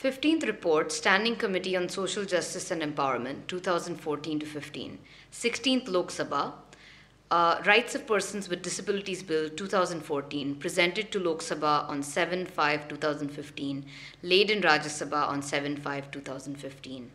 15th Report, Standing Committee on Social Justice and Empowerment, 2014 to 15. 16th Lok Sabha, Rights of Persons with Disabilities Bill, 2014, presented to Lok Sabha on 7/5/2015, laid in Rajya Sabha on 7/5/2015.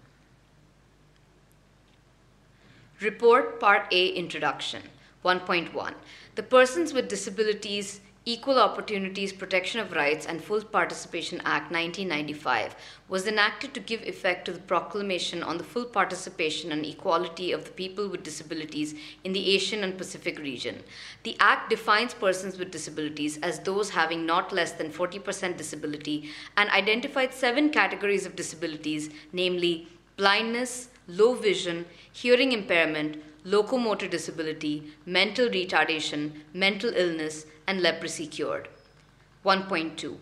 Report Part A, Introduction. 1.1. The Persons with Disabilities, Equal Opportunities, Protection of Rights and Full Participation Act 1995 was enacted to give effect to the proclamation on the full participation and equality of the people with disabilities in the Asian and Pacific region. The Act defines persons with disabilities as those having not less than 40% disability and identified 7 categories of disabilities, namely blindness, low vision, hearing impairment, locomotor disability, mental retardation, mental illness, and leprosy cured. 1.2.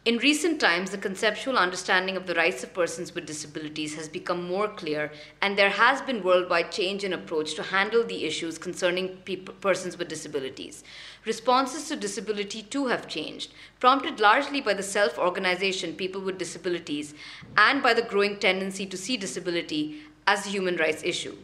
In recent times, the conceptual understanding of the rights of persons with disabilities has become more clear, and there has been worldwide change in approach to handle the issues concerning persons with disabilities. Responses to disability too have changed, prompted largely by the self-organization people with disabilities and by the growing tendency to see disability as a human rights issue.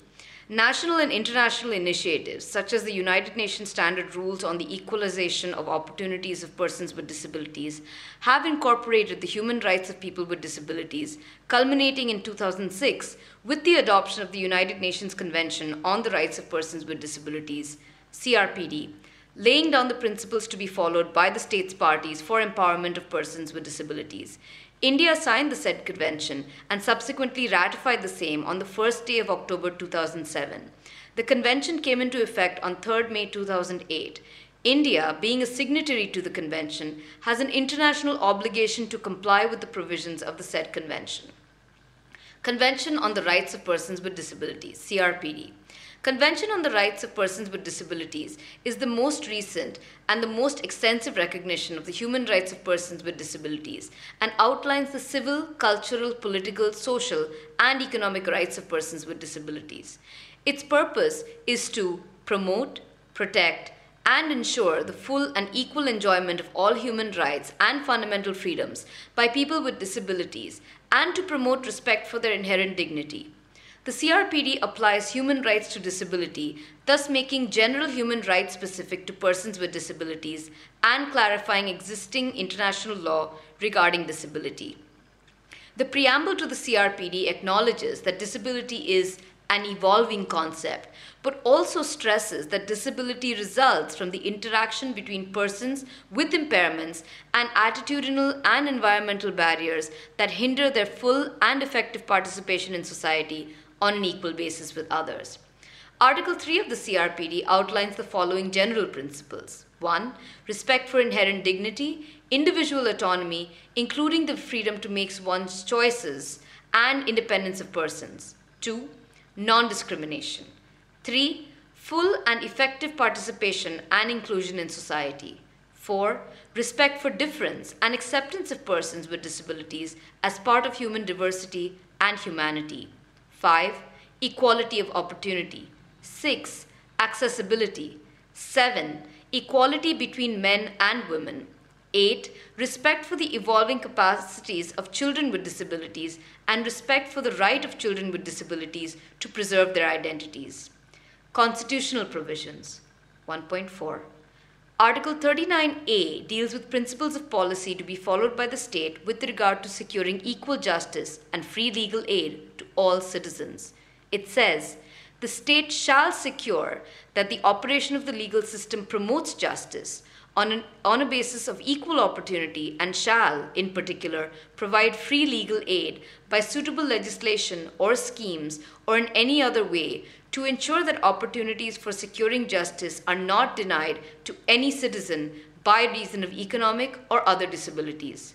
National and international initiatives, such as the United Nations Standard Rules on the Equalization of Opportunities of Persons with Disabilities, have incorporated the human rights of people with disabilities, culminating in 2006 with the adoption of the United Nations Convention on the Rights of Persons with Disabilities, CRPD, laying down the principles to be followed by the states parties for empowerment of persons with disabilities. India signed the said convention and subsequently ratified the same on the first day of October 2007. The convention came into effect on 3rd May 2008. India, being a signatory to the convention, has an international obligation to comply with the provisions of the said convention. Convention on the Rights of Persons with Disabilities, CRPD. Convention on the Rights of Persons with Disabilities is the most recent and the most extensive recognition of the human rights of persons with disabilities and outlines the civil, cultural, political, social, and economic rights of persons with disabilities. Its purpose is to promote, protect, and ensure the full and equal enjoyment of all human rights and fundamental freedoms by people with disabilities and to promote respect for their inherent dignity. The CRPD applies human rights to disability, thus making general human rights specific to persons with disabilities and clarifying existing international law regarding disability. The preamble to the CRPD acknowledges that disability is an evolving concept, but also stresses that disability results from the interaction between persons with impairments and attitudinal and environmental barriers that hinder their full and effective participation in society on an equal basis with others. Article 3 of the CRPD outlines the following general principles. 1. Respect for inherent dignity, individual autonomy, including the freedom to make one's choices, and independence of persons. 2. Non-discrimination. 3. Full and effective participation and inclusion in society. 4. Respect for difference and acceptance of persons with disabilities as part of human diversity and humanity. 5. Equality of opportunity. 6. Accessibility. 7. Equality between men and women. 8. Respect for the evolving capacities of children with disabilities and respect for the right of children with disabilities to preserve their identities. Constitutional provisions. 1.4. Article 39A deals with principles of policy to be followed by the state with regard to securing equal justice and free legal aid to all citizens. It says, the state shall secure that the operation of the legal system promotes justice on a basis of equal opportunity and shall, in particular, provide free legal aid by suitable legislation or schemes or in any other way to ensure that opportunities for securing justice are not denied to any citizen by reason of economic or other disabilities.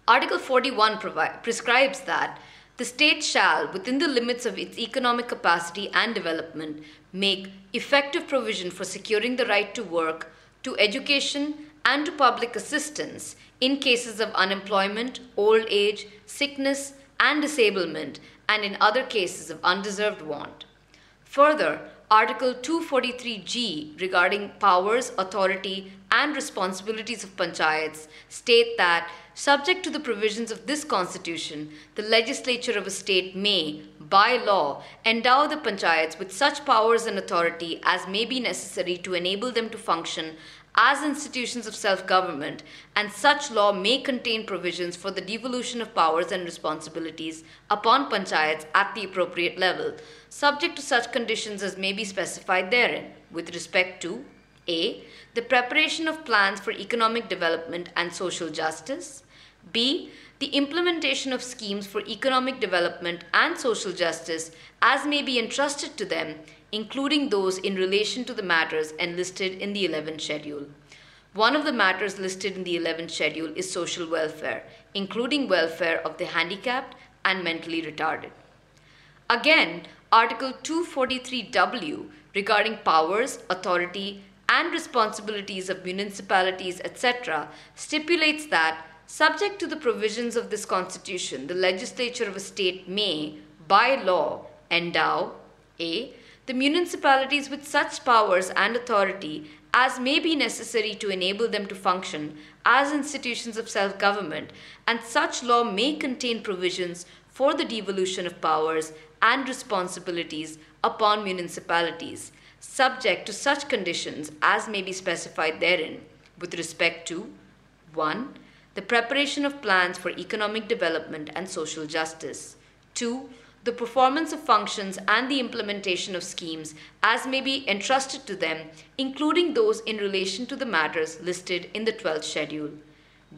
Article 41 prescribes that the state shall, within the limits of its economic capacity and development, make effective provision for securing the right to work, to education, and to public assistance in cases of unemployment, old age, sickness, and disablement, and in other cases of undeserved want. Further, Article 243G regarding powers, authority, and responsibilities of panchayats state that, subject to the provisions of this constitution, the legislature of a state may, by law, endow the panchayats with such powers and authority as may be necessary to enable them to function as institutions of self-government, and such law may contain provisions for the devolution of powers and responsibilities upon panchayats at the appropriate level, subject to such conditions as may be specified therein, with respect to A. The preparation of plans for economic development and social justice. B. The implementation of schemes for economic development and social justice as may be entrusted to them, including those in relation to the matters enlisted in the 11th schedule. One of the matters listed in the 11th schedule is social welfare, including welfare of the handicapped and mentally retarded. Again, Article 243W regarding powers, authority, and responsibilities of municipalities, etc., stipulates that, subject to the provisions of this Constitution, the legislature of a state may, by law, endow A. The municipalities with such powers and authority as may be necessary to enable them to function as institutions of self-government, and such law may contain provisions for the devolution of powers and responsibilities upon municipalities, subject to such conditions as may be specified therein, with respect to 1. The preparation of plans for economic development and social justice. 2. The performance of functions and the implementation of schemes as may be entrusted to them, including those in relation to the matters listed in the 12th schedule.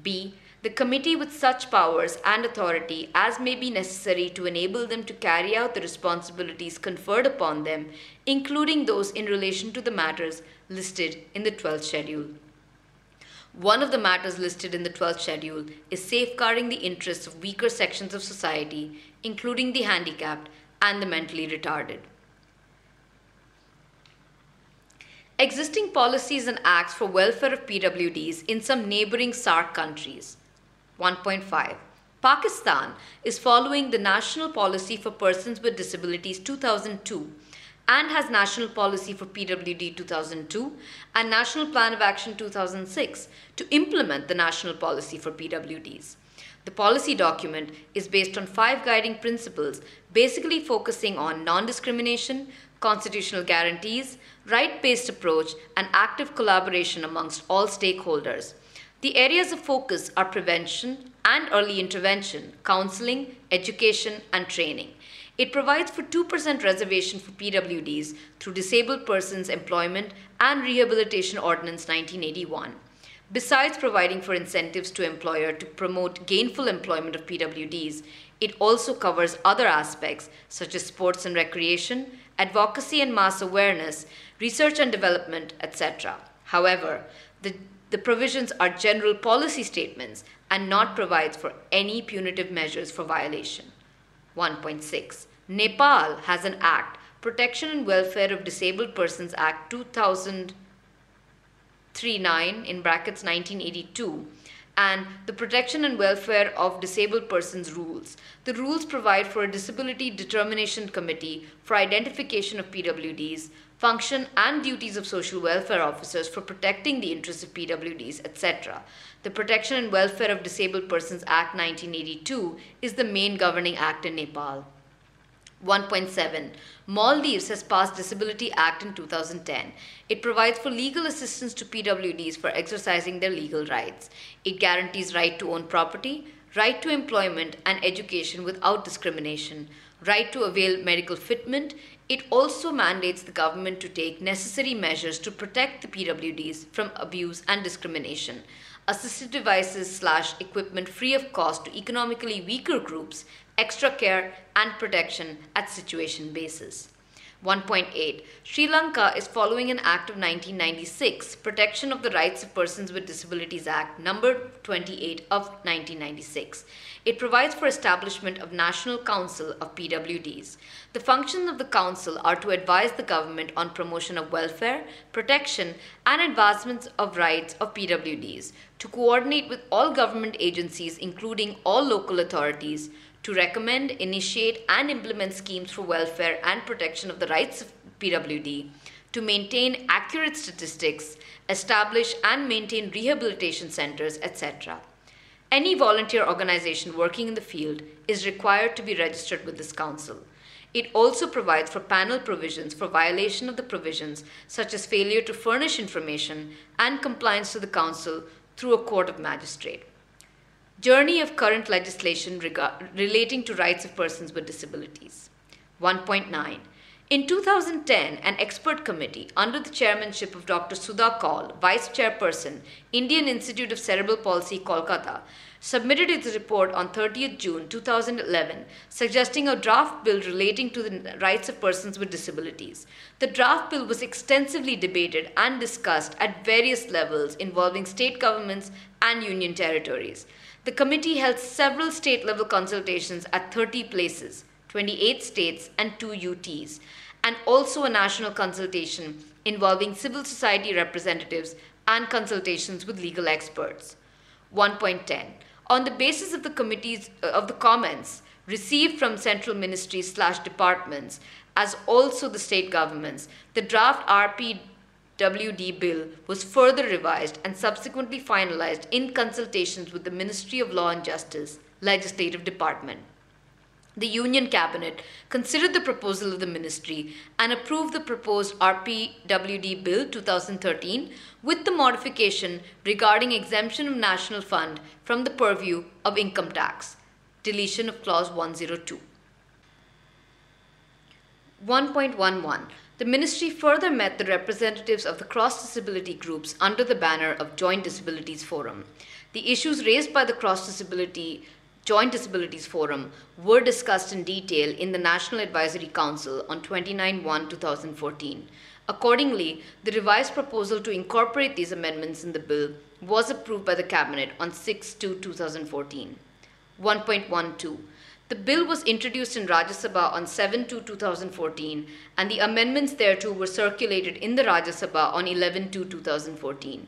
B. The committee with such powers and authority as may be necessary to enable them to carry out the responsibilities conferred upon them, including those in relation to the matters listed in the 12th schedule. One of the matters listed in the 12th schedule is safeguarding the interests of weaker sections of society, including the handicapped and the mentally retarded. Existing policies and acts for welfare of PWDs in some neighboring SAARC countries. 1.5. Pakistan is following the National Policy for Persons with Disabilities 2002 and has National Policy for PWD 2002 and National Plan of Action 2006 to implement the National Policy for PWDs. The policy document is based on 5 guiding principles, basically focusing on non-discrimination, constitutional guarantees, right-based approach, and active collaboration amongst all stakeholders. The areas of focus are prevention and early intervention, counseling, education, and training. It provides for 2% reservation for PWDs through Disabled Persons Employment and Rehabilitation Ordinance 1981. Besides providing for incentives to employer to promote gainful employment of PWDs, it also covers other aspects such as sports and recreation, advocacy and mass awareness, research and development, etc. However, the provisions are general policy statements and not provides for any punitive measures for violation. 1.6. Nepal has an act, Protection and Welfare of Disabled Persons Act 2003-9 in brackets 1982, and the Protection and Welfare of Disabled Persons Rules. The rules provide for a Disability Determination Committee for identification of PWDs, function and duties of social welfare officers for protecting the interests of PWDs, etc. The Protection and Welfare of Disabled Persons Act 1982 is the main governing act in Nepal. 1.7. Maldives has passed Disability Act in 2010. It provides for legal assistance to PWDs for exercising their legal rights. It guarantees right to own property, right to employment and education without discrimination, right to avail medical fitment. It also mandates the government to take necessary measures to protect the PWDs from abuse and discrimination. Assistive devices / equipment free of cost to economically weaker groups, extra care and protection at situation basis. 1.8. Sri Lanka is following an Act of 1996, Protection of the Rights of Persons with Disabilities Act number 28 of 1996. It provides for establishment of National Council of PWDs. The functions of the council are to advise the government on promotion of welfare, protection, and advancements of rights of PWDs, to coordinate with all government agencies, including all local authorities, to recommend, initiate, and implement schemes for welfare and protection of the rights of PWD, to maintain accurate statistics, establish and maintain rehabilitation centers, etc. Any volunteer organization working in the field is required to be registered with this council. It also provides for panel provisions for violation of the provisions such as failure to furnish information and compliance to the council through a court of magistrate. Journey of current legislation relating to rights of persons with disabilities. 1.9. In 2010, an expert committee under the chairmanship of Dr. Sudha Kaul, Vice Chairperson, Indian Institute of Cerebral Palsy, Kolkata, submitted its report on 30th June 2011, suggesting a draft bill relating to the rights of persons with disabilities. The draft bill was extensively debated and discussed at various levels involving state governments and union territories. The committee held several state-level consultations at 30 places, 28 states and 2 UTs, and also a national consultation involving civil society representatives and consultations with legal experts. 1.10. On the basis of the comments received from central ministries/departments, as also the state governments, the draft RPWD bill was further revised and subsequently finalized in consultations with the Ministry of Law and Justice Legislative Department. The Union Cabinet considered the proposal of the Ministry and approved the proposed RPWD Bill 2013 with the modification regarding exemption of National Fund from the purview of income tax. Deletion of Clause 102. 1.11. The Ministry further met the representatives of the cross-disability groups under the banner of Joint Disabilities Forum. The issues raised by the Joint Disabilities Forum were discussed in detail in the National Advisory Council on 29/1/2014. Accordingly, the revised proposal to incorporate these amendments in the bill was approved by the Cabinet on 6/2/2014. 1.12. The bill was introduced in Rajya Sabha on 7/2/2014 and the amendments thereto were circulated in the Rajya Sabha on 11/2/2014.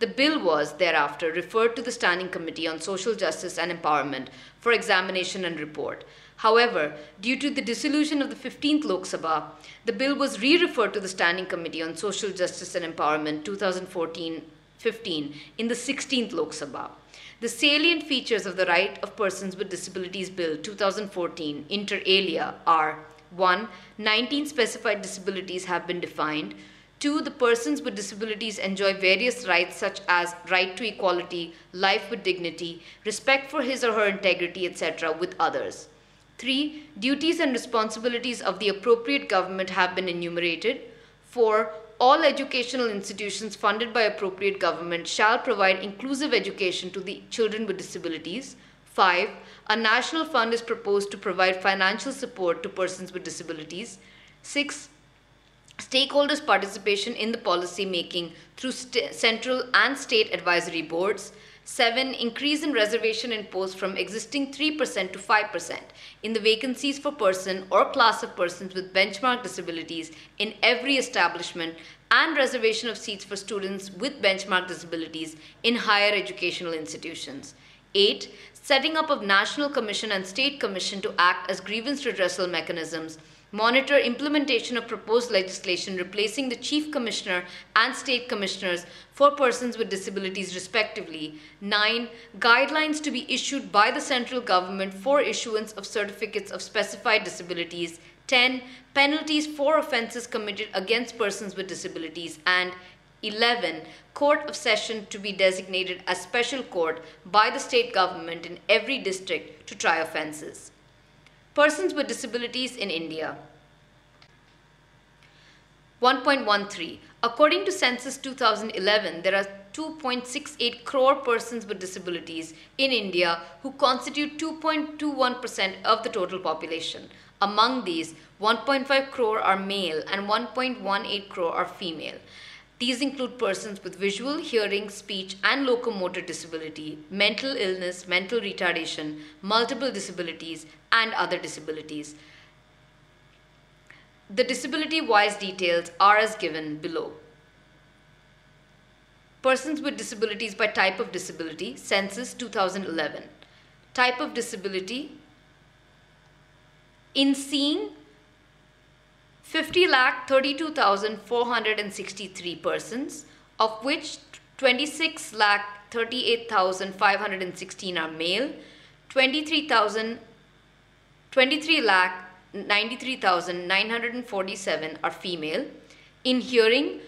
The bill was thereafter referred to the Standing Committee on Social Justice and Empowerment for examination and report. However, due to the dissolution of the 15th Lok Sabha, the bill was re-referred to the Standing Committee on Social Justice and Empowerment 2014-15 in the 16th Lok Sabha. The salient features of the Right of Persons with Disabilities Bill 2014 inter alia are 1. 19 specified disabilities have been defined. 2. The persons with disabilities enjoy various rights such as right to equality, life with dignity, respect for his or her integrity, etc. with others. 3. Duties and responsibilities of the appropriate government have been enumerated. 4. All educational institutions funded by appropriate government shall provide inclusive education to the children with disabilities. 5. A national fund is proposed to provide financial support to persons with disabilities. 6. Stakeholders' participation in the policy making through central and state advisory boards. 7. Increase in reservation in posts from existing 3% to 5% in the vacancies for person or class of persons with benchmark disabilities in every establishment, and reservation of seats for students with benchmark disabilities in higher educational institutions. 8. Setting up of National Commission and State Commission to act as grievance redressal mechanisms. Monitor implementation of proposed legislation replacing the Chief Commissioner and State Commissioners for persons with disabilities respectively. 9. Guidelines to be issued by the central government for issuance of certificates of specified disabilities. 10. Penalties for offences committed against persons with disabilities. And 11. Court of Session to be designated as special court by the state government in every district to try offences. Persons with disabilities in India. 1.13. According to Census 2011, there are 2.68 crore persons with disabilities in India who constitute 2.21% of the total population. Among these, 1.5 crore are male and 1.18 crore are female. These include persons with visual, hearing, speech, and locomotor disability, mental illness, mental retardation, multiple disabilities, and other disabilities. The disability-wise details are as given below. Persons with disabilities by type of disability, Census 2011. Type of disability: in seeing, 50,32,463 persons, of which 26,38,516 are male, 23,93,947 are female. In hearing,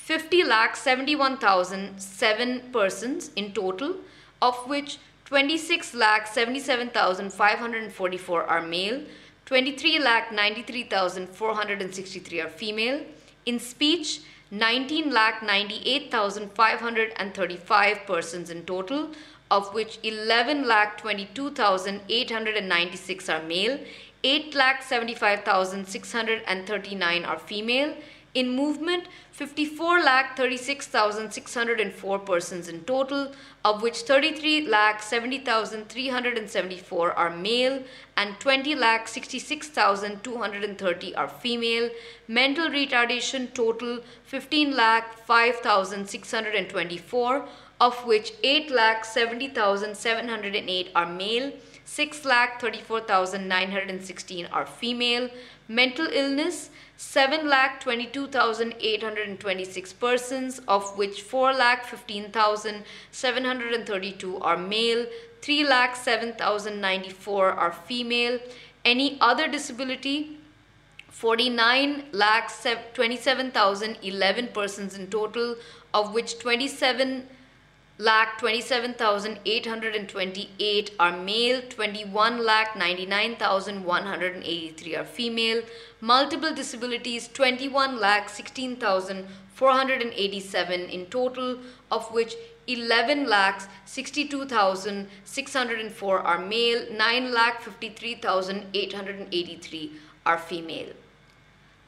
50,71,007 persons in total, of which 26,77,544 are male, 23,93,463 are female. In speech, 19,98,535 persons in total, of which 11,22,896 are male, 8,75,639 are female. In movement, 54,36,604 persons in total, of which 33,70,374 are male and 20,66,230 are female. Mental retardation total 15,05,624, of which 8,70,708 are male, 6,34,916 are female. Mental illness 7,22,826 persons, of which 4,15,732 are male, 3,07,094 are female. Any other disability 49,27,011 persons in total, of which 27,27,828 are male, 21,99,183 are female. Multiple disabilities 21,16,487 in total, of which 11,62,604 are male, 9,53,883 are female.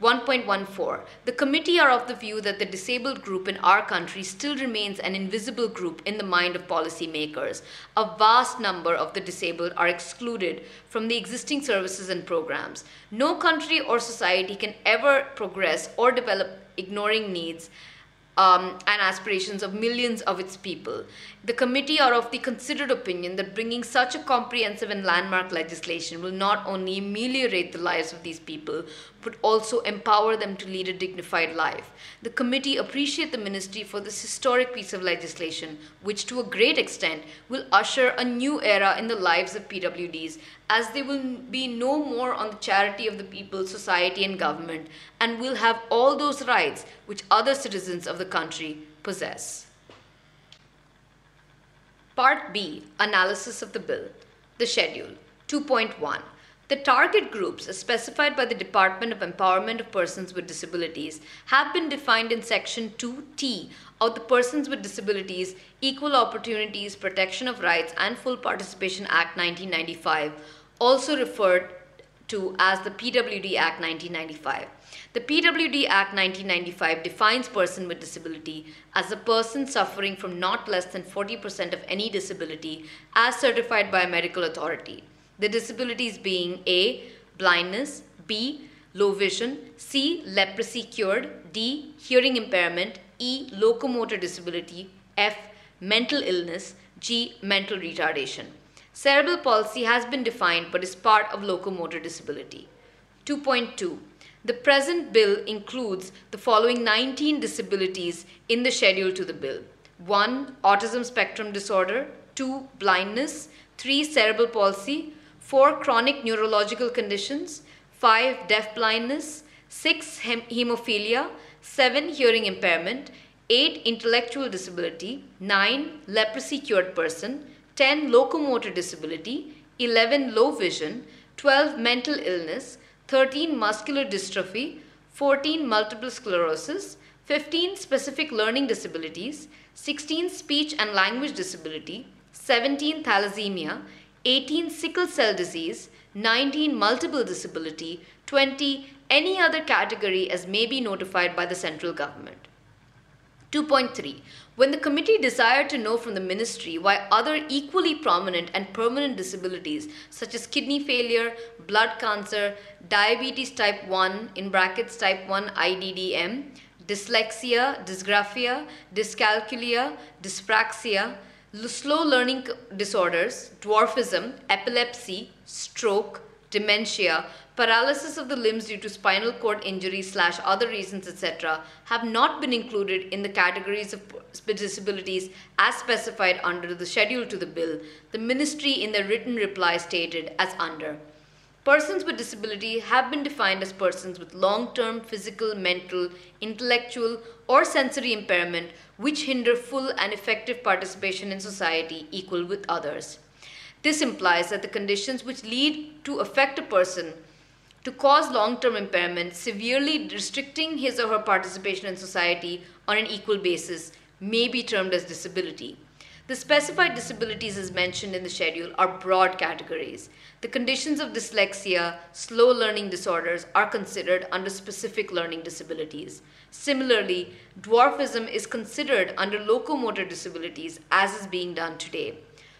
1.14. The committee are of the view that the disabled group in our country still remains an invisible group in the mind of policymakers. A vast number of the disabled are excluded from the existing services and programs. No country or society can ever progress or develop ignoring needs and aspirations of millions of its people. The committee are of the considered opinion that bringing such a comprehensive and landmark legislation will not only ameliorate the lives of these people, but also empower them to lead a dignified life. The committee appreciate the ministry for this historic piece of legislation, which to a great extent will usher a new era in the lives of PWDs, as they will be no more on the charity of the people, society and government, and will have all those rights which other citizens of the country possess. Part B, Analysis of the Bill. The Schedule. 2.1. The target groups, as specified by the Department of Empowerment of Persons with Disabilities, have been defined in Section 2T of the Persons with Disabilities, Equal Opportunities, Protection of Rights and Full Participation Act 1995, also referred to as the PWD Act 1995. The PWD Act 1995 defines person with disability as a person suffering from not less than 40% of any disability as certified by a medical authority. The disabilities being A. Blindness, B. Low vision, C. Leprosy cured, D. Hearing impairment, E. Locomotor disability, F. Mental illness, G. Mental retardation. Cerebral palsy has been defined but is part of locomotor disability. 2.2. The present bill includes the following 19 disabilities in the schedule to the bill. 1. Autism spectrum disorder, 2. Blindness, 3. Cerebral palsy, 4. Chronic neurological conditions, 5. Deaf blindness, 6. Hemophilia, 7. Hearing impairment, 8. Intellectual disability, 9. Leprosy cured person, 10. Locomotor disability, 11. Low vision, 12. Mental illness, 13. Muscular dystrophy, 14. Multiple sclerosis, 15. Specific learning disabilities, 16. Speech and language disability, 17. Thalassemia, 18. Sickle cell disease, 19. Multiple disability, 20. Any other category as may be notified by the central government. 2.3. When the committee desired to know from the ministry why other equally prominent and permanent disabilities such as kidney failure, blood cancer, diabetes type 1 in brackets type 1 IDDM, dyslexia, dysgraphia, dyscalculia, dyspraxia, slow learning disorders, dwarfism, epilepsy, stroke, dementia, paralysis of the limbs due to spinal cord injury/other reasons, etc., have not been included in the categories of disabilities as specified under the schedule to the bill, the ministry in their written reply stated as under. Persons with disability have been defined as persons with long-term physical, mental, intellectual, or sensory impairment which hinder full and effective participation in society equal with others. This implies that the conditions which lead to affect a person to cause long-term impairment, severely restricting his or her participation in society on an equal basis, may be termed as disability. The specified disabilities as mentioned in the schedule are broad categories. The conditions of dyslexia, slow learning disorders are considered under specific learning disabilities. Similarly, dwarfism is considered under locomotor disabilities as is being done today.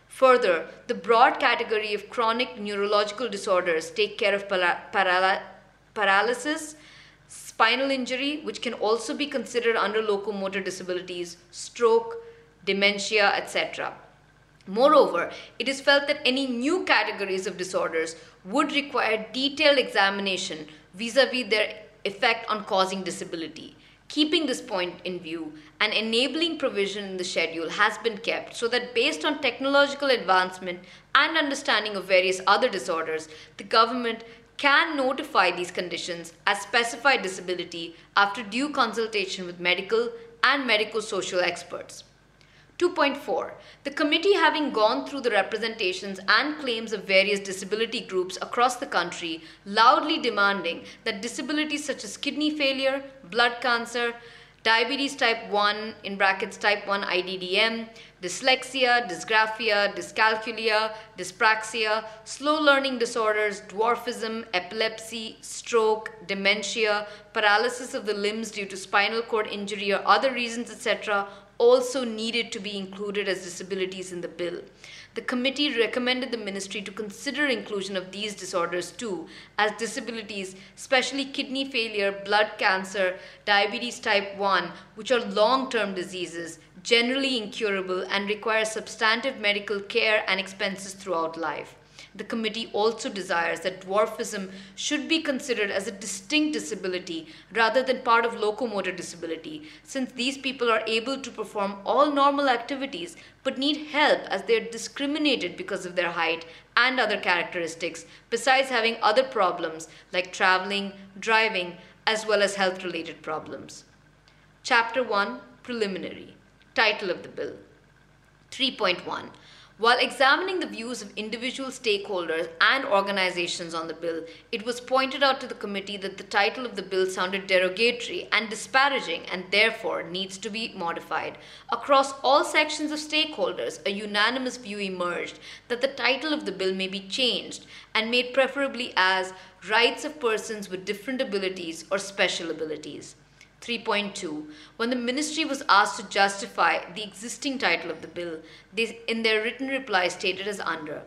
Further, the broad category of chronic neurological disorders take care of paralysis, spinal injury, which can also be considered under locomotor disabilities, stroke, dementia, etc. Moreover, it is felt that any new categories of disorders would require detailed examination vis-à-vis their effect on causing disability. Keeping this point in view, an enabling provision in the schedule has been kept so that based on technological advancement and understanding of various other disorders, the government can notify these conditions as specified disability after due consultation with medical and medico-social experts. 2.4. The committee, having gone through the representations and claims of various disability groups across the country, loudly demanding that disabilities such as kidney failure, blood cancer, diabetes type 1 in brackets type 1 IDDM, dyslexia, dysgraphia, dyscalculia, dyspraxia, slow learning disorders, dwarfism, epilepsy, stroke, dementia, paralysis of the limbs due to spinal cord injury or other reasons, etc., also needed to be included as disabilities in the bill. The committee recommended the ministry to consider inclusion of these disorders too as disabilities, especially kidney failure, blood cancer, diabetes type 1, which are long-term diseases, generally incurable and require substantive medical care and expenses throughout life. The committee also desires that dwarfism should be considered as a distinct disability rather than part of locomotor disability, since these people are able to perform all normal activities but need help as they are discriminated because of their height and other characteristics, besides having other problems like traveling, driving, as well as health-related problems. Chapter 1, Preliminary. Title of the bill. 3.1. While examining the views of individual stakeholders and organizations on the bill, it was pointed out to the committee that the title of the bill sounded derogatory and disparaging and therefore needs to be modified. Across all sections of stakeholders, a unanimous view emerged that the title of the bill may be changed and made preferably as Rights of Persons with Different Abilities or Special Abilities. 3.2. When the ministry was asked to justify the existing title of the bill, they, in their written reply, stated as under.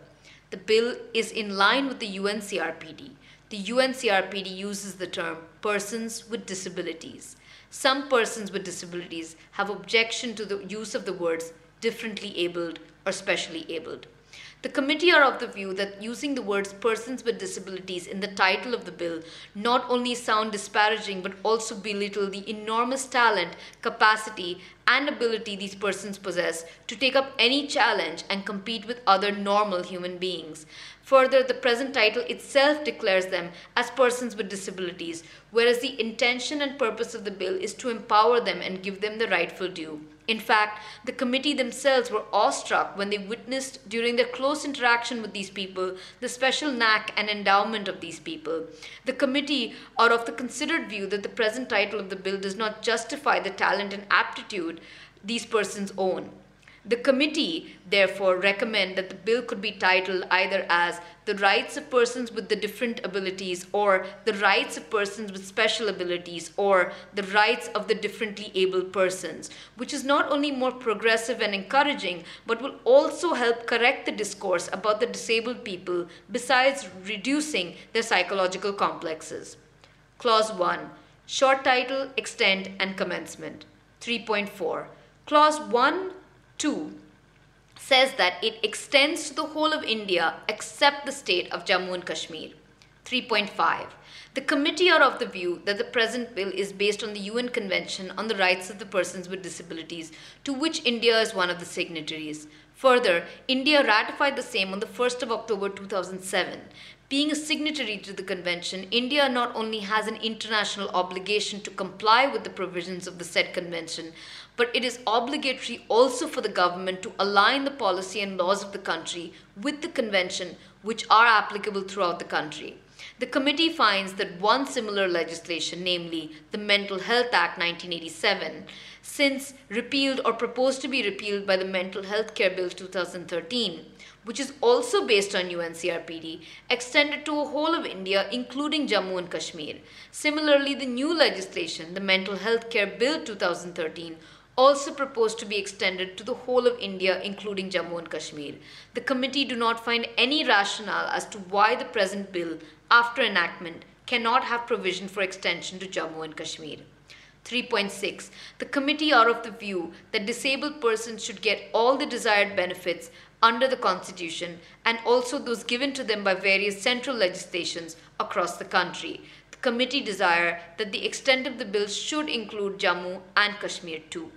The bill is in line with the UNCRPD. The UNCRPD uses the term persons with disabilities. Some persons with disabilities have objection to the use of the words differently abled or specially abled. The committee are of the view that using the words persons with disabilities in the title of the bill not only sound disparaging but also belittle the enormous talent, capacity, and ability these persons possess to take up any challenge and compete with other normal human beings. Further, the present title itself declares them as persons with disabilities, whereas the intention and purpose of the bill is to empower them and give them the rightful due. In fact, the committee themselves were awestruck when they witnessed during their close interaction with these people the special knack and endowment of these people. The committee are of the considered view that the present title of the bill does not justify the talent and aptitude these persons own. The committee, therefore, recommend that the bill could be titled either as The Rights of Persons with the Different Abilities or The Rights of Persons with Special Abilities or The Rights of the Differently Abled Persons, which is not only more progressive and encouraging, but will also help correct the discourse about the disabled people, besides reducing their psychological complexes. Clause 1. Short title, extent, and commencement. 3.4. Clause 1 2 says that it extends to the whole of India except the state of Jammu and Kashmir. 3.5. The committee are of the view that the present bill is based on the UN Convention on the Rights of the Persons with Disabilities, to which India is one of the signatories. Further, India ratified the same on the 1st of October 2007. Being a signatory to the convention, India not only has an international obligation to comply with the provisions of the said convention, but it is obligatory also for the government to align the policy and laws of the country with the convention, which are applicable throughout the country. The committee finds that one similar legislation, namely the Mental Health Act 1987, since repealed or proposed to be repealed by the Mental Health Care Bill 2013, which is also based on UNCRPD, extended to a whole of India, including Jammu and Kashmir. Similarly, the new legislation, the Mental Health Care Bill 2013, also proposed to be extended to the whole of India, including Jammu and Kashmir. The committee do not find any rationale as to why the present bill, after enactment, cannot have provision for extension to Jammu and Kashmir. 3.6. The committee are of the view that disabled persons should get all the desired benefits under the Constitution and also those given to them by various central legislations across the country. The committee desire that the extent of the bill should include Jammu and Kashmir too.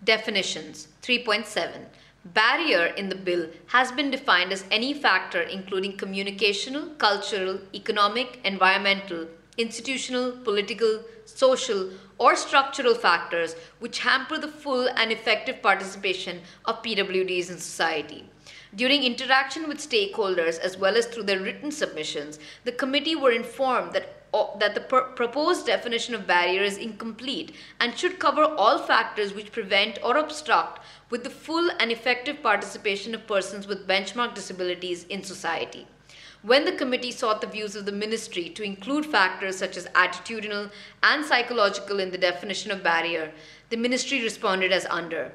Definitions. 3.7. Barrier in the bill has been defined as any factor including communicational, cultural, economic, environmental, institutional, political, social, or structural factors which hamper the full and effective participation of PWDs in society. During interaction with stakeholders as well as through their written submissions, the committee were informed that the proposed definition of barrier is incomplete and should cover all factors which prevent or obstruct with the full and effective participation of persons with benchmark disabilities in society. When the committee sought the views of the ministry to include factors such as attitudinal and psychological in the definition of barrier, the ministry responded as under.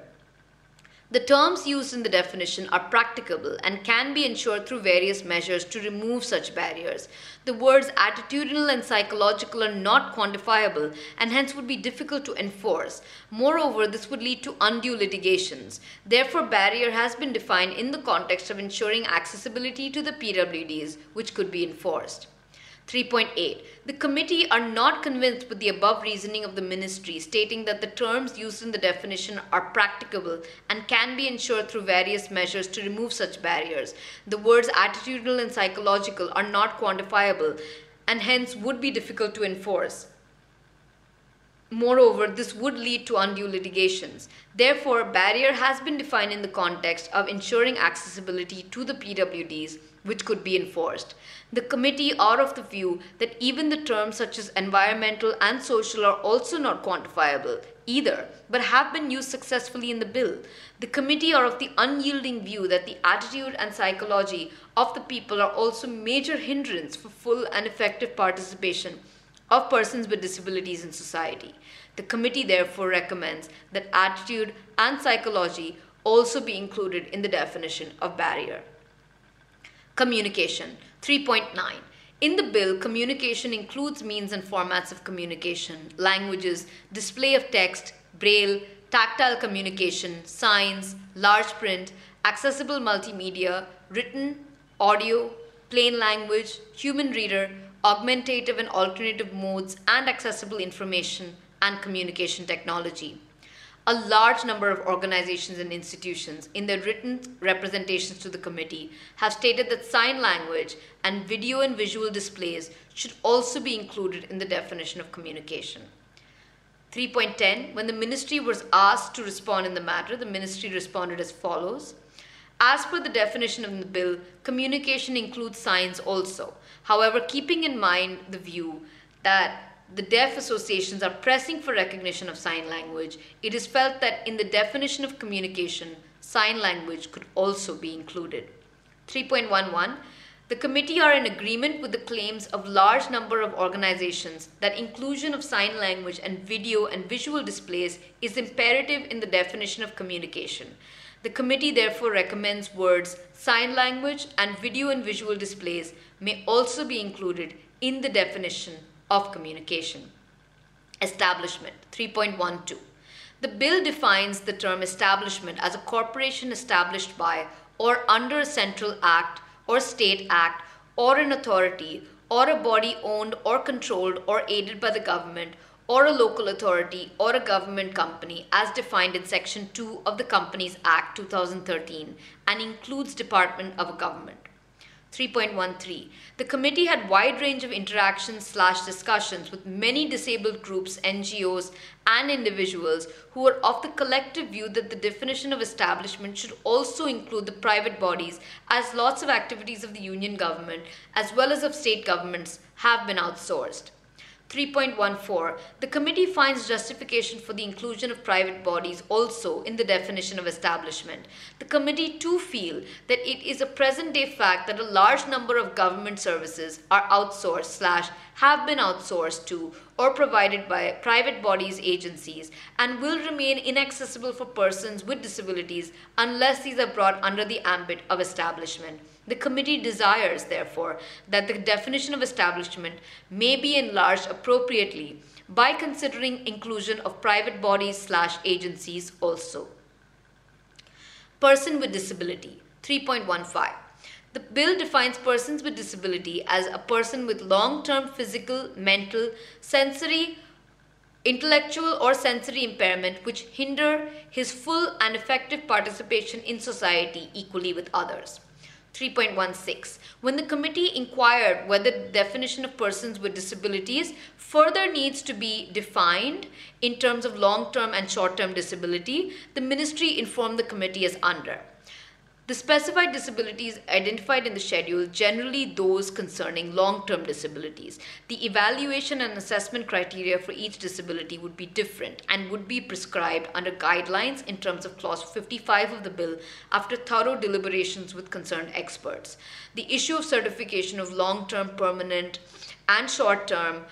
The terms used in the definition are practicable and can be ensured through various measures to remove such barriers. The words attitudinal and psychological are not quantifiable and hence would be difficult to enforce. Moreover, this would lead to undue litigations. Therefore, barrier has been defined in the context of ensuring accessibility to the PWDs, which could be enforced. 3.8. The committee are not convinced with the above reasoning of the ministry, stating that the terms used in the definition are practicable and can be ensured through various measures to remove such barriers. The words attitudinal and psychological are not quantifiable and hence would be difficult to enforce. Moreover, this would lead to undue litigations. Therefore, barrier has been defined in the context of ensuring accessibility to the PWDs, which could be enforced. The committee are of the view that even the terms such as environmental and social are also not quantifiable either, but have been used successfully in the bill. The committee are of the unyielding view that the attitude and psychology of the people are also major hindrance for full and effective participation of persons with disabilities in society. The committee therefore recommends that attitude and psychology also be included in the definition of barrier. Communication. 3.9. In the bill, communication includes means and formats of communication, languages, display of text, braille, tactile communication, signs, large print, accessible multimedia, written, audio, plain language, human reader, augmentative and alternative modes, and accessible information and communication technology. A large number of organizations and institutions in their written representations to the committee have stated that sign language and video and visual displays should also be included in the definition of communication. 3.10. When the ministry was asked to respond in the matter, the ministry responded as follows. As per the definition of the bill, communication includes signs also. However, keeping in mind the view that the deaf associations are pressing for recognition of sign language, it is felt that in the definition of communication, sign language could also be included. 3.11. The committee are in agreement with the claims of large number of organizations that inclusion of sign language and video and visual displays is imperative in the definition of communication. The committee therefore recommends words sign language and video and visual displays may also be included in the definition of communication. Establishment. 3.12. The bill defines the term establishment as a corporation established by or under a central act or state act or an authority or a body owned or controlled or aided by the government or a local authority or a government company as defined in Section 2 of the Companies Act 2013 and includes Department of a Government. 3.13. The committee had wide range of interactions/discussions with many disabled groups, NGOs, and individuals who were of the collective view that the definition of establishment should also include the private bodies, as lots of activities of the union government as well as of state governments have been outsourced. 3.14. The committee finds justification for the inclusion of private bodies also in the definition of establishment. The committee too feel that it is a present-day fact that a large number of government services are outsourced/have been outsourced to or provided by private bodies, agencies, and will remain inaccessible for persons with disabilities unless these are brought under the ambit of establishment. The committee desires, therefore, that the definition of establishment may be enlarged appropriately by considering inclusion of private bodies/agencies also. Person with disability. 3.15. The bill defines persons with disability as a person with long-term physical, mental, sensory, intellectual or sensory impairment which hinder his full and effective participation in society equally with others. 3.16. When the committee inquired whether the definition of persons with disabilities further needs to be defined in terms of long-term and short-term disability, the ministry informed the committee as under. The specified disabilities identified in the schedule, generally those concerning long-term disabilities. The evaluation and assessment criteria for each disability would be different and would be prescribed under guidelines in terms of Clause 55 of the bill after thorough deliberations with concerned experts. The issue of certification of long-term, permanent, and short-term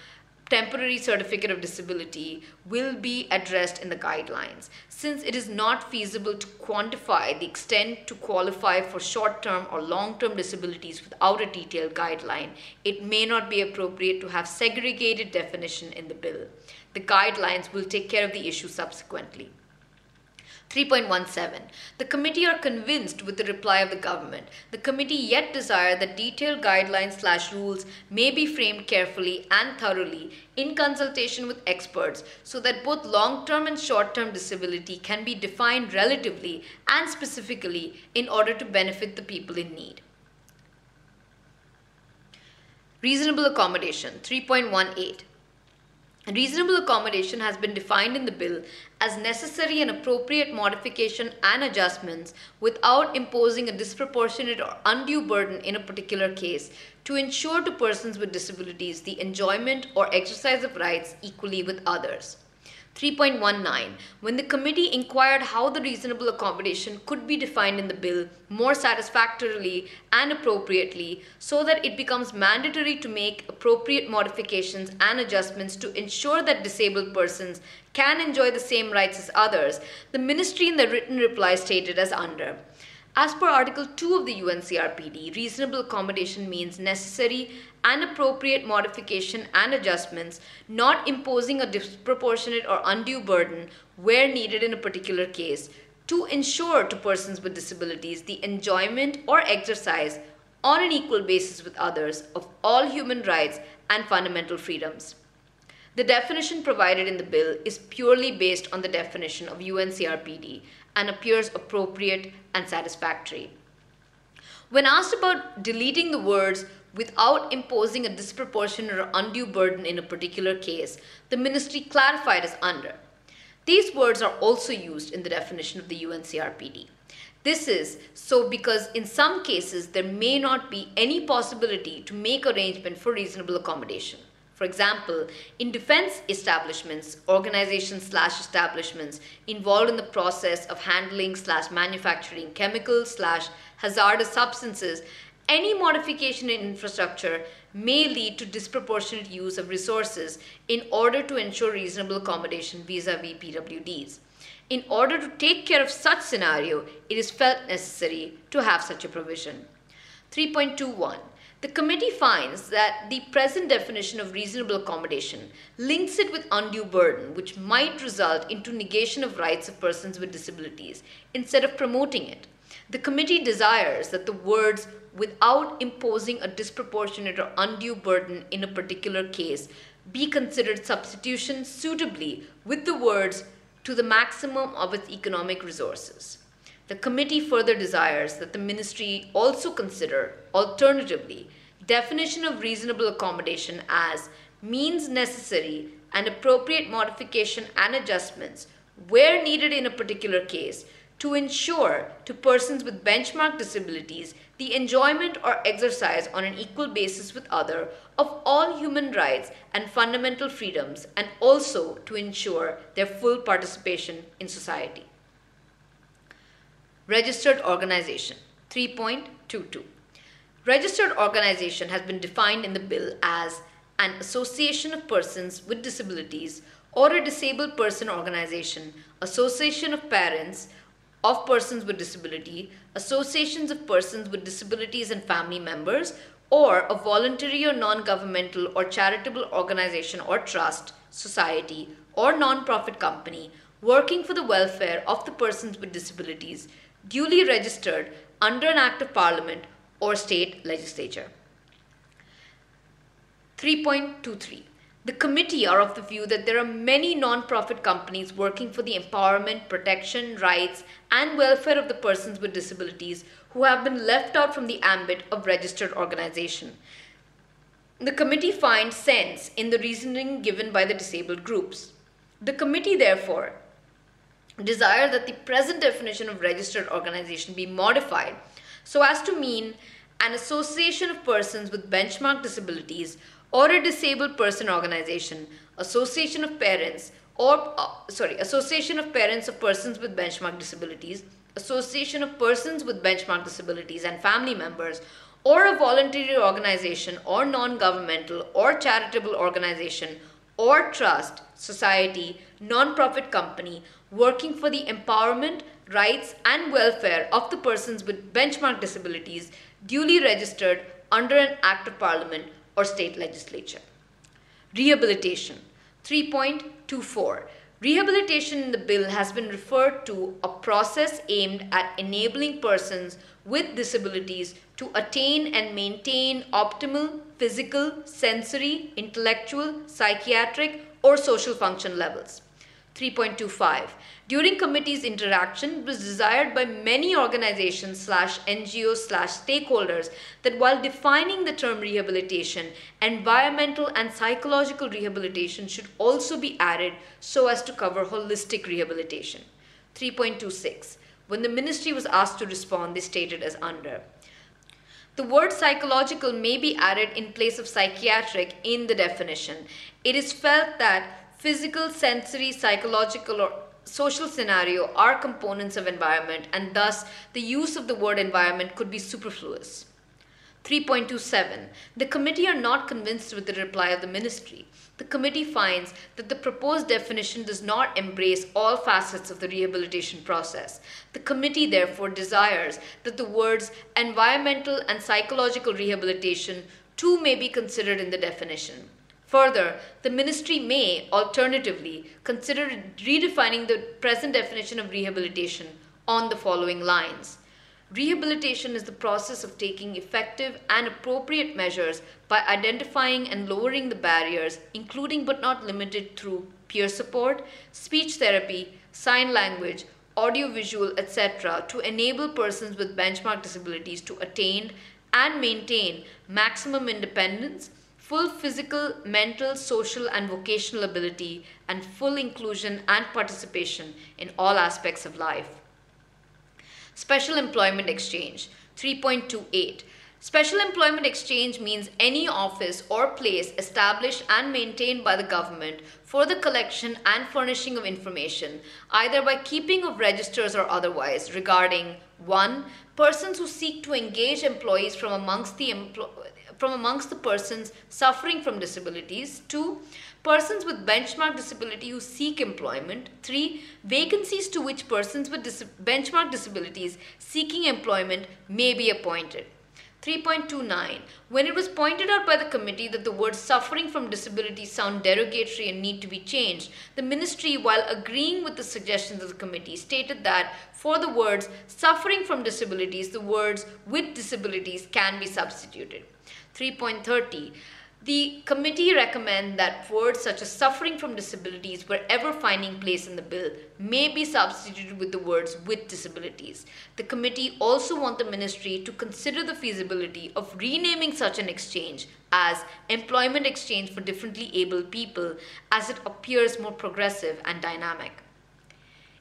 temporary certificate of disability will be addressed in the guidelines. Since it is not feasible to quantify the extent to qualify for short-term or long-term disabilities without a detailed guideline, it may not be appropriate to have segregated definition in the bill. The guidelines will take care of the issue subsequently. 3.17. The committee are convinced with the reply of the government. The committee yet desire that detailed guidelines/rules may be framed carefully and thoroughly in consultation with experts so that both long-term and short-term disability can be defined relatively and specifically in order to benefit the people in need. Reasonable accommodation. 3.18. Reasonable accommodation has been defined in the bill as necessary and appropriate modification and adjustments without imposing a disproportionate or undue burden in a particular case to ensure to persons with disabilities the enjoyment or exercise of rights equally with others. 3.19. When the committee inquired how the reasonable accommodation could be defined in the bill more satisfactorily and appropriately so that it becomes mandatory to make appropriate modifications and adjustments to ensure that disabled persons can enjoy the same rights as others, the ministry in the written reply stated as under. As per Article 2 of the UNCRPD, reasonable accommodation means necessary and appropriate modification and adjustments, not imposing a disproportionate or undue burden where needed in a particular case, to ensure to persons with disabilities the enjoyment or exercise on an equal basis with others of all human rights and fundamental freedoms. The definition provided in the bill is purely based on the definition of UNCRPD and appears appropriate and satisfactory. When asked about deleting the words without imposing a disproportionate or undue burden in a particular case, the ministry clarified as under. These words are also used in the definition of the UNCRPD. This is so because in some cases there may not be any possibility to make arrangement for reasonable accommodation. For example, in defense establishments, organizations/establishments involved in the process of handling/manufacturing chemicals/hazardous substances, any modification in infrastructure may lead to disproportionate use of resources in order to ensure reasonable accommodation vis-à-vis PWDs. In order to take care of such scenario, it is felt necessary to have such a provision. 3.21. The committee finds that the present definition of reasonable accommodation links it with undue burden, which might result into negation of rights of persons with disabilities, instead of promoting it. The committee desires that the words without imposing a disproportionate or undue burden in a particular case be considered substitution suitably with the words to the maximum of its economic resources. The committee further desires that the ministry also consider, alternatively, definition of reasonable accommodation as means necessary and appropriate modification and adjustments where needed in a particular case to ensure to persons with benchmark disabilities the enjoyment or exercise on an equal basis with other of all human rights and fundamental freedoms, and also to ensure their full participation in society. Registered organization 3.22. Registered organization has been defined in the bill as an association of persons with disabilities or a disabled person organization, association of parents of persons with disability, associations of persons with disabilities and family members, or a voluntary or non-governmental or charitable organization or trust, society, or non-profit company working for the welfare of the persons with disabilities, duly registered under an Act of Parliament or state legislature. 3.23. The committee are of the view that there are many non-profit companies working for the empowerment, protection, rights, and welfare of the persons with disabilities who have been left out from the ambit of registered organization. The committee finds sense in the reasoning given by the disabled groups. The committee, therefore, desire that the present definition of registered organization be modified so as to mean an association of persons with benchmark disabilities or a disabled person organization, association of parents association of parents of persons with benchmark disabilities, association of persons with benchmark disabilities and family members, or a voluntary organization or non-governmental or charitable organization or trust, society, non-profit company working for the empowerment, rights, and welfare of the persons with benchmark disabilities duly registered under an Act of Parliament or state legislature. Rehabilitation 3.24. Rehabilitation in the bill has been referred to a process aimed at enabling persons with disabilities to attain and maintain optimal physical, sensory, intellectual, psychiatric, or social function levels. 3.25. During committee's interaction, it was desired by many organizations /NGOs /stakeholders that while defining the term rehabilitation, environmental and psychological rehabilitation should also be added so as to cover holistic rehabilitation. 3.26. When the ministry was asked to respond, they stated as under. The word psychological may be added in place of psychiatric in the definition. It is felt that physical, sensory, psychological, or social scenario are components of environment, and thus the use of the word environment could be superfluous. 3.27. The committee are not convinced with the reply of the ministry. The committee finds that the proposed definition does not embrace all facets of the rehabilitation process. The committee therefore desires that the words environmental and psychological rehabilitation too may be considered in the definition. Further, the ministry may, alternatively, consider redefining the present definition of rehabilitation on the following lines. Rehabilitation is the process of taking effective and appropriate measures by identifying and lowering the barriers, including but not limited through peer support, speech therapy, sign language, audiovisual, etc., to enable persons with benchmark disabilities to attain and maintain maximum independence, full physical, mental, social, and vocational ability, and full inclusion and participation in all aspects of life. Special Employment Exchange 3.28. Special Employment Exchange means any office or place established and maintained by the government for the collection and furnishing of information, either by keeping of registers or otherwise, regarding 1. Persons who seek to engage employees from amongst the persons suffering from disabilities. 2. Persons with benchmark disability who seek employment. 3. Vacancies to which persons with benchmark disabilities seeking employment may be appointed. 3.29. When it was pointed out by the committee that the words suffering from disability sound derogatory and need to be changed, the ministry, while agreeing with the suggestions of the committee, stated that for the words suffering from disabilities, the words with disabilities can be substituted. 3.30. The committee recommend that words such as suffering from disabilities, wherever finding place in the bill, may be substituted with the words with disabilities. The committee also want the ministry to consider the feasibility of renaming such an exchange as employment exchange for differently abled people, as it appears more progressive and dynamic.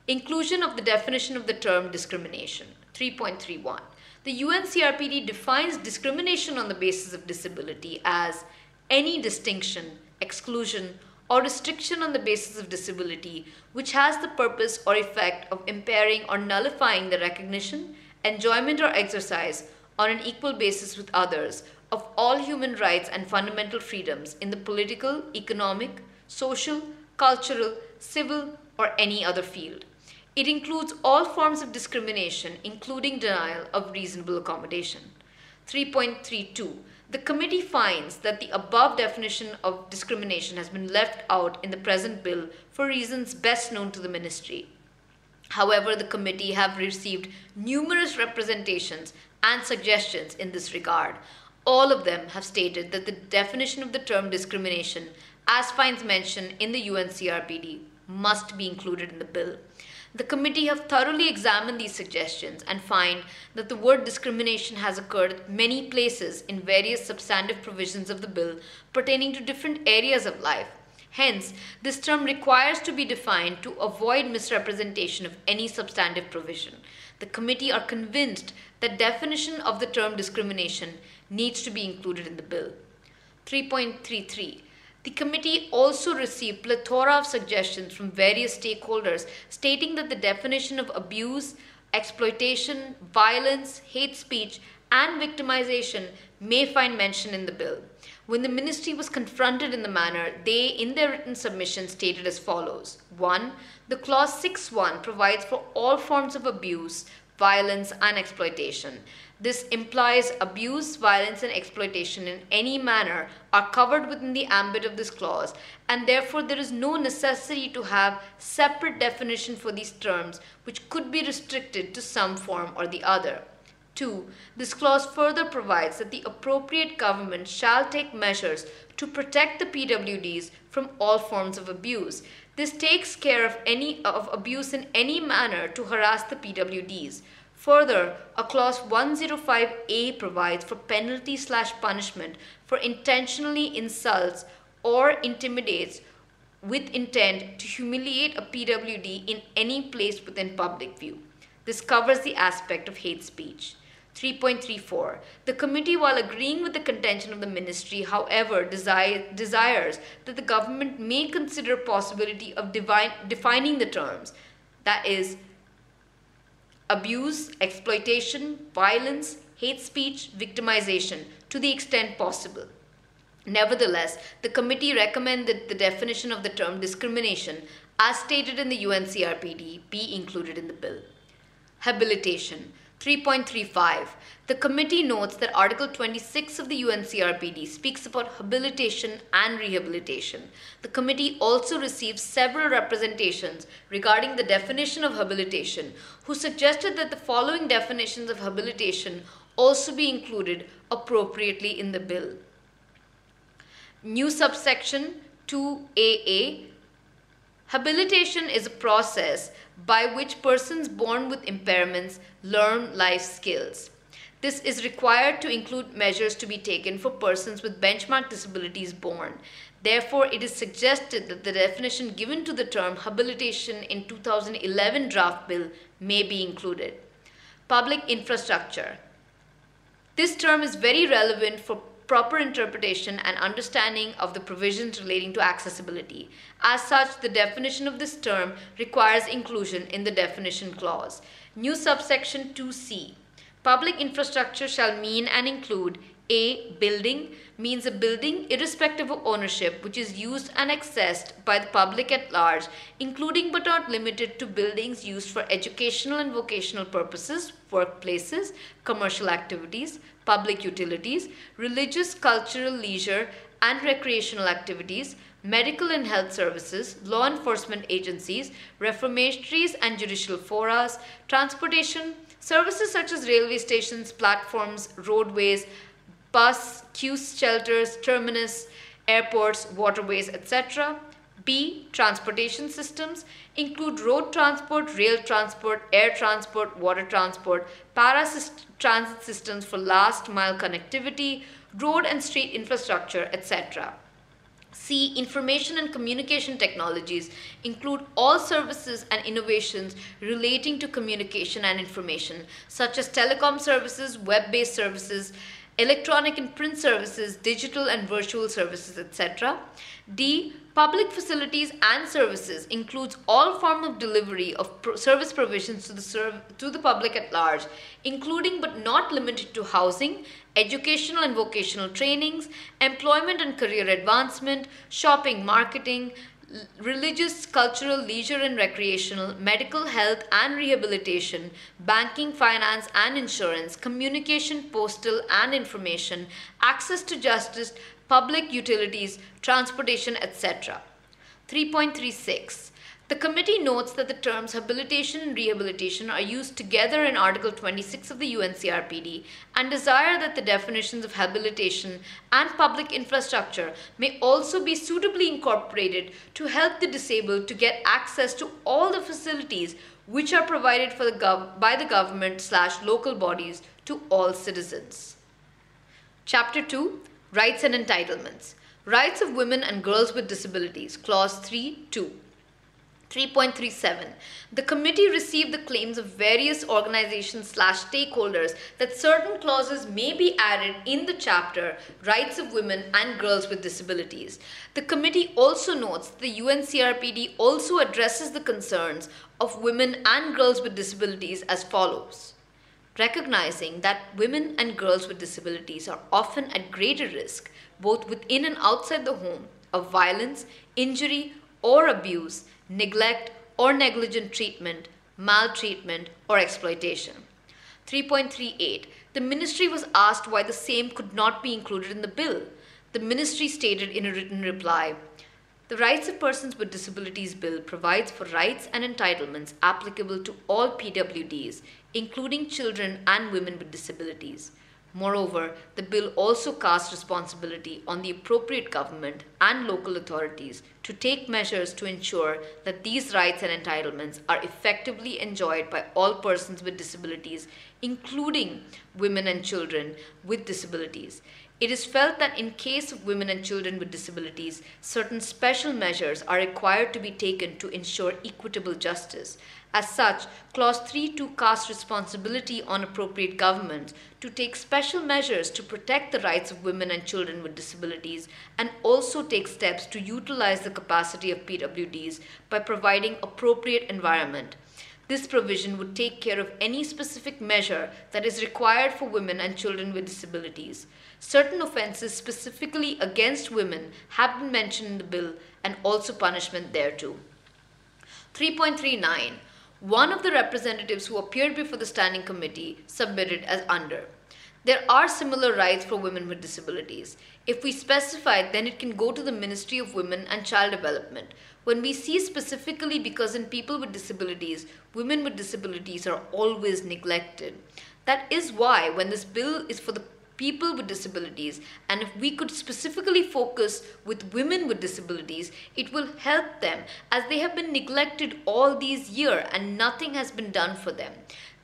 Inclusion of the definition of the term discrimination. 3.31. The UNCRPD defines discrimination on the basis of disability as any distinction, exclusion, or restriction on the basis of disability which has the purpose or effect of impairing or nullifying the recognition, enjoyment, or exercise on an equal basis with others of all human rights and fundamental freedoms in the political, economic, social, cultural, civil, or any other field. It includes all forms of discrimination, including denial of reasonable accommodation. 3.32. The committee finds that the above definition of discrimination has been left out in the present bill for reasons best known to the ministry. However, the committee have received numerous representations and suggestions in this regard. All of them have stated that the definition of the term discrimination, as finds mentioned in the UNCRPD, must be included in the bill. The committee have thoroughly examined these suggestions and find that the word discrimination has occurred at many places in various substantive provisions of the bill pertaining to different areas of life. Hence, this term requires to be defined to avoid misrepresentation of any substantive provision. The committee are convinced that definition of the term discrimination needs to be included in the bill. 3.33. The committee also received plethora of suggestions from various stakeholders stating that the definition of abuse, exploitation, violence, hate speech, and victimization may find mention in the bill. When the ministry was confronted in the matter, they, in their written submission, stated as follows. 1. The clause 6.1 provides for all forms of abuse, violence, and exploitation. This implies abuse, violence, and exploitation in any manner are covered within the ambit of this clause, and therefore there is no necessity to have separate definition for these terms which could be restricted to some form or the other. 2. This clause further provides that the appropriate government shall take measures to protect the PWDs from all forms of abuse. This takes care of abuse in any manner to harass the PWDs. Further, a clause 105A provides for penalty/punishment for intentionally insults or intimidates with intent to humiliate a PWD in any place within public view. This covers the aspect of hate speech. 3.34. The committee, while agreeing with the contention of the ministry, however, desires that the government may consider possibility of defining the terms, that is, abuse, exploitation, violence, hate speech, victimization, to the extent possible. Nevertheless, the committee recommended the definition of the term discrimination, as stated in the UNCRPD, be included in the bill. Habilitation. 3.35. The committee notes that Article 26 of the UNCRPD speaks about habilitation and rehabilitation. The committee also received several representations regarding the definition of habilitation, who suggested that the following definitions of habilitation also be included appropriately in the bill. New subsection 2AA. Habilitation is a process by which persons born with impairments learn life skills. This is required to include measures to be taken for persons with benchmark disabilities born. Therefore, it is suggested that the definition given to the term habilitation in 2011 draft bill may be included. Public infrastructure. This term is very relevant for proper interpretation and understanding of the provisions relating to accessibility. As such, the definition of this term requires inclusion in the definition clause. New subsection 2C. Public infrastructure shall mean and include A. Building means a building irrespective of ownership which is used and accessed by the public at large, including but not limited to buildings used for educational and vocational purposes, workplaces, commercial activities, public utilities, religious, cultural, leisure, and recreational activities, medical and health services, law enforcement agencies, reformatories and judicial forums, transportation, services such as railway stations, platforms, roadways, bus, queue shelters, terminus, airports, waterways, etc. B. Transportation systems include road transport, rail transport, air transport, water transport, transit systems for last mile connectivity, road and street infrastructure, etc. C. Information and communication technologies include all services and innovations relating to communication and information, such as telecom services, web-based services, electronic and print services, digital and virtual services, etc. D. Public facilities and services includes all form of delivery of service provisions to the public at large, including but not limited to housing, educational and vocational trainings, employment and career advancement, shopping, marketing, religious, cultural, leisure and recreational, medical, health and rehabilitation, banking, finance and insurance, communication, postal and information, access to justice, public utilities, transportation, etc. 3.36. The committee notes that the terms habilitation and rehabilitation are used together in Article 26 of the UNCRPD and desire that the definitions of habilitation and public infrastructure may also be suitably incorporated to help the disabled to get access to all the facilities which are provided by the government/local bodies to all citizens. Chapter 2. Rights and Entitlements. Rights of Women and Girls with Disabilities. Clause 3.2. 3.37. The committee received the claims of various organizations/stakeholders that certain clauses may be added in the chapter Rights of Women and Girls with Disabilities. The committee also notes that the UNCRPD also addresses the concerns of women and girls with disabilities as follows. Recognizing that women and girls with disabilities are often at greater risk, both within and outside the home, of violence, injury, or abuse, neglect or negligent treatment, maltreatment, or exploitation. 3.38. The Ministry was asked why the same could not be included in the bill. The Ministry stated in a written reply, "The Rights of Persons with Disabilities Bill provides for rights and entitlements applicable to all PWDs, including children and women with disabilities. Moreover, the bill also casts responsibility on the appropriate government and local authorities to take measures to ensure that these rights and entitlements are effectively enjoyed by all persons with disabilities, including women and children with disabilities. It is felt that in case of women and children with disabilities, certain special measures are required to be taken to ensure equitable justice. As such, Clause 3.2 casts responsibility on appropriate governments to take special measures to protect the rights of women and children with disabilities and also take steps to utilize the capacity of PWDs by providing appropriate environment. This provision would take care of any specific measure that is required for women and children with disabilities. Certain offences specifically against women have been mentioned in the bill and also punishment thereto." 3.39. One of the representatives who appeared before the Standing Committee submitted as under. There are similar rights for women with disabilities. If we specify, then it can go to the Ministry of Women and Child Development. When we see specifically, because in people with disabilities, women with disabilities are always neglected. That is why when this bill is for the people with disabilities, and if we could specifically focus with women with disabilities, it will help them as they have been neglected all these years and nothing has been done for them.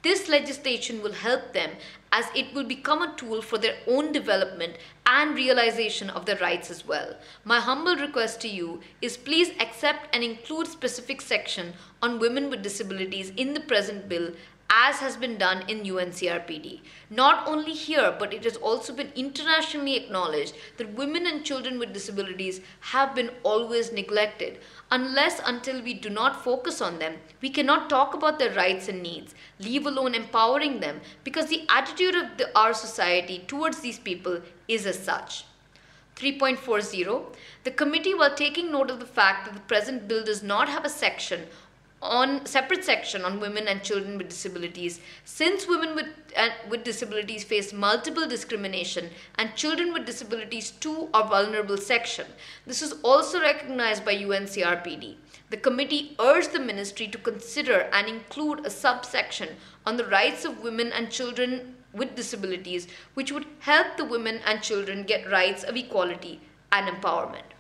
This legislation will help them as it will become a tool for their own development and realization of their rights as well. My humble request to you is please accept and include specific section on women with disabilities in the present bill as has been done in UNCRPD. Not only here, but it has also been internationally acknowledged that women and children with disabilities have been always neglected. Until we do not focus on them, we cannot talk about their rights and needs, leave alone empowering them, because the attitude of our society towards these people is as such. 3.40. The committee, while taking note of the fact that the present bill does not have a separate section on women and children with disabilities, since women with disabilities face multiple discrimination and children with disabilities too are vulnerable section. This is also recognized by UNCRPD. The committee urged the ministry to consider and include a subsection on the rights of women and children with disabilities, which would help the women and children get rights of equality and empowerment.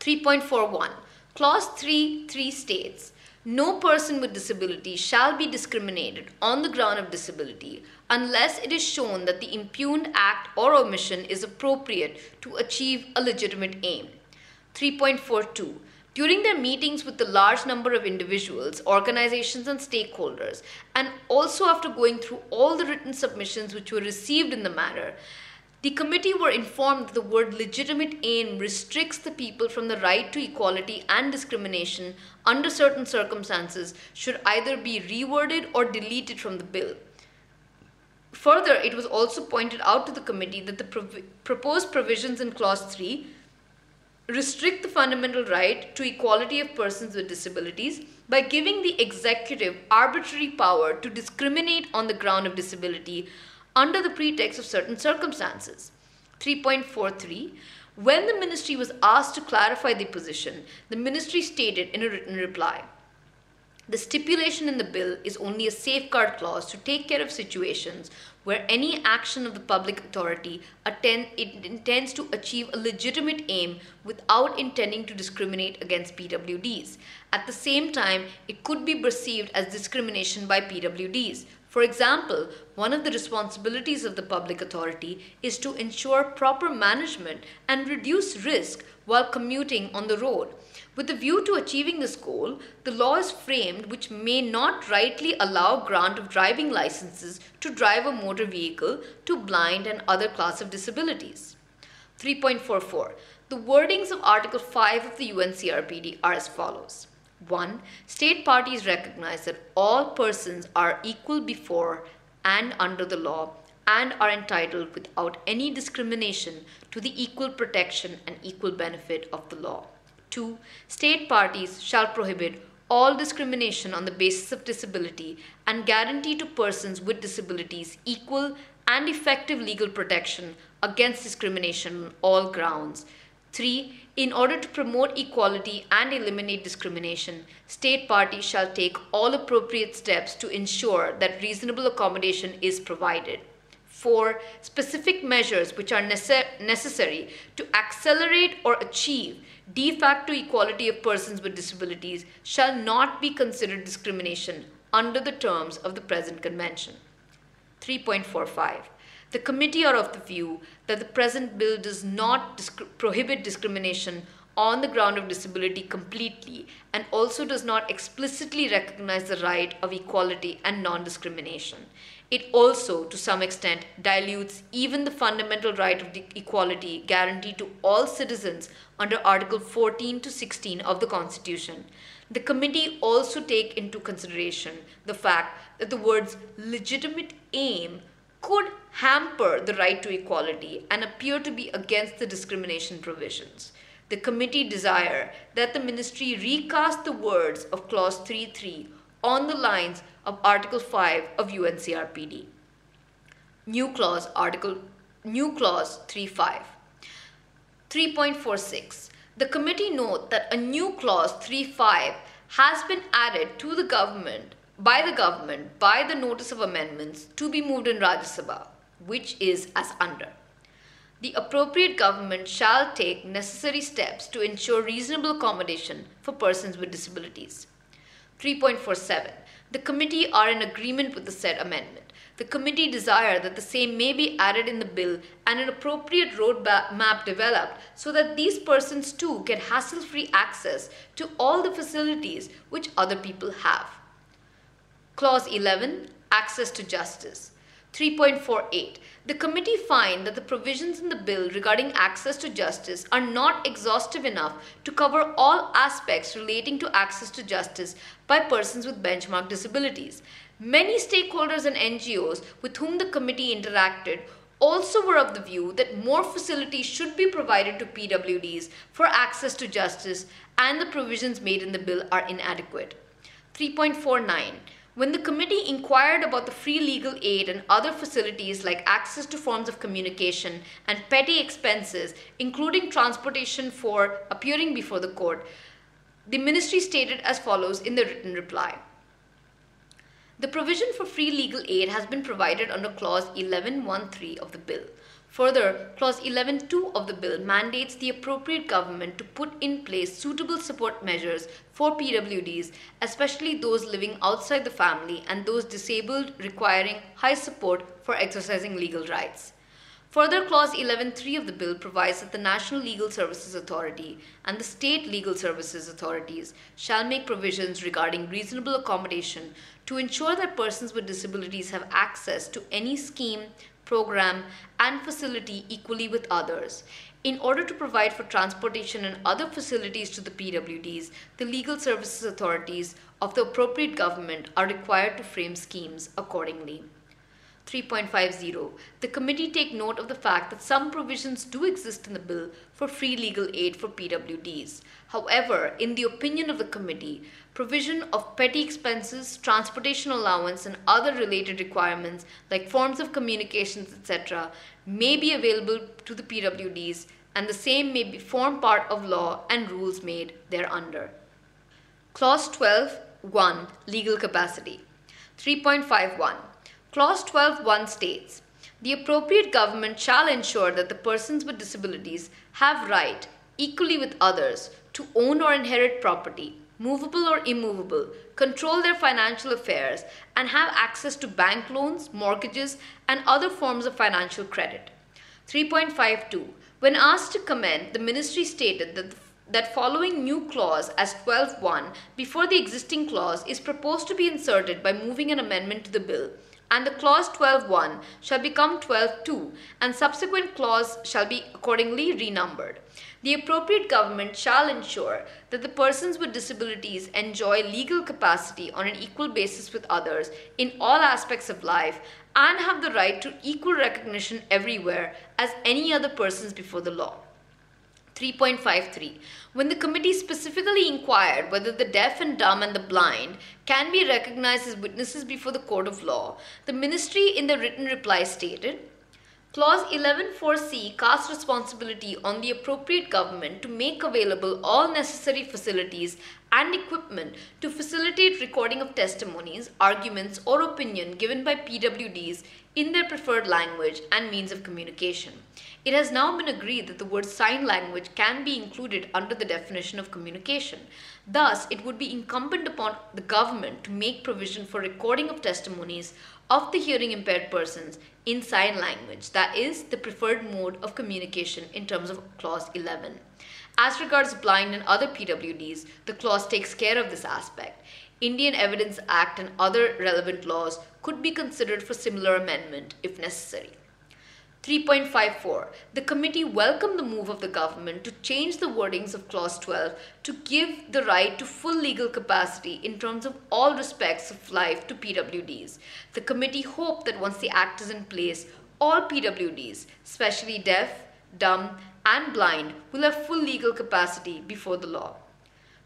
3.41. Clause 3.3 states, no person with disability shall be discriminated on the ground of disability unless it is shown that the impugned act or omission is appropriate to achieve a legitimate aim. 3.42. During their meetings with the large number of individuals, organizations and stakeholders, and also after going through all the written submissions which were received in the matter, the committee were informed that the word legitimate aim restricts the people from the right to equality, and discrimination under certain circumstances should either be reworded or deleted from the bill. Further, it was also pointed out to the committee that the proposed provisions in Clause 3 restrict the fundamental right to equality of persons with disabilities by giving the executive arbitrary power to discriminate on the ground of disability under the pretext of certain circumstances. 3.43. When the ministry was asked to clarify the position, the ministry stated in a written reply, the stipulation in the bill is only a safeguard clause to take care of situations where any action of the public authority intends to achieve a legitimate aim without intending to discriminate against PWDs. At the same time, it could be perceived as discrimination by PWDs. For example, one of the responsibilities of the public authority is to ensure proper management and reduce risk while commuting on the road. With a view to achieving this goal, the law is framed which may not rightly allow grant of driving licenses to drive a motor vehicle to blind and other class of disabilities. 3.44. The wordings of Article 5 of the UNCRPD are as follows. 1. State parties recognize that all persons are equal before and under the law and are entitled without any discrimination to the equal protection and equal benefit of the law. 2. State parties shall prohibit all discrimination on the basis of disability and guarantee to persons with disabilities equal and effective legal protection against discrimination on all grounds. 3. In order to promote equality and eliminate discrimination, state parties shall take all appropriate steps to ensure that reasonable accommodation is provided. 4. Specific measures which are necessary to accelerate or achieve de facto equality of persons with disabilities shall not be considered discrimination under the terms of the present convention. 3.45. The committee are of the view that the present bill does not prohibit discrimination on the ground of disability completely and also does not explicitly recognize the right of equality and non-discrimination. It also, to some extent, dilutes even the fundamental right of equality guaranteed to all citizens under Article 14 to 16 of the Constitution. The committee also take into consideration the fact that the words legitimate aim could hamper the right to equality and appear to be against the discrimination provisions. The committee desire that the ministry recast the words of Clause 3.3 on the lines of Article 5 of UNCRPD. New clause 3.5. 3.46. The committee note that a new clause 3.5 has been added to the government by the notice of amendments to be moved in Rajya Sabha, which is as under. The appropriate government shall take necessary steps to ensure reasonable accommodation for persons with disabilities. 3.47. The committee are in agreement with the said amendment. The committee desire that the same may be added in the bill and an appropriate roadmap developed so that these persons too get hassle-free access to all the facilities which other people have. Clause 11, access to justice. 3.48. The committee find that the provisions in the bill regarding access to justice are not exhaustive enough to cover all aspects relating to access to justice by persons with benchmark disabilities. Many stakeholders and NGOs with whom the committee interacted also were of the view that more facilities should be provided to PWDs for access to justice, and the provisions made in the bill are inadequate. 3.49. When the committee inquired about the free legal aid and other facilities like access to forms of communication and petty expenses, including transportation for appearing before the court, the ministry stated as follows in the written reply. The provision for free legal aid has been provided under Clause 11.1.3 of the bill. Further, Clause 11.2 of the bill mandates the appropriate government to put in place suitable support measures for PWDs, especially those living outside the family and those disabled requiring high support for exercising legal rights. Further, Clause 11.3 of the bill provides that the National Legal Services Authority and the State Legal Services Authorities shall make provisions regarding reasonable accommodation to ensure that persons with disabilities have access to any scheme, program, and facility equally with others. In order to provide for transportation and other facilities to the PWDs, the legal services authorities of the appropriate government are required to frame schemes accordingly. 3.50. The committee take note of the fact that some provisions do exist in the bill for free legal aid for PWDs. However, in the opinion of the committee, provision of petty expenses, transportation allowance, and other related requirements like forms of communications, etc., may be available to the PWDs, and the same may form part of law and rules made thereunder. Clause 12.1. Legal capacity. 3.51. Clause 12.1 states, the appropriate government shall ensure that the persons with disabilities have right, equally with others, to own or inherit property, movable or immovable, control their financial affairs, and have access to bank loans, mortgages, and other forms of financial credit. 3.52. When asked to comment, the ministry stated that following new clause as 12.1 before the existing clause is proposed to be inserted by moving an amendment to the bill, and the clause 12.1 shall become 12.2, and subsequent clause shall be accordingly renumbered. The appropriate government shall ensure that the persons with disabilities enjoy legal capacity on an equal basis with others in all aspects of life and have the right to equal recognition everywhere as any other persons before the law. 3.53. When the committee specifically inquired whether the deaf and dumb and the blind can be recognized as witnesses before the court of law, the ministry in the written reply stated, Clause 11.4c casts responsibility on the appropriate government to make available all necessary facilities and equipment to facilitate recording of testimonies, arguments, or opinion given by PWDs in their preferred language and means of communication. It has now been agreed that the word sign language can be included under the definition of communication. Thus, it would be incumbent upon the government to make provision for recording of testimonies of the hearing impaired persons in sign language, that is, the preferred mode of communication in terms of Clause 11. As regards blind and other PWDs, the clause takes care of this aspect. Indian Evidence Act and other relevant laws could be considered for similar amendment if necessary. 3.54. The committee welcomed the move of the government to change the wordings of Clause 12 to give the right to full legal capacity in terms of all respects of life to PWDs. The committee hoped that once the act is in place, all PWDs, especially deaf, dumb, and blind, will have full legal capacity before the law.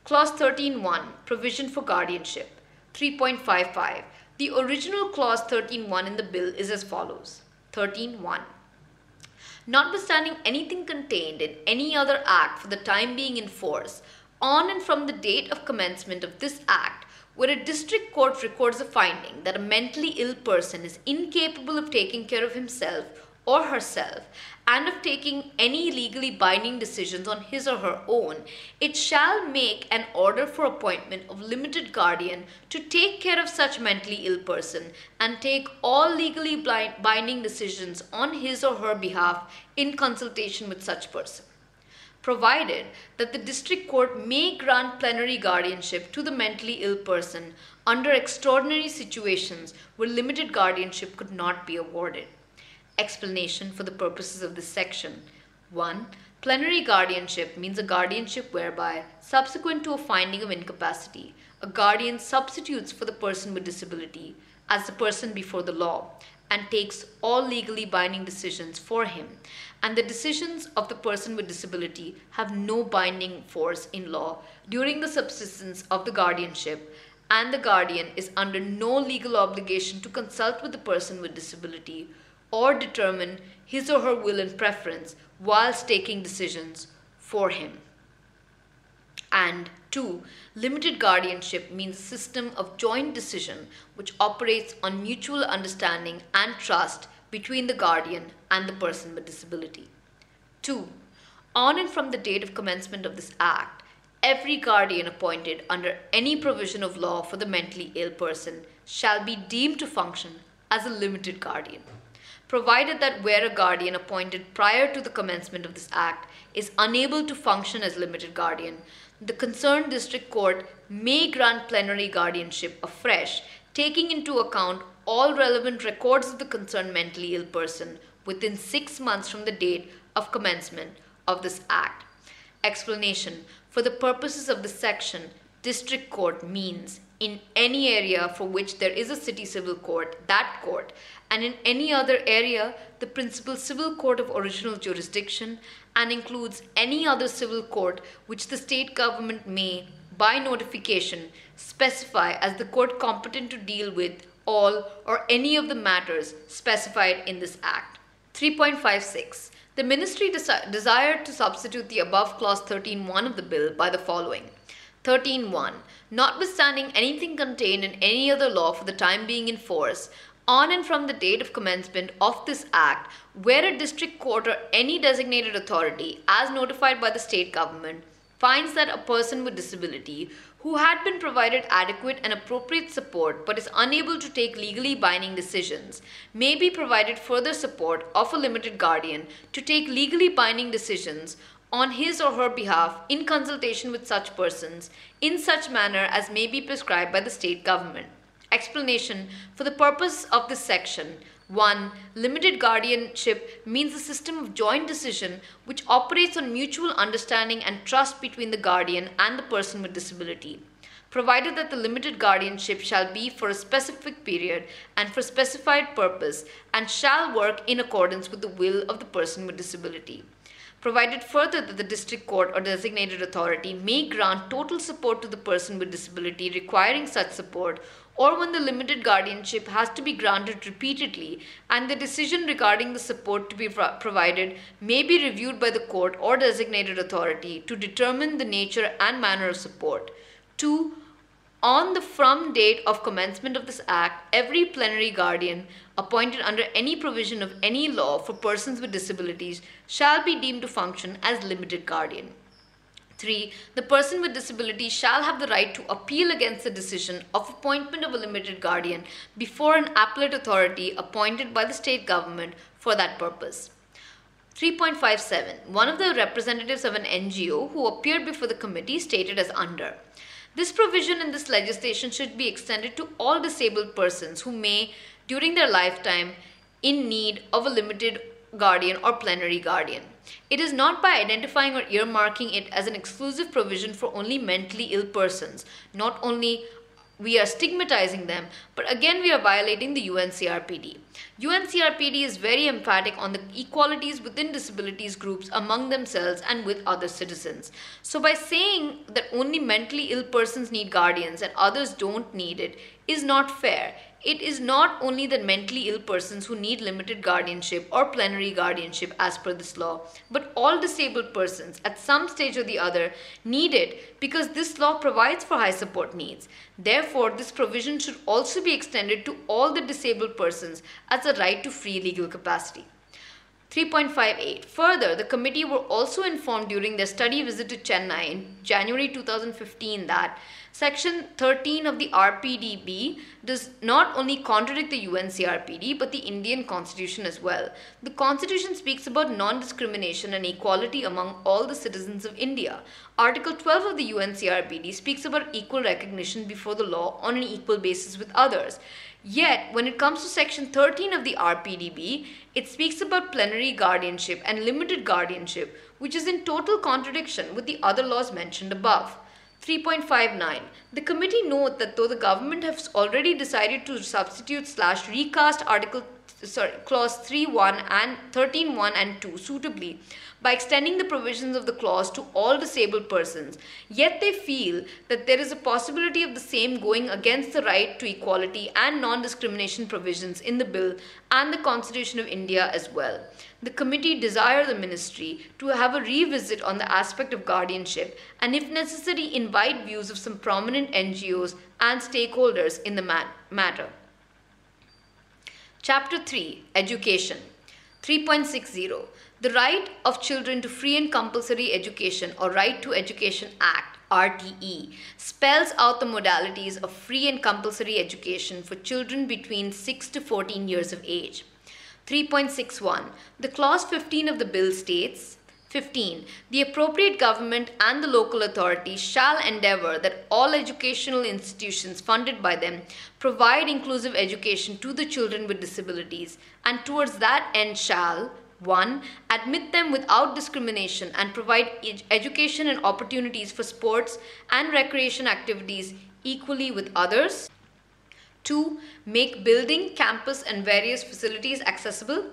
Clause 13.1. Provision for guardianship. 3.55. The original Clause 13.1 in the bill is as follows. 13.1. Notwithstanding anything contained in any other act for the time being in force, on and from the date of commencement of this act, where a district court records a finding that a mentally ill person is incapable of taking care of himself or herself and of taking any legally binding decisions on his or her own, it shall make an order for appointment of limited guardian to take care of such mentally ill person and take all legally binding decisions on his or her behalf in consultation with such person. provided that the district court may grant plenary guardianship to the mentally ill person under extraordinary situations where limited guardianship could not be awarded. Explanation for the purposes of this section. 1. Plenary guardianship means a guardianship whereby, subsequent to a finding of incapacity, a guardian substitutes for the person with disability as the person before the law and takes all legally binding decisions for him, and the decisions of the person with disability have no binding force in law during the subsistence of the guardianship, and the guardian is under no legal obligation to consult with the person with disability or determine his or her will and preference whilst taking decisions for him. And 2. Limited guardianship means a system of joint decision which operates on mutual understanding and trust between the guardian and the person with disability. 2. On and from the date of commencement of this Act, every guardian appointed under any provision of law for the mentally ill person shall be deemed to function as a limited guardian, provided that where a guardian appointed prior to the commencement of this Act is unable to function as limited guardian, the concerned district court may grant plenary guardianship afresh, taking into account all relevant records of the concerned mentally ill person within 6 months from the date of commencement of this Act. Explanation. For the purposes of this section, district court means in any area for which there is a city civil court, that court, and in any other area, the principal civil court of original jurisdiction, and includes any other civil court which the state government may, by notification, specify as the court competent to deal with all or any of the matters specified in this Act. 3.56. The Ministry desired to substitute the above clause 13.1 of the bill by the following. 13.1. Notwithstanding anything contained in any other law for the time being in force, on and from the date of commencement of this Act, where a district court or any designated authority, as notified by the state government, finds that a person with disability who had been provided adequate and appropriate support but is unable to take legally binding decisions, may be provided further support of a limited guardian to take legally binding decisions on his or her behalf in consultation with such persons in such manner as may be prescribed by the state government. Explanation. For the purpose of this section, 1. Limited guardianship means a system of joint decision which operates on mutual understanding and trust between the guardian and the person with disability, provided that the limited guardianship shall be for a specific period and for specified purpose and shall work in accordance with the will of the person with disability. Provided further that the district court or designated authority may grant total support to the person with disability requiring such support, or when the limited guardianship has to be granted repeatedly and the decision regarding the support to be provided may be reviewed by the court or designated authority to determine the nature and manner of support. 2. On the from date of commencement of this Act, every plenary guardian appointed under any provision of any law for persons with disabilities shall be deemed to function as limited guardian. 3. The person with disability shall have the right to appeal against the decision of appointment of a limited guardian before an appellate authority appointed by the state government for that purpose. 3.57. One of the representatives of an NGO who appeared before the committee stated as under. This provision in this legislation should be extended to all disabled persons who may, during their lifetime, in need of a limited guardian or plenary guardian. It is not by identifying or earmarking it as an exclusive provision for only mentally ill persons. Not only we are stigmatizing them, but again we are violating the UNCRPD. UNCRPD is very emphatic on the equalities within disabilities groups among themselves and with other citizens. So by saying that only mentally ill persons need guardians and others don't need it is not fair. It is not only the mentally ill persons who need limited guardianship or plenary guardianship as per this law, but all disabled persons at some stage or the other need it because this law provides for high support needs. Therefore, this provision should also be extended to all the disabled persons as a right to free legal capacity. 3.58. Further, the committee were also informed during their study visit to Chennai in January 2015 that Section 13 of the RPDB does not only contradict the UNCRPD but the Indian Constitution as well. The Constitution speaks about non-discrimination and equality among all the citizens of India. Article 12 of the UNCRPD speaks about equal recognition before the law on an equal basis with others. Yet, when it comes to Section 13 of the RPDB, it speaks about plenary guardianship and limited guardianship, which is in total contradiction with the other laws mentioned above. 3.59. The committee note that though the government has already decided to substitute/recast clause 3.1 and 13.1 and 2 suitably by extending the provisions of the clause to all disabled persons, yet they feel that there is a possibility of the same going against the right to equality and non-discrimination provisions in the bill and the Constitution of India as well. The committee desire the ministry to have a revisit on the aspect of guardianship and if necessary invite views of some prominent NGOs and stakeholders in the matter. Chapter 3. Education. 3.60. The Right of Children to Free and Compulsory Education or Right to Education Act RTE spells out the modalities of free and compulsory education for children between 6 to 14 years of age. 3.61. The clause 15 of the bill states, 15. The appropriate government and the local authorities shall endeavour that all educational institutions funded by them provide inclusive education to the children with disabilities and towards that end shall 1. Admit them without discrimination and provide education and opportunities for sports and recreation activities equally with others. 2. Make building, campus and various facilities accessible.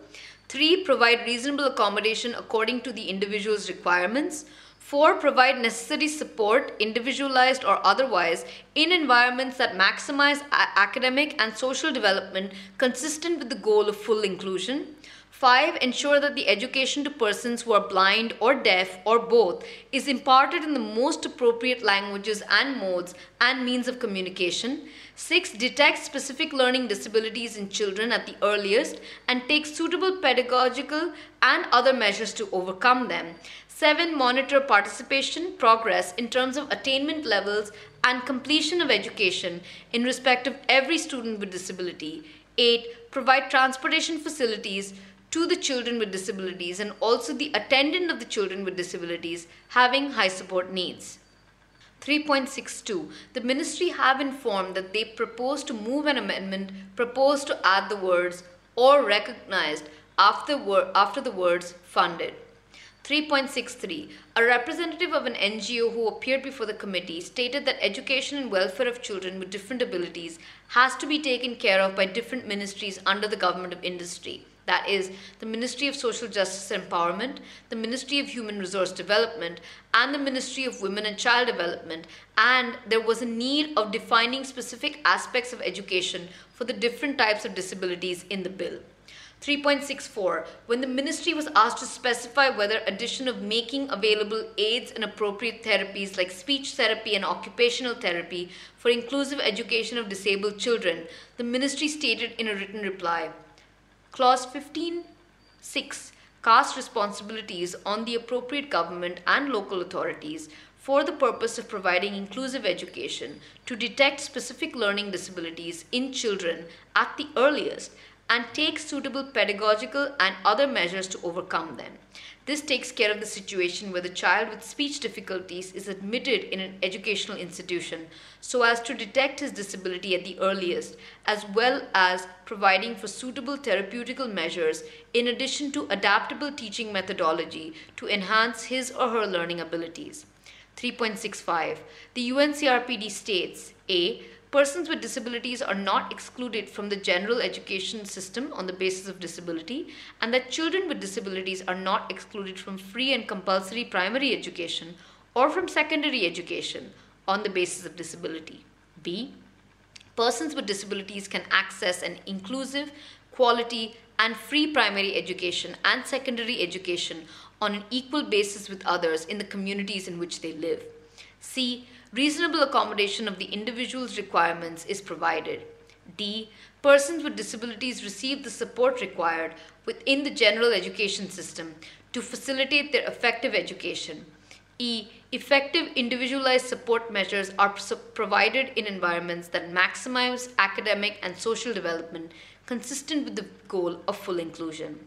3. Provide reasonable accommodation according to the individual's requirements. 4. Provide necessary support, individualized or otherwise, in environments that maximize academic and social development consistent with the goal of full inclusion. 5. Ensure that the education to persons who are blind or deaf or both is imparted in the most appropriate languages and modes and means of communication. 6. Detect specific learning disabilities in children at the earliest and take suitable pedagogical and other measures to overcome them. 7. Monitor participation, progress in terms of attainment levels and completion of education in respect of every student with disability. 8. Provide transportation facilities to the children with disabilities and also the attendant of the children with disabilities having high support needs. 3.62. The ministry have informed that they propose to move an amendment proposed to add the words or recognized after the words funded. 3.63. A representative of an NGO who appeared before the committee stated that education and welfare of children with different abilities has to be taken care of by different ministries under the government of industry. That is, the Ministry of Social Justice and Empowerment, the Ministry of Human Resource Development, and the Ministry of Women and Child Development, and there was a need of defining specific aspects of education for the different types of disabilities in the bill. 3.64. When the ministry was asked to specify whether addition of making available aids and appropriate therapies like speech therapy and occupational therapy for inclusive education of disabled children, the ministry stated in a written reply, Clause 15.6 casts responsibilities on the appropriate government and local authorities for the purpose of providing inclusive education to detect specific learning disabilities in children at the earliest and take suitable pedagogical and other measures to overcome them. This takes care of the situation where the child with speech difficulties is admitted in an educational institution so as to detect his disability at the earliest, as well as providing for suitable therapeutical measures in addition to adaptable teaching methodology to enhance his or her learning abilities. 3.65. The UNCRPD states, A. Persons with disabilities are not excluded from the general education system on the basis of disability, and that children with disabilities are not excluded from free and compulsory primary education or from secondary education on the basis of disability. B. Persons with disabilities can access an inclusive, quality, and free primary education and secondary education on an equal basis with others in the communities in which they live. C. Reasonable accommodation of the individual's requirements is provided. D. Persons with disabilities receive the support required within the general education system to facilitate their effective education. E. Effective individualized support measures are provided in environments that maximize academic and social development consistent with the goal of full inclusion.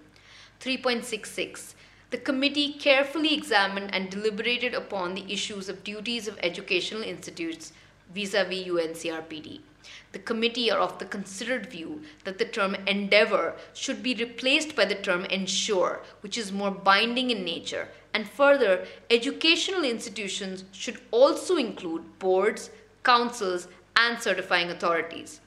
3.66. The committee carefully examined and deliberated upon the issues of duties of educational institutes vis-à-vis UNC-RPD. The committee are of the considered view that the term endeavor should be replaced by the term ensure, which is more binding in nature, and further, educational institutions should also include boards, councils, and certifying authorities.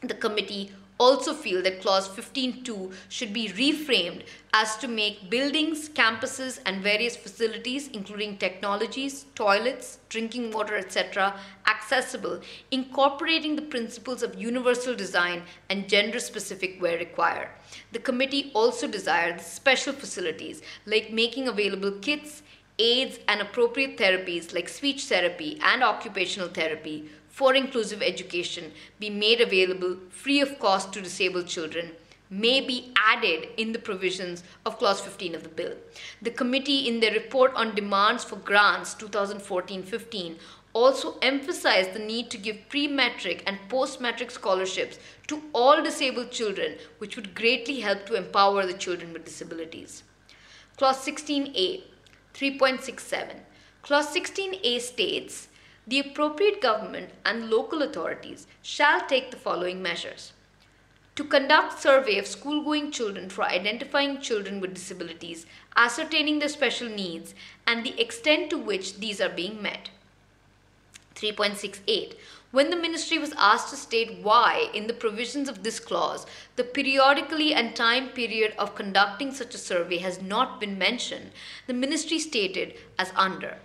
The committee also feel that clause 15.2 should be reframed as to make buildings, campuses, and various facilities, including technologies, toilets, drinking water, etc., accessible, incorporating the principles of universal design and gender-specific where required. The committee also desired special facilities like making available kits, aids, and appropriate therapies like speech therapy and occupational therapy for inclusive education be made available free of cost to disabled children may be added in the provisions of clause 15 of the bill. The committee in their report on demands for grants 2014-15 also emphasized the need to give pre-metric and post-metric scholarships to all disabled children, which would greatly help to empower the children with disabilities. Clause 16A, 3.67. Clause 16A states, the appropriate government and local authorities shall take the following measures. To conduct survey of school-going children for identifying children with disabilities, ascertaining their special needs, and the extent to which these are being met. 3.68. When the ministry was asked to state why, in the provisions of this clause, the periodically and time period of conducting such a survey has not been mentioned, the ministry stated as under.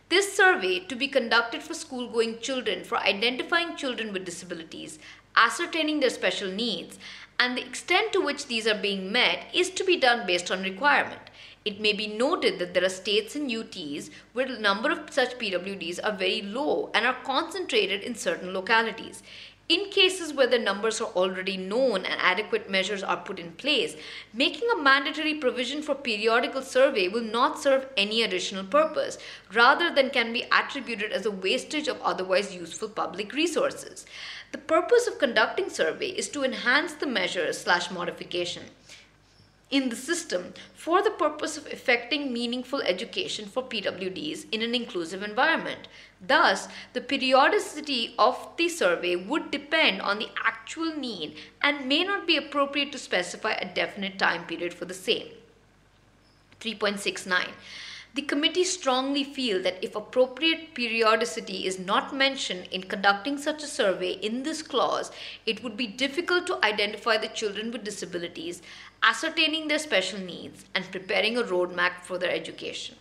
This survey to be conducted for school-going children for identifying children with disabilities, ascertaining their special needs, and the extent to which these are being met is to be done based on requirement. It may be noted that there are states and UTs where the number of such PWDs are very low and are concentrated in certain localities. In cases where the numbers are already known and adequate measures are put in place, making a mandatory provision for periodical survey will not serve any additional purpose, rather than can be attributed as a wastage of otherwise useful public resources. The purpose of conducting survey is to enhance the measures/modification in the system for the purpose of effecting meaningful education for PWDs in an inclusive environment. Thus, the periodicity of the survey would depend on the actual need and may not be appropriate to specify a definite time period for the same. 3.69. The committee strongly feel that if appropriate periodicity is not mentioned in conducting such a survey in this clause, it would be difficult to identify the children with disabilities, ascertaining their special needs, and preparing a roadmap for their education.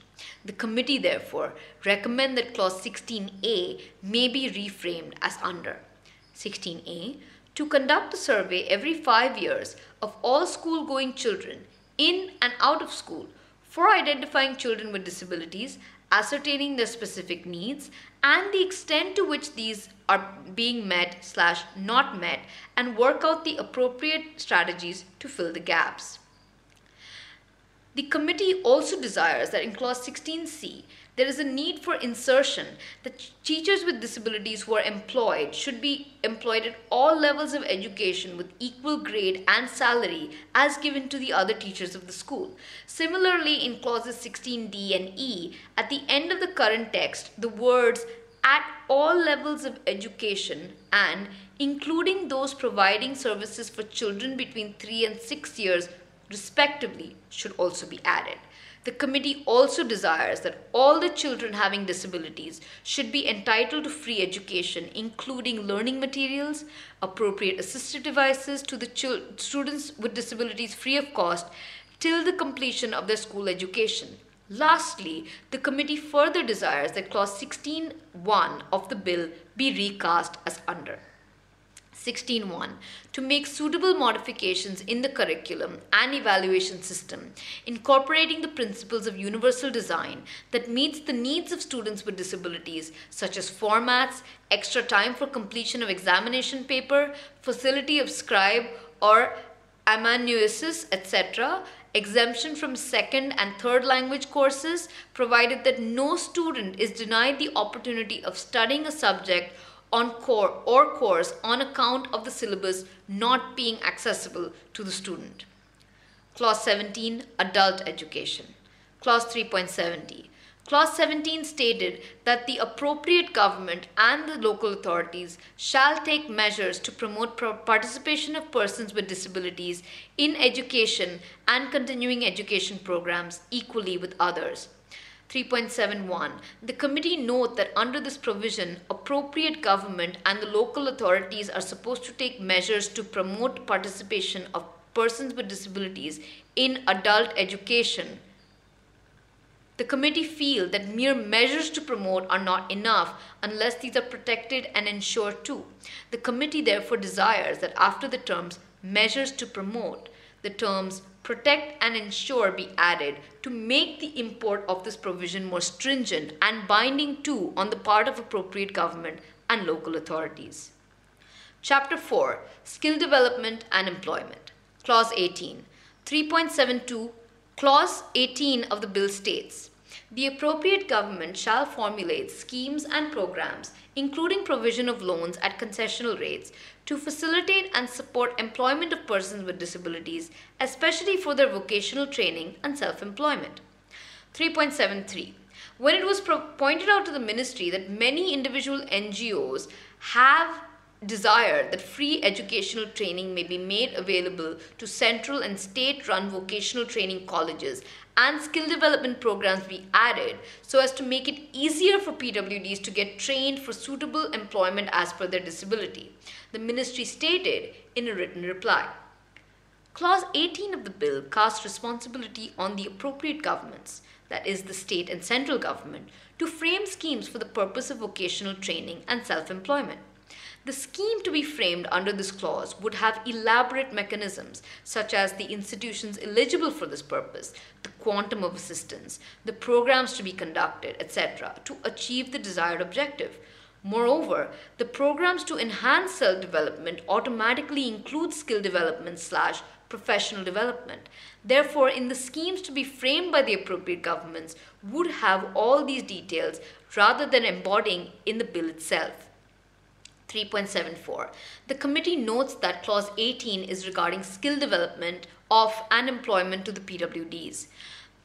The committee, therefore, recommend that clause 16A may be reframed as under. 16A. To conduct a survey every 5 years of all school-going children in and out of school for identifying children with disabilities, ascertaining their specific needs, and the extent to which these are being met/not met, and work out the appropriate strategies to fill the gaps. The committee also desires that in clause 16C, there is a need for insertion that teachers with disabilities who are employed should be employed at all levels of education with equal grade and salary as given to the other teachers of the school. Similarly, in clauses 16D and E, at the end of the current text, the words at all levels of education and including those providing services for children between 3 and 6 years respectively should also be added. The committee also desires that all the children having disabilities should be entitled to free education, including learning materials, appropriate assistive devices to the students with disabilities free of cost till the completion of their school education. Lastly, the committee further desires that clause 16(1) of the bill be recast as under. 16.1. To make suitable modifications in the curriculum and evaluation system, incorporating the principles of universal design that meets the needs of students with disabilities, such as formats, extra time for completion of examination paper, facility of scribe or amanuensis, etc., exemption from second and third language courses, provided that no student is denied the opportunity of studying a subject on course on account of the syllabus not being accessible to the student. Clause 17, Adult Education. Clause 3.70. Clause 17 stated that the appropriate government and the local authorities shall take measures to promote participation of persons with disabilities in education and continuing education programs equally with others. 3.71. The committee note that under this provision, appropriate government and the local authorities are supposed to take measures to promote participation of persons with disabilities in adult education. The committee feel that mere measures to promote are not enough unless these are protected and ensured too. The committee therefore desires that after the terms measures to promote, the terms protect and ensure be added to make the import of this provision more stringent and binding too on the part of appropriate government and local authorities. Chapter 4, Skill Development and Employment. Clause 18. 3.72. Clause 18 of the bill states, the appropriate government shall formulate schemes and programs, including provision of loans at concessional rates, to facilitate and support employment of persons with disabilities, especially for their vocational training and self-employment. 3.73. When it was pointed out to the ministry that many individual NGOs have desired that free educational training may be made available to central and state-run vocational training colleges and skill development programs be added so as to make it easier for PWDs to get trained for suitable employment as per their disability, the ministry stated in a written reply. Clause 18 of the bill casts responsibility on the appropriate governments, that is the state and central government, to frame schemes for the purpose of vocational training and self-employment. The scheme to be framed under this clause would have elaborate mechanisms such as the institutions eligible for this purpose, the quantum of assistance, the programs to be conducted, etc., to achieve the desired objective. Moreover, the programs to enhance self-development automatically include skill development / professional development. Therefore, in the schemes to be framed by the appropriate governments would have all these details rather than embodying in the bill itself. 3.74. The committee notes that Clause 18 is regarding skill development of and employment to the PWDs.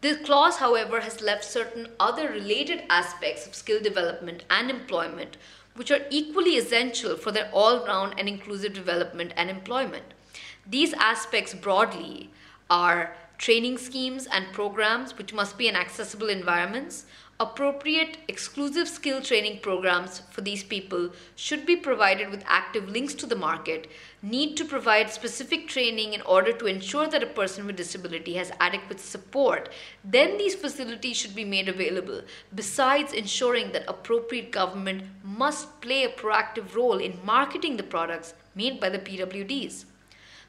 This clause, however, has left certain other related aspects of skill development and employment which are equally essential for their all-round and inclusive development and employment. These aspects broadly are training schemes and programs which must be in accessible environments. Appropriate exclusive skill training programs for these people should be provided with active links to the market, need to provide specific training in order to ensure that a person with disability has adequate support. Then these facilities should be made available, besides ensuring that appropriate government must play a proactive role in marketing the products made by the PWDs.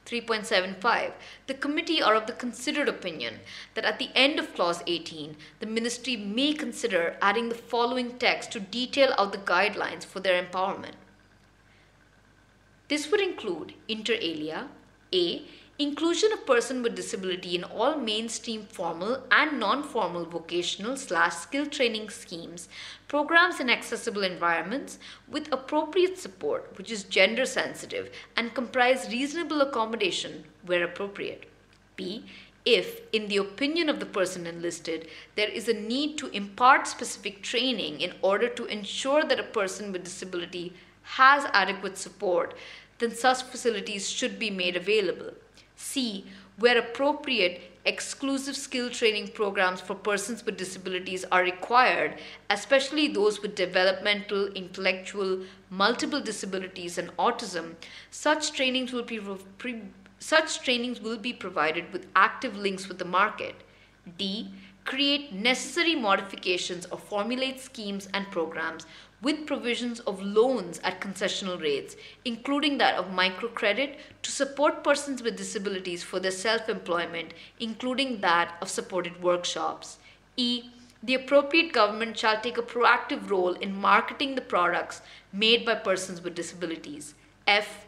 3.75. The committee are of the considered opinion that at the end of Clause 18, the ministry may consider adding the following text to detail out the guidelines for their empowerment. This would include, inter alia, A. Inclusion of person with disability in all mainstream formal and non-formal vocational / skill training schemes, programs in accessible environments with appropriate support which is gender sensitive and comprise reasonable accommodation where appropriate. B. If, in the opinion of the person enlisted, there is a need to impart specific training in order to ensure that a person with disability has adequate support, then such facilities should be made available. C. Where appropriate, exclusive skill training programs for persons with disabilities are required, especially those with developmental, intellectual, multiple disabilities and autism, such trainings will be provided with active links with the market. D. Create necessary modifications or formulate schemes and programs with provisions of loans at concessional rates, including that of microcredit to support persons with disabilities for their self-employment, including that of supported workshops. E. The appropriate government shall take a proactive role in marketing the products made by persons with disabilities. F.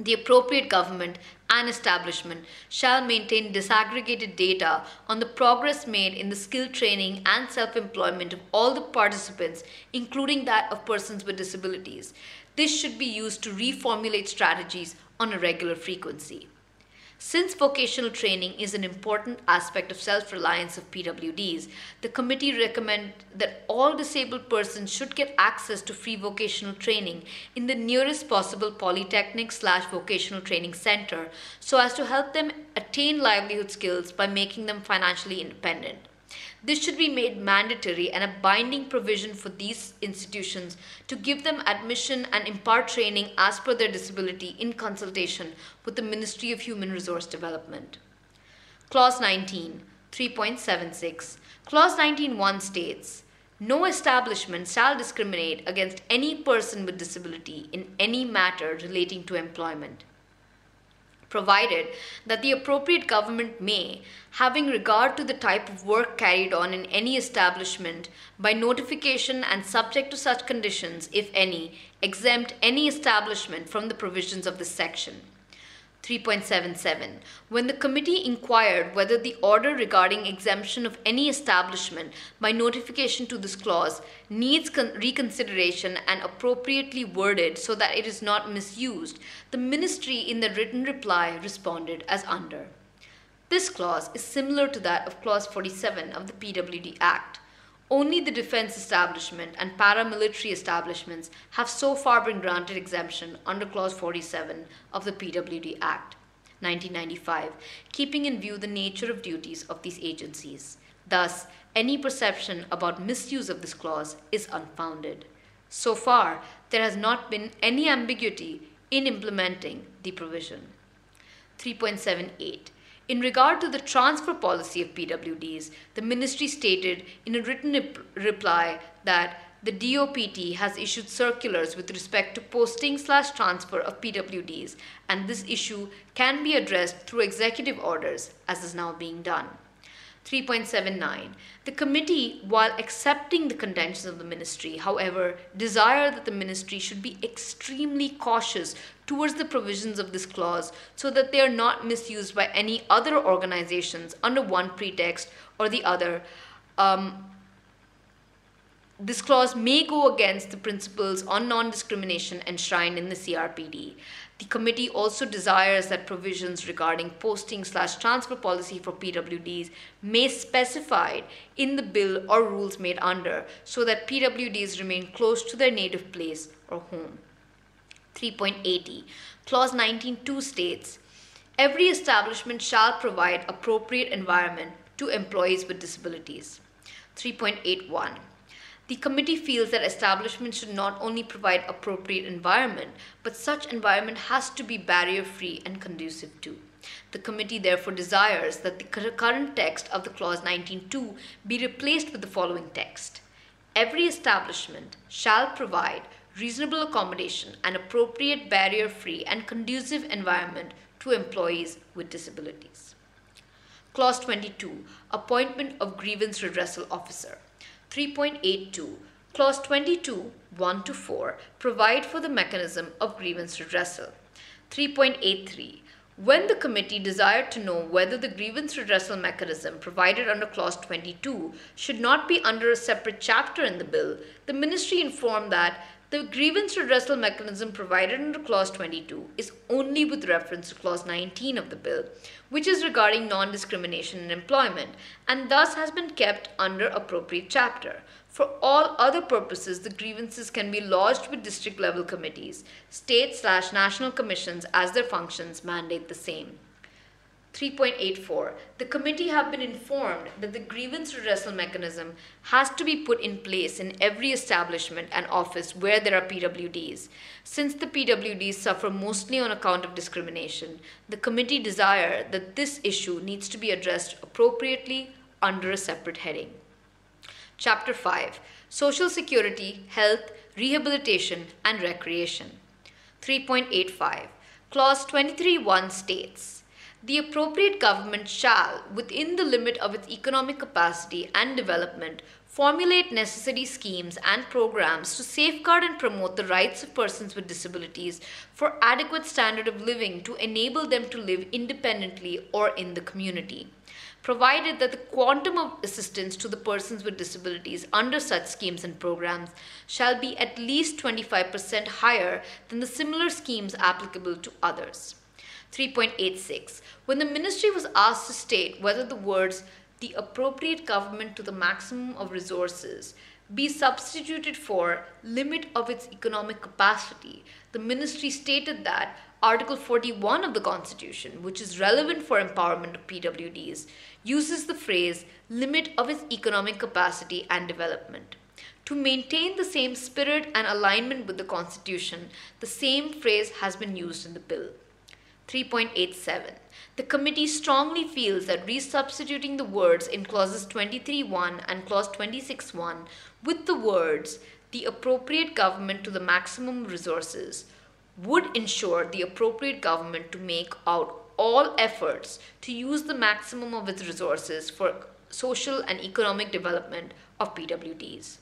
The appropriate government and establishment shall maintain disaggregated data on the progress made in the skill training and self-employment of all the participants, including that of persons with disabilities. This should be used to reformulate strategies on a regular frequency. Since vocational training is an important aspect of self-reliance of PWDs, the committee recommends that all disabled persons should get access to free vocational training in the nearest possible polytechnic/vocational training center so as to help them attain livelihood skills by making them financially independent. This should be made mandatory and a binding provision for these institutions to give them admission and impart training as per their disability in consultation with the Ministry of Human Resource Development. Clause 19, 3.76. Clause 19.1 states, no establishment shall discriminate against any person with disability in any matter relating to employment, provided that the appropriate government may, having regard to the type of work carried on in any establishment, by notification and subject to such conditions, if any, exempt any establishment from the provisions of this section. 3.77. When the committee inquired whether the order regarding exemption of any establishment by notification to this clause needs reconsideration and appropriately worded so that it is not misused, the ministry in the written reply responded as under. This clause is similar to that of clause 47 of the PWD Act. Only the defense establishment and paramilitary establishments have so far been granted exemption under clause 47 of the PWD Act 1995, keeping in view the nature of duties of these agencies. Thus, any perception about misuse of this clause is unfounded. So far, there has not been any ambiguity in implementing the provision. 3.78. In regard to the transfer policy of PWDs, the ministry stated in a written reply that the DOPT has issued circulars with respect to posting/transfer of PWDs, and this issue can be addressed through executive orders, as is now being done. 3.79. The committee, while accepting the contentions of the ministry, however, desire that the ministry should be extremely cautious towards the provisions of this clause so that they are not misused by any other organizations under one pretext or the other. This clause may go against the principles on non-discrimination enshrined in the CRPD. The committee also desires that provisions regarding posting/transfer policy for PWDs may specified in the bill or rules made under so that PWDs remain close to their native place or home. 3.80. Clause 19.2 states, every establishment shall provide appropriate environment to employees with disabilities. 3.81. The committee feels that establishments should not only provide appropriate environment, but such environment has to be barrier-free and conducive to. The committee therefore desires that the current text of the clause 19.2 be replaced with the following text. Every establishment shall provide reasonable accommodation and appropriate barrier-free and conducive environment to employees with disabilities. Clause 22. Appointment of grievance redressal officer. 3.82. Clause 22, 1 to 4, provide for the mechanism of grievance redressal. 3.83. When the committee desired to know whether the grievance redressal mechanism provided under Clause 22 should not be under a separate chapter in the bill, the ministry informed that the grievance redressal mechanism provided under Clause 22 is only with reference to Clause 19 of the bill, which is regarding non-discrimination in employment, and thus has been kept under appropriate chapter. For all other purposes, the grievances can be lodged with district-level committees. State/national commissions as their functions mandate the same. 3.84. The committee have been informed that the grievance redressal mechanism has to be put in place in every establishment and office where there are PWDs. Since the PWDs suffer mostly on account of discrimination, the committee desire that this issue needs to be addressed appropriately under a separate heading. Chapter 5. Social Security, Health, Rehabilitation and Recreation. 3.85. Clause 23.1 states, The appropriate government shall, within the limit of its economic capacity and development, formulate necessary schemes and programs to safeguard and promote the rights of persons with disabilities for adequate standard of living to enable them to live independently or in the community, provided that the quantum of assistance to the persons with disabilities under such schemes and programs shall be at least 25% higher than the similar schemes applicable to others. 3.86. When the ministry was asked to state whether the words the appropriate government to the maximum of resources be substituted for limit of its economic capacity, the ministry stated that Article 41 of the Constitution, which is relevant for empowerment of PWDs, uses the phrase limit of its economic capacity and development. To maintain the same spirit and alignment with the Constitution, the same phrase has been used in the bill. 3.87. The committee strongly feels that resubstituting the words in clauses 23.1 and clause 26.1 with the words the appropriate government to the maximum resources would ensure the appropriate government to make out all efforts to use the maximum of its resources for social and economic development of PWDs.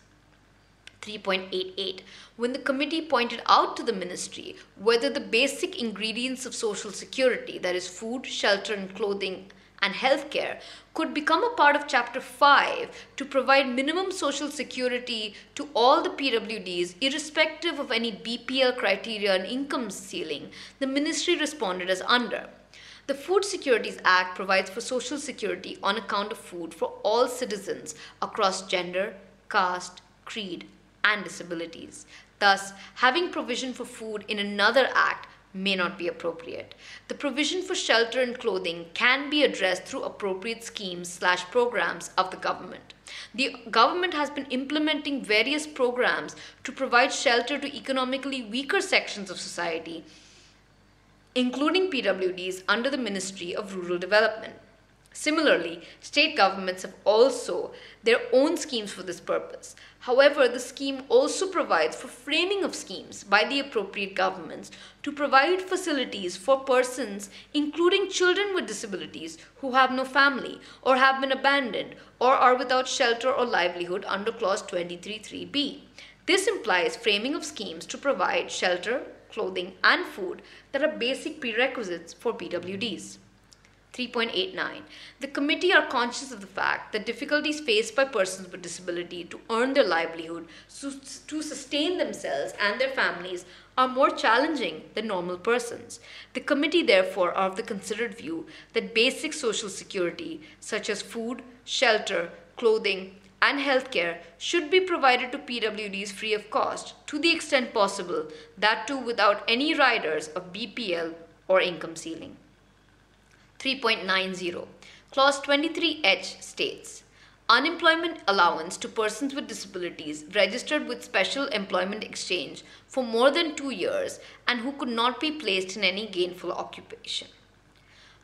3.88. When the committee pointed out to the ministry whether the basic ingredients of social security, that is food, shelter and clothing and healthcare, could become a part of Chapter 5 to provide minimum social security to all the PWDs irrespective of any BPL criteria and income ceiling, the ministry responded as under. The Food Securities Act provides for social security on account of food for all citizens across gender, caste, creed, and disabilities. Thus, having provision for food in another act may not be appropriate. The provision for shelter and clothing can be addressed through appropriate schemes/programs of the government. The government has been implementing various programs to provide shelter to economically weaker sections of society, including PWDs under the Ministry of Rural Development. Similarly, state governments have also their own schemes for this purpose. However, the scheme also provides for framing of schemes by the appropriate governments to provide facilities for persons, including children with disabilities who have no family or have been abandoned or are without shelter or livelihood under clause 23.3b. This implies framing of schemes to provide shelter, clothing, and food that are basic prerequisites for PWDs. 3.89. The committee are conscious of the fact that difficulties faced by persons with disability to earn their livelihood, to sustain themselves and their families, are more challenging than normal persons. The committee therefore are of the considered view that basic social security such as food, shelter, clothing, and healthcare should be provided to PWDs free of cost to the extent possible, that too without any riders of BPL or income ceiling. 3.90. Clause 23H states, unemployment allowance to persons with disabilities registered with Special Employment Exchange for more than 2 years and who could not be placed in any gainful occupation.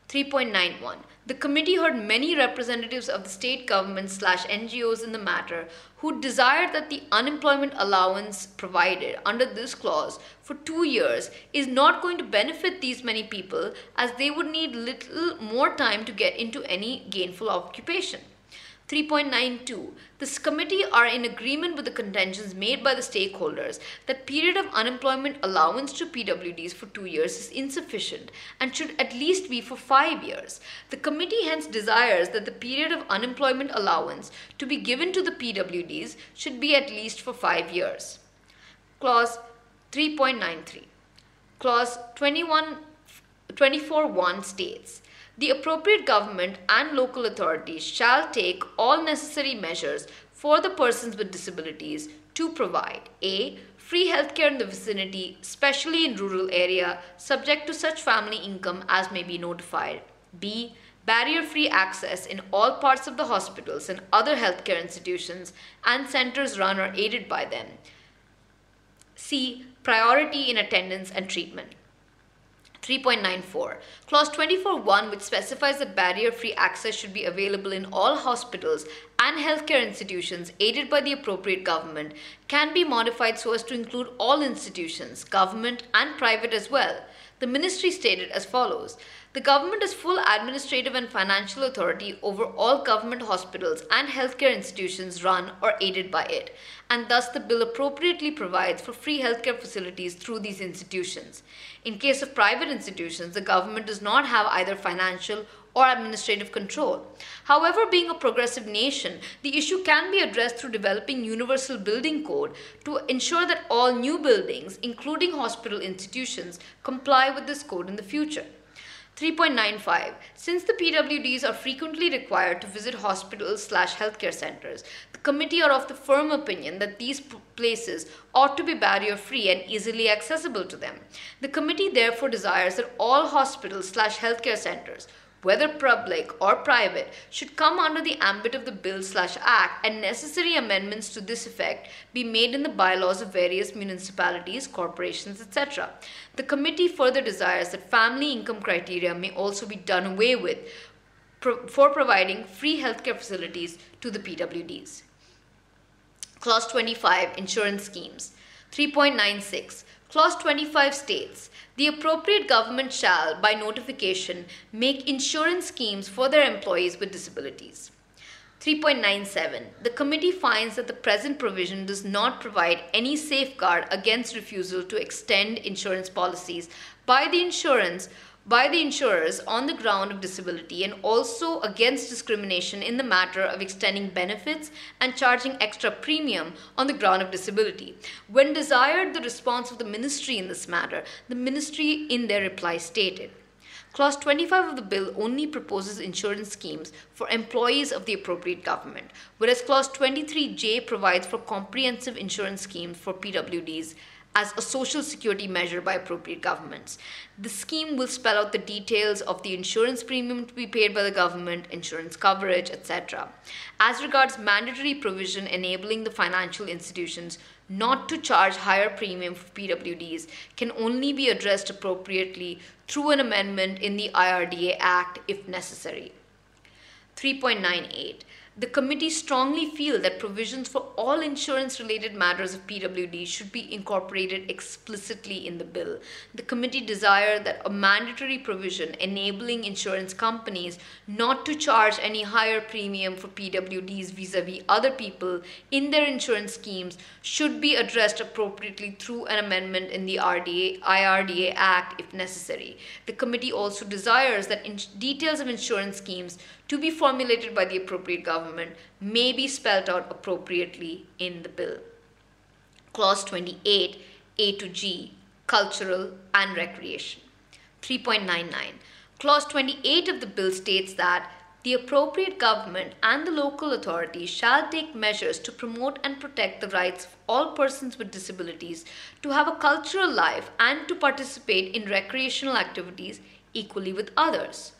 3.91. The committee heard many representatives of the state government/NGOs in the matter who desired that the unemployment allowance provided under this clause for 2 years is not going to benefit these many people, as they would need little more time to get into any gainful occupation. 3.92. This committee are in agreement with the contentions made by the stakeholders that period of unemployment allowance to PWDs for 2 years is insufficient and should at least be for 5 years. The committee hence desires that the period of unemployment allowance to be given to the PWDs should be at least for 5 years. Clause 3.93. Clause 24.1 states, the appropriate government and local authorities shall take all necessary measures for the persons with disabilities to provide a. Free healthcare in the vicinity, especially in rural area, subject to such family income as may be notified. B. Barrier-free access in all parts of the hospitals and other healthcare institutions and centers run or aided by them. C. Priority in attendance and treatment. 3.94. Clause 24.1, which specifies that barrier-free access should be available in all hospitals and healthcare institutions aided by the appropriate government, can be modified so as to include all institutions, government and private as well. The ministry stated as follows: the government has full administrative and financial authority over all government hospitals and healthcare institutions run or aided by it, and thus the bill appropriately provides for free healthcare facilities through these institutions. In case of private institutions, the government does not have either financial or administrative control. However, being a progressive nation, the issue can be addressed through developing universal building code to ensure that all new buildings, including hospital institutions, comply with this code in the future. 3.95. Since the PWDs are frequently required to visit hospitals/healthcare centers, the committee are of the firm opinion that these places ought to be barrier-free and easily accessible to them. The committee therefore desires that all hospitals/healthcare centers, whether public or private, should come under the ambit of the bill/act, and necessary amendments to this effect be made in the bylaws of various municipalities, corporations, etc. The committee further desires that family income criteria may also be done away with for providing free healthcare facilities to the PWDs. Clause 25, Insurance Schemes. 3.96. Clause 25 states, the appropriate government shall, by notification, make insurance schemes for their employees with disabilities. 3.97. The committee finds that the present provision does not provide any safeguard against refusal to extend insurance policies by the insurers on the ground of disability, and also against discrimination in the matter of extending benefits and charging extra premium on the ground of disability. When desired the response of the ministry in this matter, the ministry in their reply stated, Clause 25 of the bill only proposes insurance schemes for employees of the appropriate government, whereas Clause 23J provides for comprehensive insurance schemes for PWDs as a social security measure by appropriate governments. The scheme will spell out the details of the insurance premium to be paid by the government, insurance coverage, etc. As regards mandatory provision enabling the financial institutions not to charge higher premium for PWDs can only be addressed appropriately through an amendment in the IRDA Act if necessary. 3.98. The committee strongly feel that provisions for all insurance-related matters of PWD should be incorporated explicitly in the bill. The committee desire that a mandatory provision enabling insurance companies not to charge any higher premium for PWDs vis-a-vis other people in their insurance schemes should be addressed appropriately through an amendment in the IRDA Act if necessary. The committee also desires that details of insurance schemes to be formulated by the appropriate government may be spelled out appropriately in the bill. Clause 28, A to G, Cultural and Recreation. 3.99. Clause 28 of the bill states that the appropriate government and the local authorities shall take measures to promote and protect the rights of all persons with disabilities to have a cultural life and to participate in recreational activities equally with others.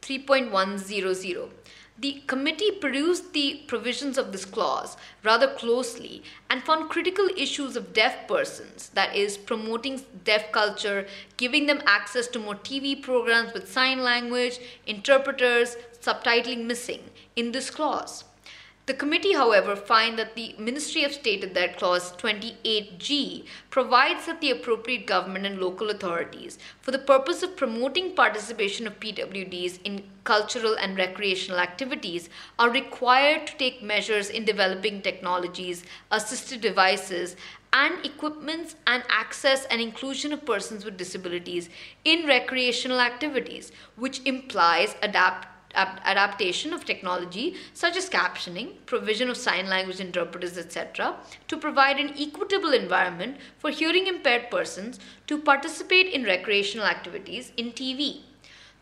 3.100. The committee perused the provisions of this clause rather closely and found critical issues of deaf persons, that is, promoting deaf culture, giving them access to more TV programs with sign language, interpreters, subtitling missing in this clause. The committee, however, find that the ministry have stated that Clause 28G provides that the appropriate government and local authorities, for the purpose of promoting participation of PWDs in cultural and recreational activities, are required to take measures in developing technologies, assistive devices, and equipments and access and inclusion of persons with disabilities in recreational activities, which implies adaptation of technology such as captioning, provision of sign language interpreters, etc., to provide an equitable environment for hearing impaired persons to participate in recreational activities in TV.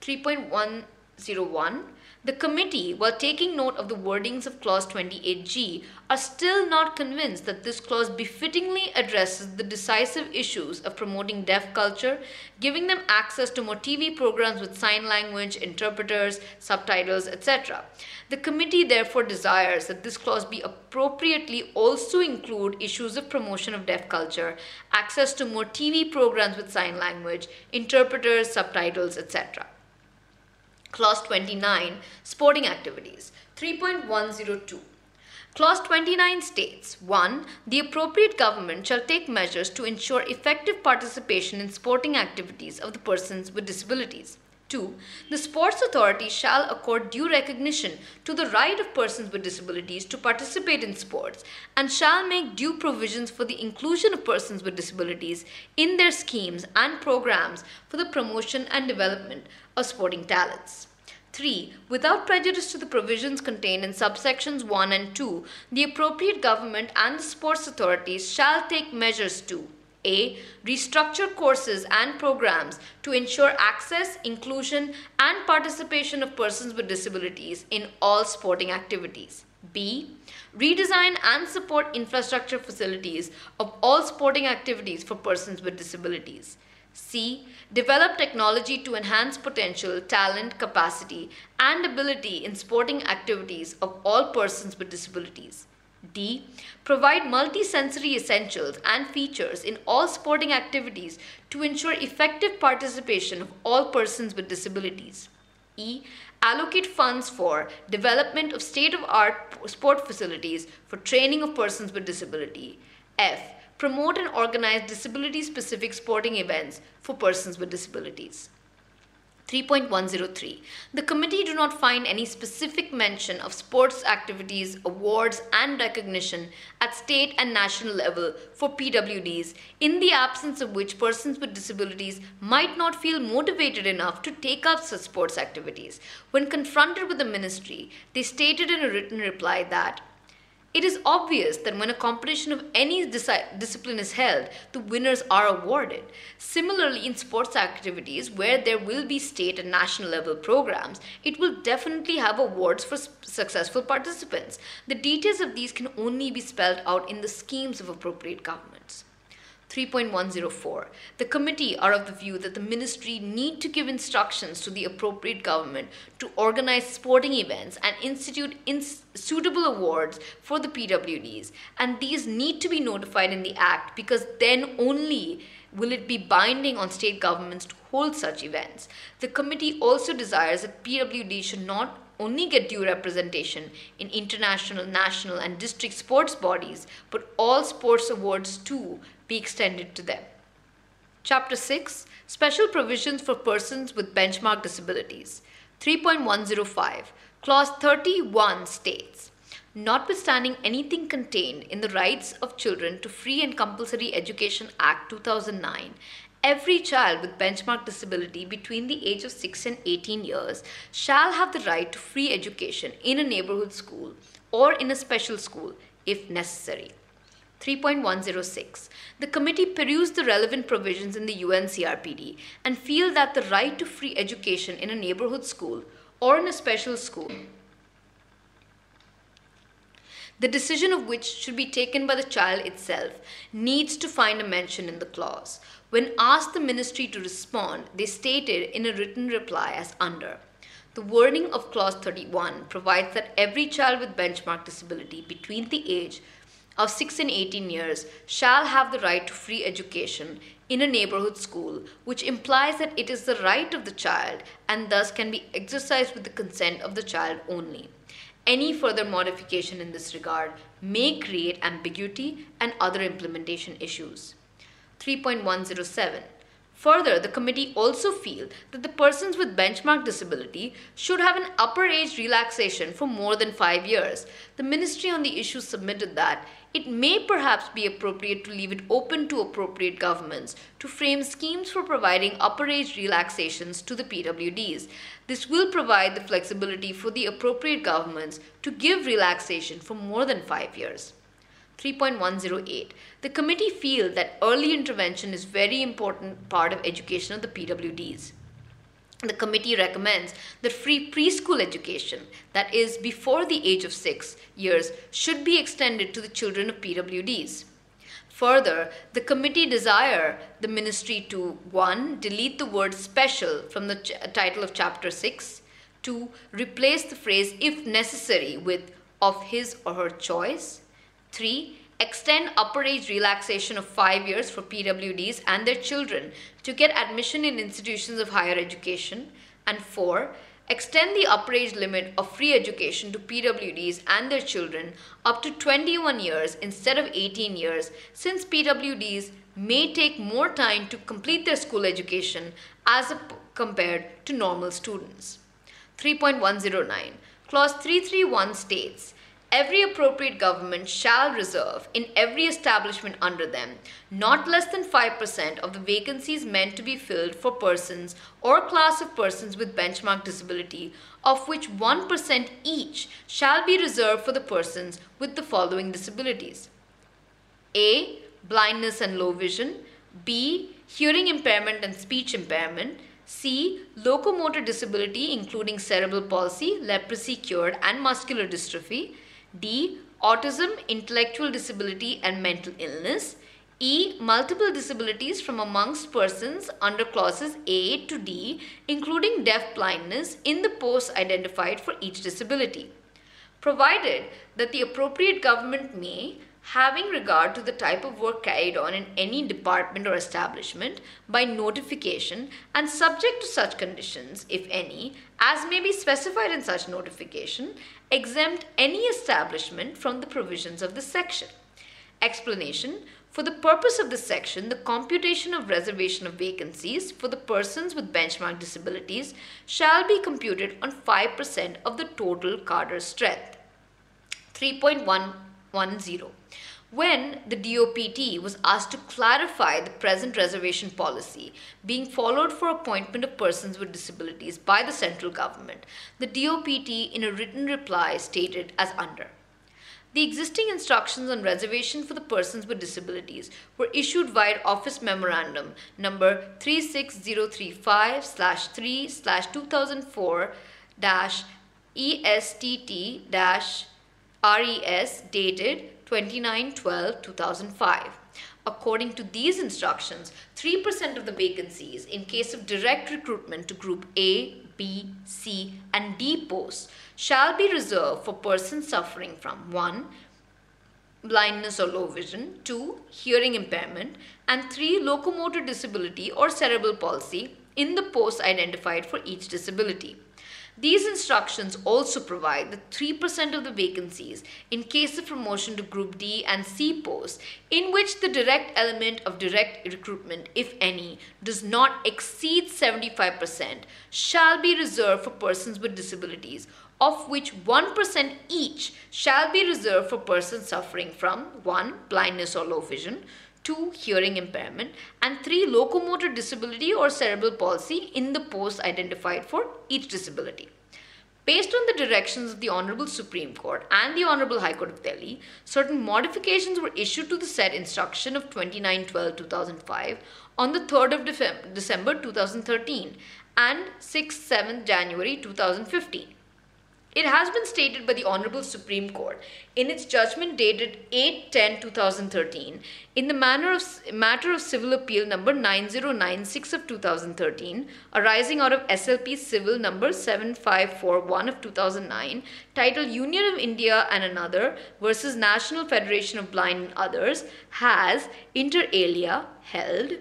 3.101. The committee, while taking note of the wordings of Clause 28G, are still not convinced that this clause befittingly addresses the decisive issues of promoting deaf culture, giving them access to more TV programs with sign language, interpreters, subtitles, etc. The committee therefore desires that this clause be appropriately also include issues of promotion of deaf culture, access to more TV programs with sign language, interpreters, subtitles, etc. Clause 29, Sporting Activities. 3.102. Clause 29 states, 1. The appropriate government shall take measures to ensure effective participation in sporting activities of the persons with disabilities. 2. The Sports Authority shall accord due recognition to the right of persons with disabilities to participate in sports and shall make due provisions for the inclusion of persons with disabilities in their schemes and programs for the promotion and development of sporting talents. 3. Without prejudice to the provisions contained in subsections 1 and 2, the appropriate government and the sports authorities shall take measures to A. Restructure courses and programs to ensure access, inclusion, and participation of persons with disabilities in all sporting activities. B. Redesign and support infrastructure facilities of all sporting activities for persons with disabilities. C. Develop technology to enhance potential, talent, capacity, and ability in sporting activities of all persons with disabilities. D. Provide multisensory essentials and features in all sporting activities to ensure effective participation of all persons with disabilities. E. Allocate funds for development of state-of-the-art sport facilities for training of persons with disability. F. Promote and organize disability-specific sporting events for persons with disabilities. 3.103. The committee do not find any specific mention of sports activities, awards, and recognition at state and national level for PWDs, in the absence of which persons with disabilities might not feel motivated enough to take up such sports activities. When confronted with the ministry, they stated in a written reply that it is obvious that when a competition of any discipline is held, the winners are awarded. Similarly, in sports activities where there will be state and national level programs, it will definitely have awards for successful participants. The details of these can only be spelled out in the schemes of appropriate governments. 3.104. The committee are of the view that the ministry need to give instructions to the appropriate government to organize sporting events and institute suitable awards for the PWDs, and these need to be notified in the Act because then only will it be binding on state governments to hold such events. The committee also desires that PWDs should not only get due representation in international, national, and district sports bodies, but all sports awards too be extended to them. Chapter 6. Special provisions for persons with benchmark disabilities. 3.105. Clause 31 states, notwithstanding anything contained in the Rights of Children to Free and Compulsory Education Act 2009, every child with benchmark disability between the age of 6 and 18 years shall have the right to free education in a neighborhood school or in a special school if necessary. 3.106. The committee perused the relevant provisions in the UNCRPD and feel that the right to free education in a neighborhood school or in a special school, the decision of which should be taken by the child itself, needs to find a mention in the clause. When asked the ministry to respond, they stated in a written reply as under. The wording of Clause 31 provides that every child with benchmark disability between the age of 6 and 18 years shall have the right to free education in a neighborhood school, which implies that it is the right of the child and thus can be exercised with the consent of the child only. Any further modification in this regard may create ambiguity and other implementation issues. 3.107. Further, the committee also feel that the persons with benchmark disability should have an upper age relaxation for more than 5 years. The ministry on the issue submitted that it may perhaps be appropriate to leave it open to appropriate governments to frame schemes for providing upper age relaxations to the PWDs. This will provide the flexibility for the appropriate governments to give relaxation for more than 5 years. 3.108. The committee feel that early intervention is a very important part of education of the PWDs. The committee recommends that free preschool education, that is before the age of 6 years, should be extended to the children of PWDs. Further, the committee desire the ministry to 1. Delete the word special from the title of Chapter 6. 2. Replace the phrase if necessary with of his or her choice. 3. Extend upper age relaxation of 5 years for PWDs and their children to get admission in institutions of higher education. And 4. Extend the upper age limit of free education to PWDs and their children up to 21 years instead of 18 years, since PWDs may take more time to complete their school education as compared to normal students. 3.109. Clause 331 states, every appropriate government shall reserve in every establishment under them not less than 5% of the vacancies meant to be filled for persons or class of persons with benchmark disability, of which 1% each shall be reserved for the persons with the following disabilities: A. Blindness and low vision. B. Hearing impairment and speech impairment. C. Locomotor disability including cerebral palsy, leprosy cured and muscular dystrophy. D. Autism, intellectual disability and mental illness. E. Multiple disabilities from amongst persons under clauses A to D, including deaf blindness in the posts identified for each disability. Provided that the appropriate government may, having regard to the type of work carried on in any department or establishment, by notification and subject to such conditions, if any, as may be specified in such notification, exempt any establishment from the provisions of this section. Explanation. For the purpose of this section, the computation of reservation of vacancies for the persons with benchmark disabilities shall be computed on 5% of the total cadre strength. 3.110. When the DOPT was asked to clarify the present reservation policy being followed for appointment of persons with disabilities by the central government, the DOPT in a written reply stated as under. The existing instructions on reservation for the persons with disabilities were issued via Office Memorandum number 36035/3/2004-ESTT-RES dated 29/12/2005. According to these instructions, 3% of the vacancies in case of direct recruitment to Group A, B, C, and D posts shall be reserved for persons suffering from 1. Blindness or low vision, 2. Hearing impairment, and 3. Locomotor disability or cerebral palsy in the posts identified for each disability. These instructions also provide that 3% of the vacancies in case of promotion to Group D and C posts, in which the direct element of direct recruitment, if any, does not exceed 75%, shall be reserved for persons with disabilities, of which 1% each shall be reserved for persons suffering from 1. Blindness or low vision, 2. Hearing impairment, and 3. Locomotor disability or cerebral palsy in the posts identified for each disability. Based on the directions of the Honorable Supreme Court and the Honorable High Court of Delhi, certain modifications were issued to the said instruction of 29/12/2005 on the 3rd of December 2013 and 6-7 January 2015. It has been stated by the Honorable Supreme Court in its judgment dated 8/10/2013 in the matter of Civil Appeal number 9096 of 2013, arising out of SLP Civil number 7541 of 2009, titled Union of India and Another versus National Federation of Blind and Others, has inter alia held.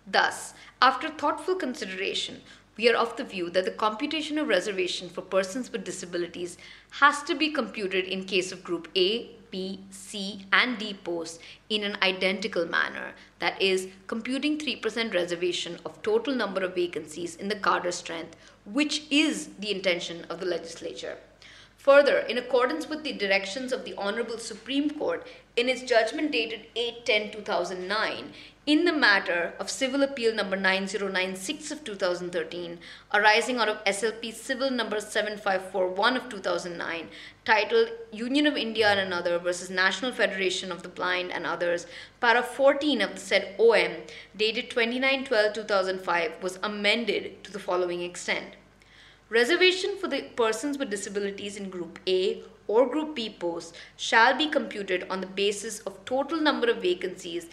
Thus, after thoughtful consideration, we are of the view that the computation of reservation for persons with disabilities has to be computed in case of Group A, B, C, and D posts in an identical manner, that is, computing 3% reservation of total number of vacancies in the cadre strength, which is the intention of the legislature. Further, in accordance with the directions of the Honorable Supreme Court in its judgment dated 8/10/2009, in the matter of Civil Appeal number 9096 of 2013, arising out of SLP Civil number 7541 of 2009, titled Union of India and Another versus National Federation of the Blind and Others, para 14 of the said OM, dated 29/12/2005, was amended to the following extent. Reservation for the persons with disabilities in Group A or Group B posts shall be computed on the basis of total number of vacancies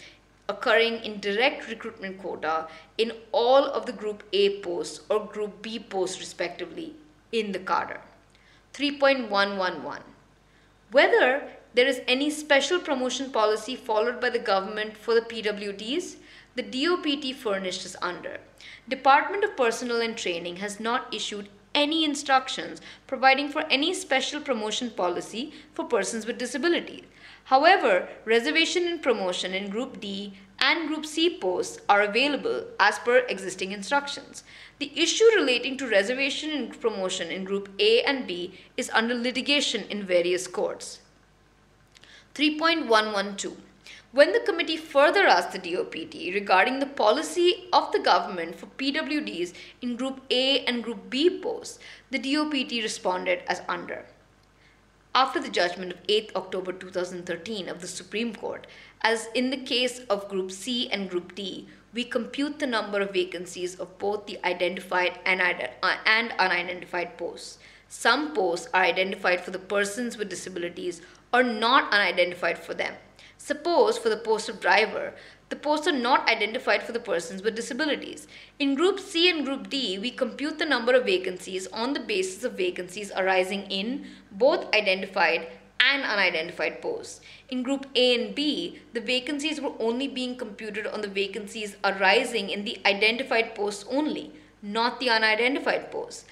occurring in direct recruitment quota in all of the Group A posts or Group B posts respectively in the cadre. 3.111. Whether there is any special promotion policy followed by the government for the PWDs, the DOPT furnished as under. Department of Personnel and Training has not issued any instructions providing for any special promotion policy for persons with disabilities. However, reservation and promotion in Group D and Group C posts are available as per existing instructions. The issue relating to reservation and promotion in Group A and B is under litigation in various courts. 3.112. When the committee further asked the DOPT regarding the policy of the government for PWDs in Group A and Group B posts, the DOPT responded as under. After the judgment of 8th October 2013 of the Supreme Court, as in the case of Group C and Group D, we compute the number of vacancies of both the identified and unidentified posts. Some posts are identified for the persons with disabilities or not unidentified for them. Suppose for the post of driver, the posts are not identified for the persons with disabilities. In Group C and Group D, we compute the number of vacancies on the basis of vacancies arising in both identified and unidentified posts. In Group A and B, the vacancies were only being computed on the vacancies arising in the identified posts only, not the unidentified posts.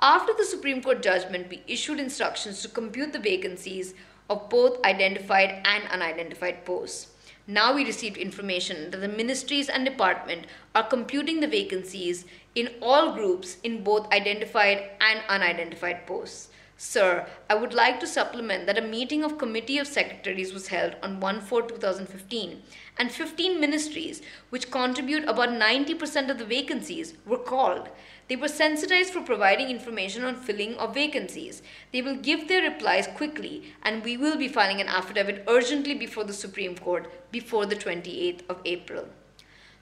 After the Supreme Court judgment, we issued instructions to compute the vacancies of both identified and unidentified posts. Now we received information that the ministries and department are computing the vacancies in all groups in both identified and unidentified posts. Sir, I would like to supplement that a meeting of Committee of Secretaries was held on 1/4/2015 and 15 ministries, which contribute about 90% of the vacancies, were called. They were sensitized for providing information on filling of vacancies. They will give their replies quickly, and we will be filing an affidavit urgently before the Supreme Court before the 28th of April.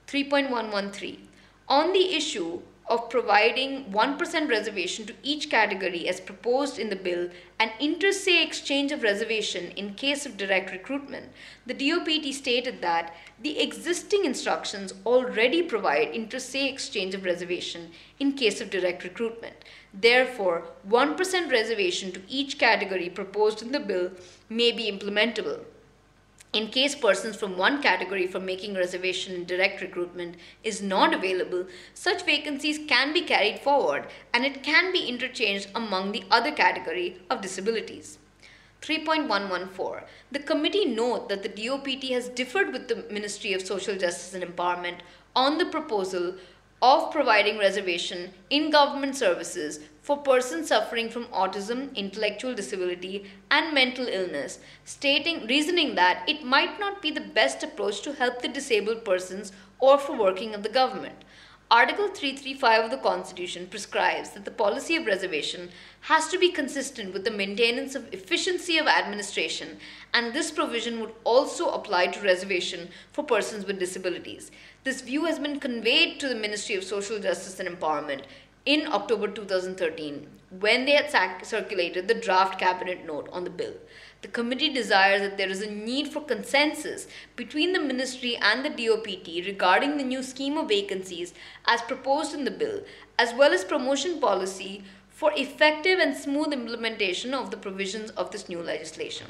3.113. On the issue of providing 1% reservation to each category as proposed in the bill and inter-se exchange of reservation in case of direct recruitment, the DOPT stated that the existing instructions already provide inter-se exchange of reservation in case of direct recruitment. Therefore, 1% reservation to each category proposed in the bill may be implementable. In case persons from one category for making reservation in direct recruitment is not available, such vacancies can be carried forward and it can be interchanged among the other category of disabilities. 3.114. The committee note that the DOPT has differed with the Ministry of Social Justice and Empowerment on the proposal of providing reservation in government services for persons suffering from autism, intellectual disability, and mental illness, reasoning that it might not be the best approach to help the disabled persons or for working of the government. Article 335 of the Constitution prescribes that the policy of reservation has to be consistent with the maintenance of efficiency of administration, and this provision would also apply to reservation for persons with disabilities. This view has been conveyed to the Ministry of Social Justice and Empowerment in October 2013 when they had circulated the draft cabinet note on the bill. The committee desires that there is a need for consensus between the ministry and the DOPT regarding the new scheme of vacancies as proposed in the bill, as well as promotion policy for effective and smooth implementation of the provisions of this new legislation.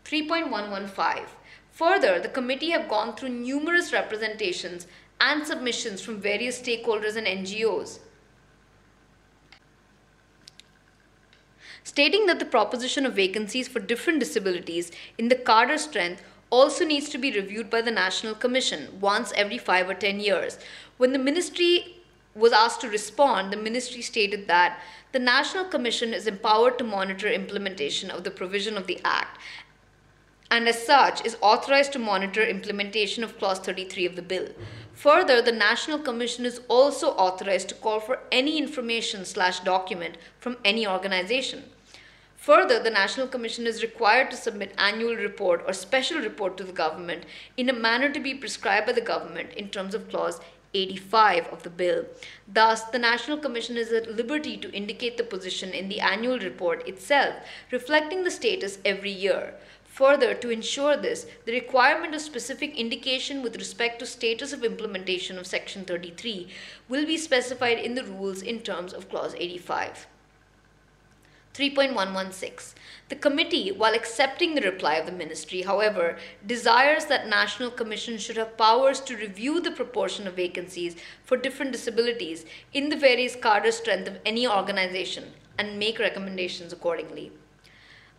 3.115. Further, the committee have gone through numerous representations and submissions from various stakeholders and NGOs, stating that the proposition of vacancies for different disabilities in the cadre strength also needs to be reviewed by the National Commission once every 5 or 10 years. When the ministry was asked to respond, the ministry stated that the National Commission is empowered to monitor implementation of the provision of the Act, and as such is authorized to monitor implementation of Clause 33 of the bill. Further, the National Commission is also authorized to call for any information/document from any organization. Further, the National Commission is required to submit annual report or special report to the government in a manner to be prescribed by the government in terms of Clause 85 of the bill. Thus, the National Commission is at liberty to indicate the position in the annual report itself, reflecting the status every year. Further, to ensure this, the requirement of specific indication with respect to status of implementation of Section 33 will be specified in the rules in terms of Clause 85. 3.116. The committee, while accepting the reply of the ministry, however, desires that National Commission should have powers to review the proportion of vacancies for different disabilities in the various cadre strength of any organization and make recommendations accordingly.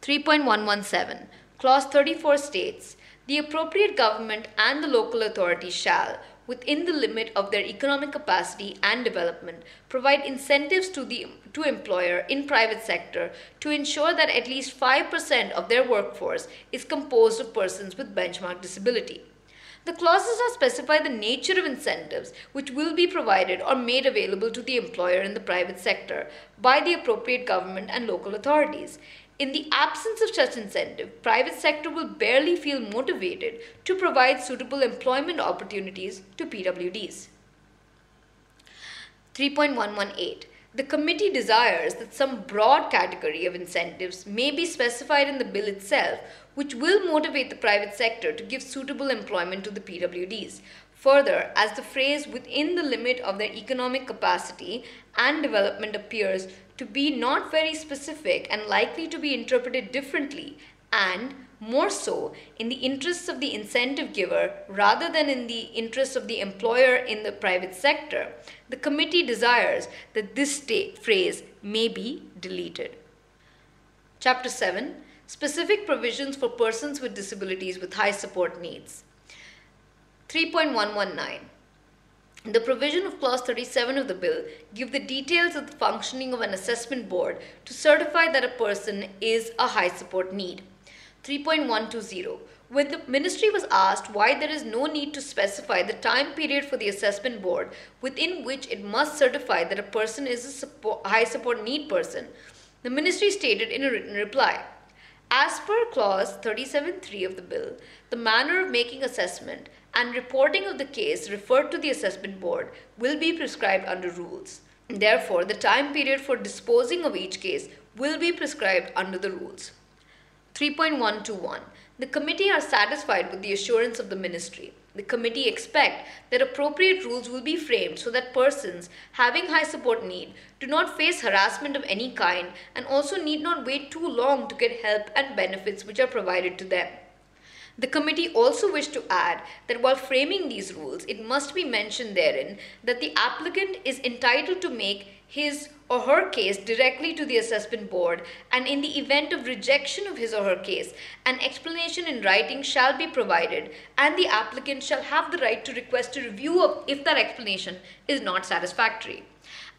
3.117. Clause 34 states, the appropriate government and the local authority shall, within the limit of their economic capacity and development, provide incentives to employer in private sector to ensure that at least 5% of their workforce is composed of persons with benchmark disability. The clauses are specify the nature of incentives which will be provided or made available to the employer in the private sector by the appropriate government and local authorities. In the absence of such incentive, private sector will barely feel motivated to provide suitable employment opportunities to PWDs. 3.118. The committee desires that some broad category of incentives may be specified in the bill itself, which will motivate the private sector to give suitable employment to the PWDs. Further, as the phrase within the limit of their economic capacity and development appears to be not very specific and likely to be interpreted differently, and more so in the interests of the incentive giver rather than in the interests of the employer in the private sector, the committee desires that this phrase may be deleted. Chapter 7. Specific provisions for persons with disabilities with high support needs. 3.119. The provision of Clause 37 of the bill give the details of the functioning of an assessment board to certify that a person is a high support need. 3.120. When the ministry was asked why there is no need to specify the time period for the assessment board within which it must certify that a person is a high support need person, the ministry stated in a written reply, as per Clause 37.3 of the bill, the manner of making assessment and reporting of the case referred to the assessment board will be prescribed under rules. Therefore, the time period for disposing of each case will be prescribed under the rules. 3.121. The committee are satisfied with the assurance of the ministry. The committee expect that appropriate rules will be framed so that persons having high support need do not face harassment of any kind and also need not wait too long to get help and benefits which are provided to them. The committee also wished to add that while framing these rules, it must be mentioned therein that the applicant is entitled to make his or her case directly to the assessment board, and in the event of rejection of his or her case, an explanation in writing shall be provided, and the applicant shall have the right to request a review of if that explanation is not satisfactory.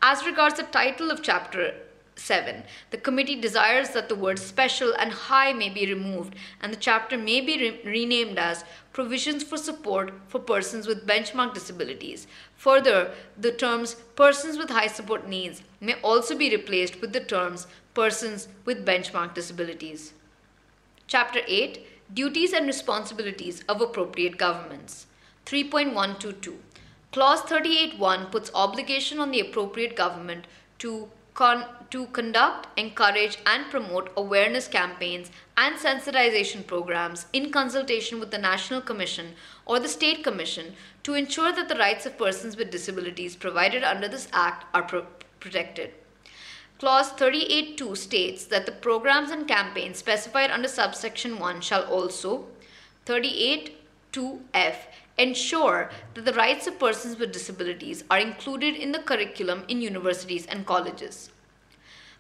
As regards the title of Chapter 7. The committee desires that the words special and high may be removed and the chapter may be renamed as Provisions for Support for Persons with Benchmark Disabilities. Further, the terms persons with high support needs may also be replaced with the terms persons with benchmark disabilities. Chapter 8. Duties and Responsibilities of Appropriate Governments. 3.122. Clause 38.1 puts obligation on the appropriate government to conduct, encourage, and promote awareness campaigns and sensitization programs in consultation with the National Commission or the State Commission to ensure that the rights of persons with disabilities provided under this Act are protected. Clause 38.2 states that the programs and campaigns specified under subsection 1 shall also 38.2f ensure that the rights of persons with disabilities are included in the curriculum in universities and colleges.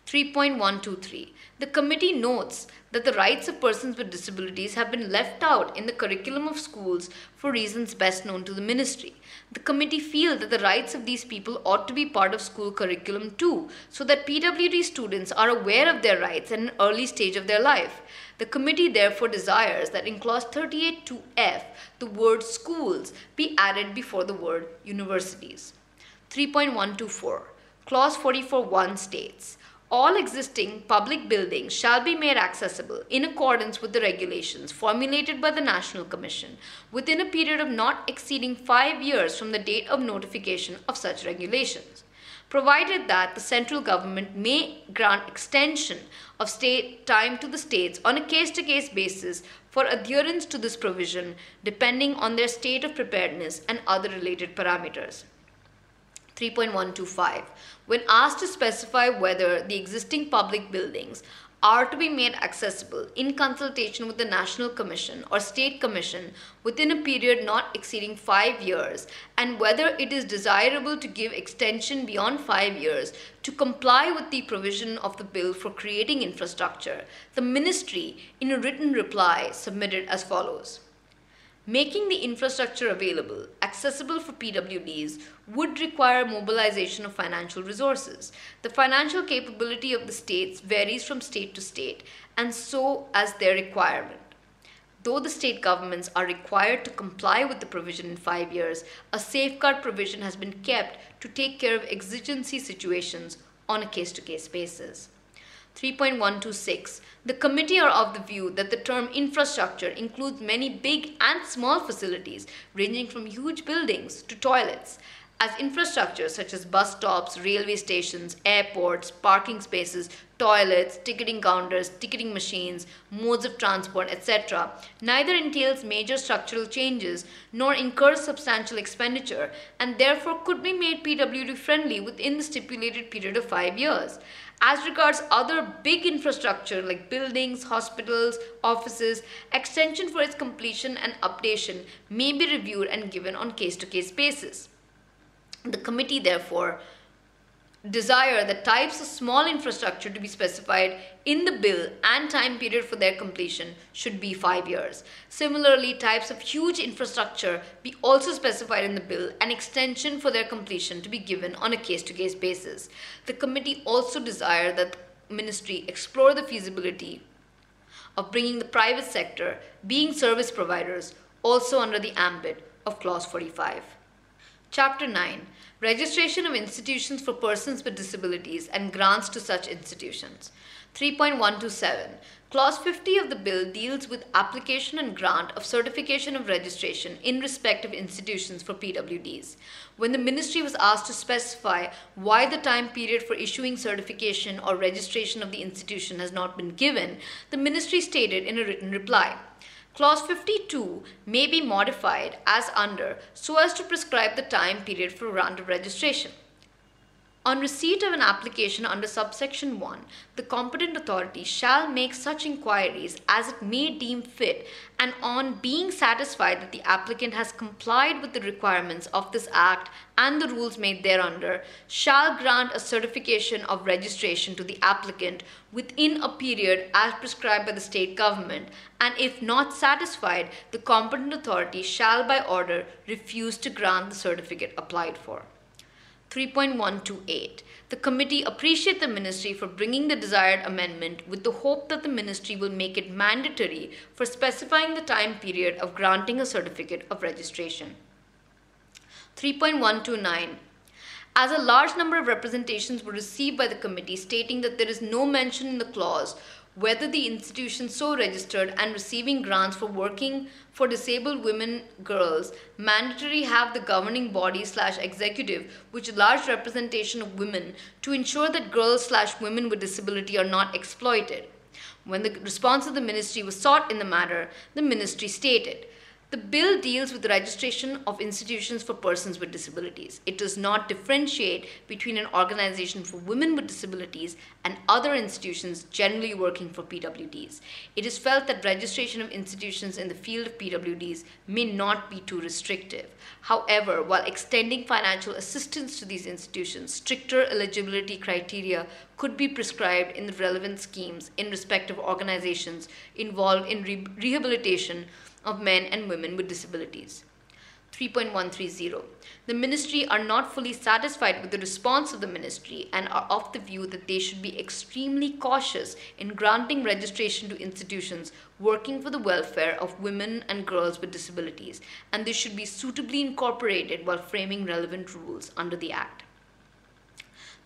3.123. The committee notes that the rights of persons with disabilities have been left out in the curriculum of schools for reasons best known to the ministry. The committee feels that the rights of these people ought to be part of school curriculum too, so that PWD students are aware of their rights at an early stage of their life. The committee therefore desires that in Clause 38.2f, the word schools be added before the word universities. 3.124. Clause 44.1 states, all existing public buildings shall be made accessible in accordance with the regulations formulated by the National Commission within a period of not exceeding 5 years from the date of notification of such regulations, provided that the central government may grant extension of state time to the states on a case-to-case basis for adherence to this provision depending on their state of preparedness and other related parameters. 3.125. When asked to specify whether the existing public buildings are to be made accessible in consultation with the National Commission or State Commission within a period not exceeding 5 years, and whether it is desirable to give extension beyond 5 years to comply with the provision of the bill for creating infrastructure, the Ministry, in a written reply, submitted as follows. Making the infrastructure available, accessible for PWDs, would require mobilization of financial resources. The financial capability of the states varies from state to state, and so as their requirement. Though the state governments are required to comply with the provision in 5 years, a safeguard provision has been kept to take care of exigency situations on a case-to-case basis. 3.126. The committee are of the view that the term infrastructure includes many big and small facilities, ranging from huge buildings to toilets, as infrastructure such as bus stops, railway stations, airports, parking spaces, toilets, ticketing counters, ticketing machines, modes of transport, etc., neither entails major structural changes nor incurs substantial expenditure, and therefore could be made PWD friendly within the stipulated period of 5 years. As regards other big infrastructure like buildings, hospitals, offices, extension for its completion and updation may be reviewed and given on case-to-case basis. The committee therefore desire the types of small infrastructure to be specified in the bill and time period for their completion should be 5 years. Similarly, types of huge infrastructure be also specified in the bill and extension for their completion to be given on a case-to-case basis. The committee also desire that the Ministry explore the feasibility of bringing the private sector, being service providers, also under the ambit of Clause 45. Chapter 9. Registration of institutions for persons with disabilities and grants to such institutions. 3.127. Clause 50 of the bill deals with application and grant of certification of registration in respect of institutions for PWDs. When the Ministry was asked to specify why the time period for issuing certification or registration of the institution has not been given, the Ministry stated in a written reply, Clause 52 may be modified as under so as to prescribe the time period for grant of registration. On receipt of an application under subsection 1, the competent authority shall make such inquiries as it may deem fit, and on being satisfied that the applicant has complied with the requirements of this Act and the rules made thereunder, shall grant a certification of registration to the applicant within a period as prescribed by the state government, and if not satisfied, the competent authority shall by order refuse to grant the certificate applied for. 3.128. The committee appreciate the Ministry for bringing the desired amendment with the hope that the Ministry will make it mandatory for specifying the time period of granting a certificate of registration. 3.129. As a large number of representations were received by the committee stating that there is no mention in the clause whether the institution so registered and receiving grants for working for disabled women girls mandatory have the governing body / executive which large representation of women to ensure that girls / women with disability are not exploited. When the response of the Ministry was sought in the matter, the Ministry stated, the bill deals with the registration of institutions for persons with disabilities. It does not differentiate between an organization for women with disabilities and other institutions generally working for PWDs. It is felt that registration of institutions in the field of PWDs may not be too restrictive. However, while extending financial assistance to these institutions, stricter eligibility criteria could be prescribed in the relevant schemes in respect of organizations involved in rehabilitation of men and women with disabilities. 3.130. The Ministry are not fully satisfied with the response of the Ministry and are of the view that they should be extremely cautious in granting registration to institutions working for the welfare of women and girls with disabilities, and this should be suitably incorporated while framing relevant rules under the Act.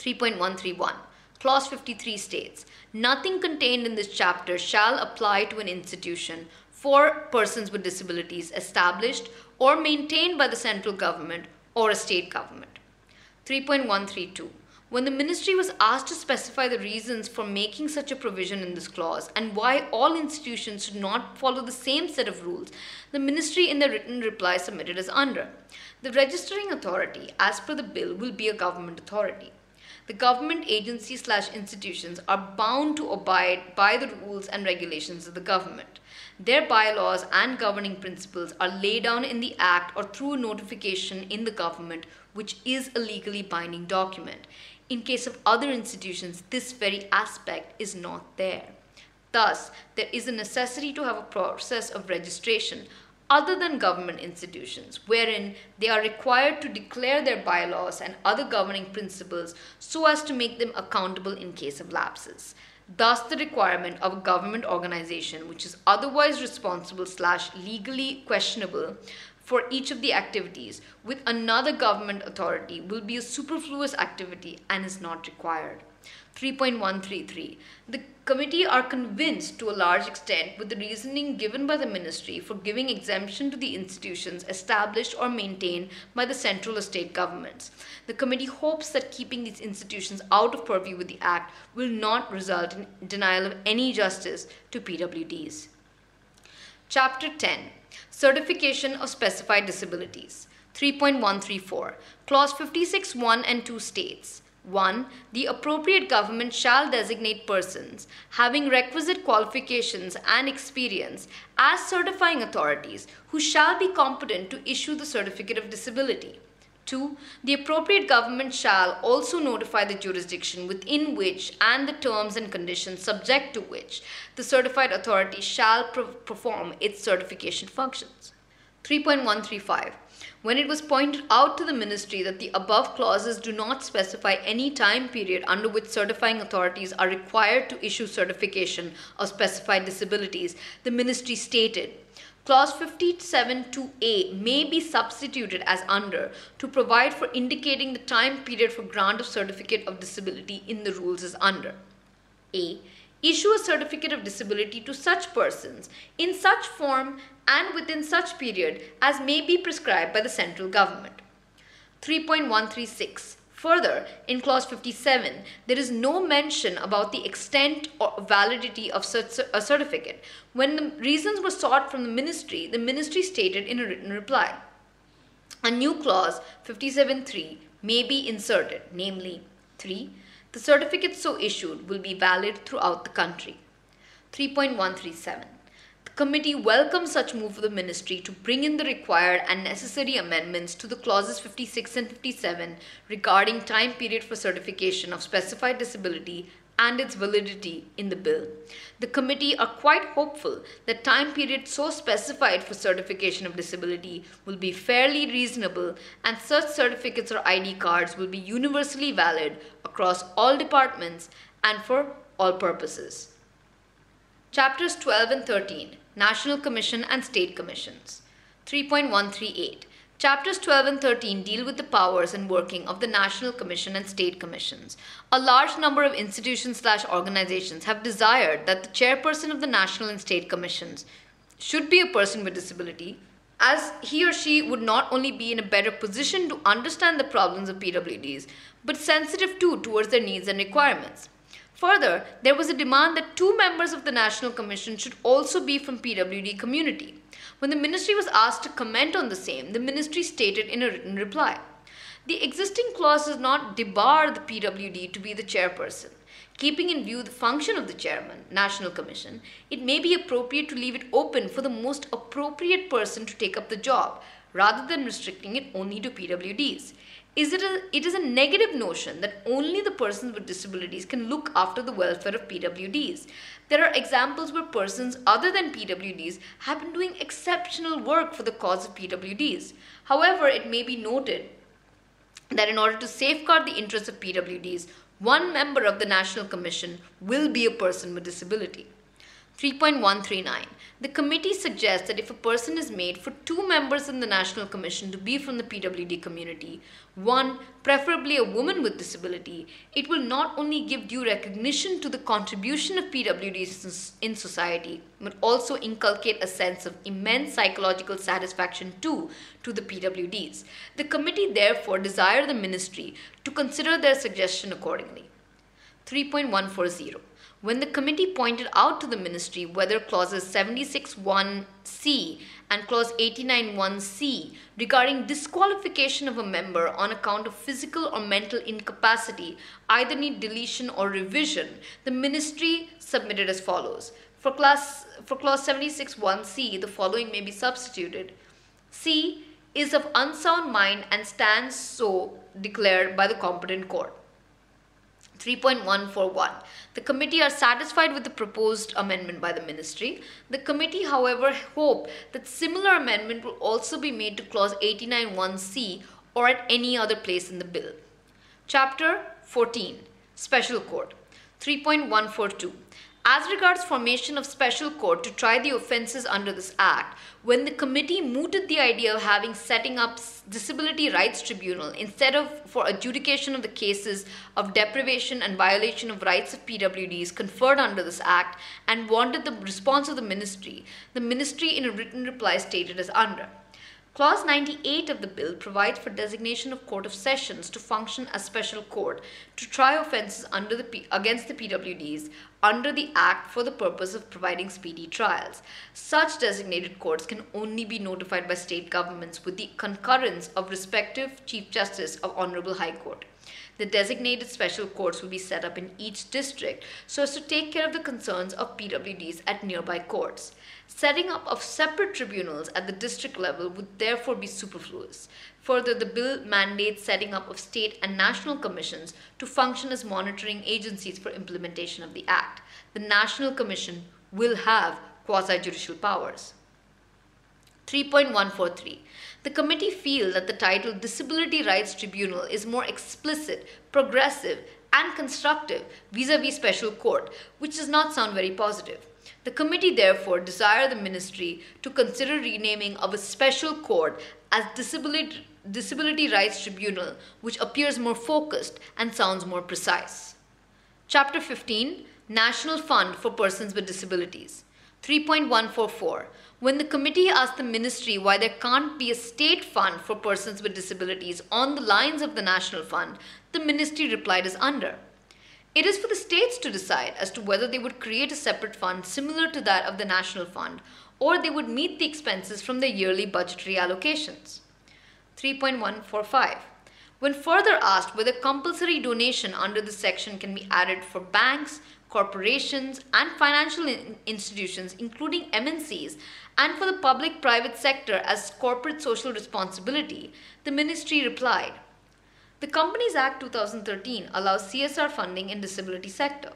3.131. Clause 53 states, nothing contained in this chapter shall apply to an institution for persons with disabilities established or maintained by the central government or a state government. 3.132. When the ministry was asked to specify the reasons for making such a provision in this clause and why all institutions should not follow the same set of rules, the ministry in the written reply submitted as under. The registering authority, as per the bill, will be a government authority. The government agencies/institutions are bound to abide by the rules and regulations of the government. Their bylaws and governing principles are laid down in the Act or through a notification in the government, which is a legally binding document. In case of other institutions, this very aspect is not there. Thus, there is a necessity to have a process of registration other than government institutions, wherein they are required to declare their bylaws and other governing principles so as to make them accountable in case of lapses. Thus, the requirement of a government organization which is otherwise responsible/legally questionable for each of the activities with another government authority will be a superfluous activity and is not required. 3.133. The committee are convinced to a large extent with the reasoning given by the ministry for giving exemption to the institutions established or maintained by the central or state governments. The committee hopes that keeping these institutions out of purview with the Act will not result in denial of any justice to PWDs. Chapter 10. Certification of Specified Disabilities. 3.134. Clause 56(1) and 2 states, 1. The appropriate government shall designate persons having requisite qualifications and experience as certifying authorities who shall be competent to issue the certificate of disability. 2. The appropriate government shall also notify the jurisdiction within which and the terms and conditions subject to which the certified authority shall perform its certification functions. 3.135. When it was pointed out to the ministry that the above clauses do not specify any time period under which certifying authorities are required to issue certification of specified disabilities, the ministry stated, Clause 57(2)(a) may be substituted as under to provide for indicating the time period for grant of certificate of disability in the rules as under. A. Issue a certificate of disability to such persons in such form and within such period as may be prescribed by the central government. 3.136. Further, in Clause 57, there is no mention about the extent or validity of such a certificate. When the reasons were sought from the ministry stated in a written reply, a new clause 57(3) may be inserted, namely 3. The certificate so issued will be valid throughout the country. 3.137. The committee welcomes such move of the ministry to bring in the required and necessary amendments to the clauses 56 and 57 regarding time period for certification of specified disability and its validity in the bill. The committee are quite hopeful that time period so specified for certification of disability will be fairly reasonable and such certificates or ID cards will be universally valid across all departments and for all purposes. Chapters 12 and 13. National Commission and State Commissions. 3.138. Chapters 12 and 13 deal with the powers and working of the National Commission and State Commissions. A large number of institutions/organizations have desired that the chairperson of the National and State Commissions should be a person with disability, as he or she would not only be in a better position to understand the problems of PWDs, but sensitive too towards their needs and requirements. Further, there was a demand that 2 members of the National Commission should also be from PWD community. When the ministry was asked to comment on the same, the ministry stated in a written reply, the existing clause does not debar the PWD to be the chairperson. Keeping in view the function of the chairman, National Commission, it may be appropriate to leave it open for the most appropriate person to take up the job, rather than restricting it only to PWDs. It is a negative notion that only the persons with disabilities can look after the welfare of PWDs. There are examples where persons other than PWDs have been doing exceptional work for the cause of PWDs. However, it may be noted that in order to safeguard the interests of PWDs, one member of the National Commission will be a person with disability. 3.139. The committee suggests that if a person is made for 2 members in the National Commission to be from the PWD community, one, preferably a woman with disability, it will not only give due recognition to the contribution of PWDs in society, but also inculcate a sense of immense psychological satisfaction too to the PWDs. The committee therefore desire the ministry to consider their suggestion accordingly. 3.140. When the committee pointed out to the ministry whether clauses 76(1)(c) and clause 89(1)(c) regarding disqualification of a member on account of physical or mental incapacity either need deletion or revision, the ministry submitted as follows. For clause 76(1)(c), the following may be substituted. C is of unsound mind and stands so declared by the competent court. 3.141. The committee are satisfied with the proposed amendment by the ministry. The committee, however, hope that similar amendment will also be made to clause 89(1)(c) or at any other place in the bill. Chapter 14. Special Court. 3.142. As regards formation of special court to try the offences under this act, when the committee mooted the idea of setting up disability rights tribunal instead of for adjudication of the cases of deprivation and violation of rights of PWDs conferred under this act and wanted the response of the ministry in a written reply stated as under. Clause 98 of the bill provides for designation of Court of Sessions to function as special court to try offences against the PWDs under the Act for the purpose of providing speedy trials. Such designated courts can only be notified by state governments with the concurrence of respective Chief Justice of Honourable High Court. The designated special courts will be set up in each district so as to take care of the concerns of PWDs at nearby courts. Setting up of separate tribunals at the district level would therefore be superfluous. Further, the bill mandates setting up of state and national commissions to function as monitoring agencies for implementation of the Act. The National Commission will have quasi-judicial powers. 3.143. The committee feel that the title Disability Rights Tribunal is more explicit, progressive, and constructive vis-a-vis special court, which does not sound very positive. The committee therefore desire the ministry to consider renaming of a special court as Disability Rights Tribunal, which appears more focused and sounds more precise. Chapter 15. National Fund for Persons with Disabilities. 3.144. When the committee asked the ministry why there can't be a state fund for persons with disabilities on the lines of the National Fund, the ministry replied as under. It is for the states to decide as to whether they would create a separate fund similar to that of the National Fund, or they would meet the expenses from their yearly budgetary allocations. 3.145. When further asked whether compulsory donation under this section can be added for banks, corporations, and financial institutions, including MNCs, and for the public-private sector as corporate social responsibility, the ministry replied, the Companies Act 2013 allows CSR funding in disability sector.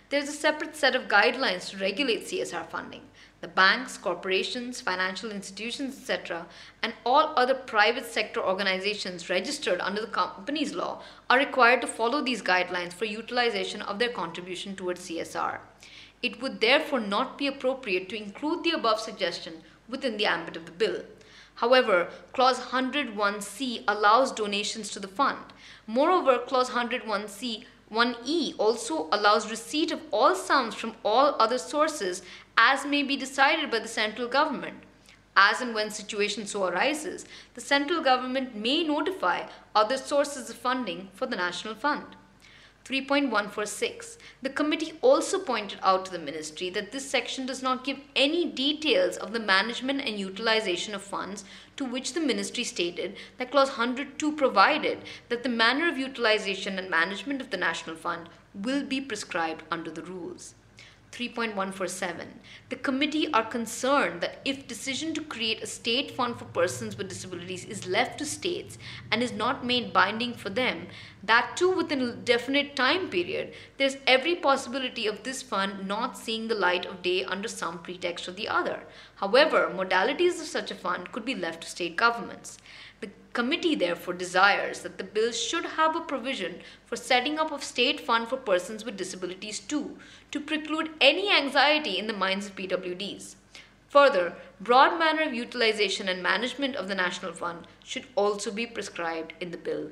There is a separate set of guidelines to regulate CSR funding. The banks, corporations, financial institutions, etc., and all other private sector organizations registered under the Companies Law are required to follow these guidelines for utilization of their contribution towards CSR. It would therefore not be appropriate to include the above suggestion within the ambit of the bill. However, Clause 101(c) allows donations to the fund. Moreover, Clause 101(c) 1e also allows receipt of all sums from all other sources as may be decided by the central government. As and when situation so arises, the central government may notify other sources of funding for the National Fund. 3.146. The committee also pointed out to the ministry that this section does not give any details of the management and utilization of funds, to which the ministry stated that Clause 102 provided that the manner of utilization and management of the National Fund will be prescribed under the rules. 3.147. The committee are concerned that if decision to create a state fund for persons with disabilities is left to states and is not made binding for them, that too within a definite time period, there is every possibility of this fund not seeing the light of day under some pretext or the other. However, modalities of such a fund could be left to state governments. The committee therefore desires that the bill should have a provision for setting up of state fund for persons with disabilities too, to preclude any anxiety in the minds of PWDs. Further, broad manner of utilization and management of the National Fund should also be prescribed in the bill.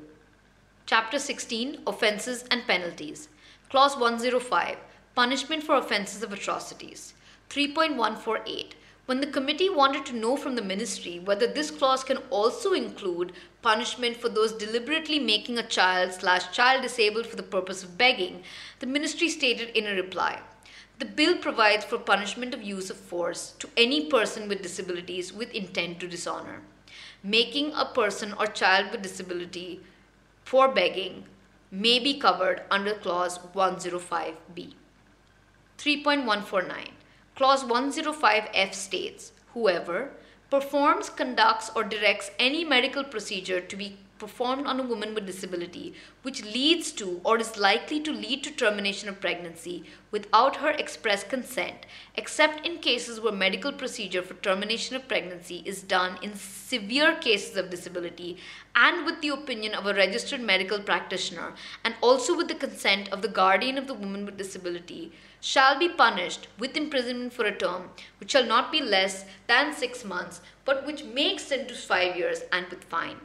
Chapter 16, Offences and Penalties. Clause 105, Punishment for Offences of Atrocities. 3.148. When the committee wanted to know from the ministry whether this clause can also include punishment for those deliberately making a child disabled for the purpose of begging, the ministry stated in a reply, the bill provides for punishment of use of force to any person with disabilities with intent to dishonor. Making a person or child with disability for begging may be covered under Clause 105B. 3.149. Clause 105F states, whoever performs, conducts, or directs any medical procedure to be performed on a woman with disability which leads to or is likely to lead to termination of pregnancy without her express consent, except in cases where medical procedure for termination of pregnancy is done in severe cases of disability and with the opinion of a registered medical practitioner and also with the consent of the guardian of the woman with disability, shall be punished with imprisonment for a term which shall not be less than 6 months but which may extend to 5 years and with fine.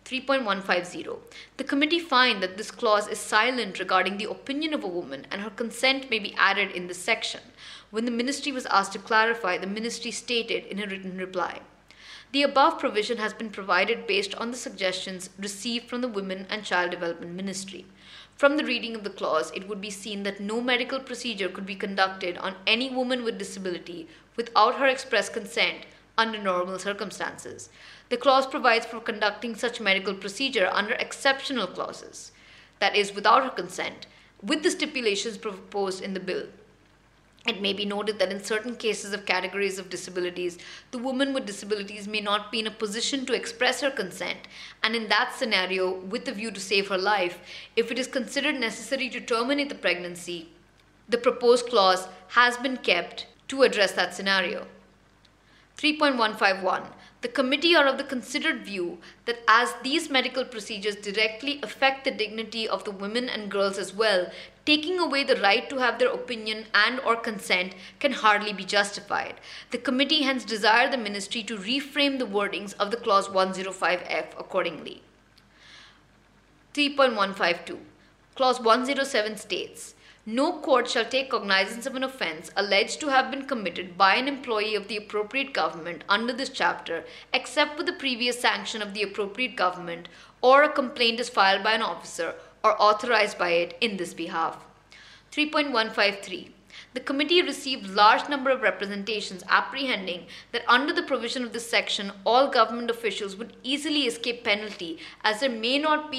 3.150. The committee find that this clause is silent regarding the opinion of a woman and her consent may be added in this section. When the ministry was asked to clarify, the ministry stated in a written reply, the above provision has been provided based on the suggestions received from the Women and Child Development Ministry. From the reading of the clause, it would be seen that no medical procedure could be conducted on any woman with disability without her express consent under normal circumstances. The clause provides for conducting such medical procedure under exceptional clauses, that is, without her consent, with the stipulations proposed in the bill. It may be noted that in certain cases of categories of disabilities, the woman with disabilities may not be in a position to express her consent, and in that scenario, with the view to save her life, if it is considered necessary to terminate the pregnancy, the proposed clause has been kept to address that scenario. 3.151. The committee are of the considered view that as these medical procedures directly affect the dignity of the women and girls as well, taking away the right to have their opinion and or consent can hardly be justified. The committee hence desire the ministry to reframe the wordings of the clause 105F accordingly. 3.152. Clause 107 states, no court shall take cognizance of an offence alleged to have been committed by an employee of the appropriate government under this chapter, except with the previous sanction of the appropriate government, or a complaint is filed by an officer or authorized by it in this behalf. 3.153. The committee received large number of representations apprehending that under the provision of this section, all government officials would easily escape penalty as there may not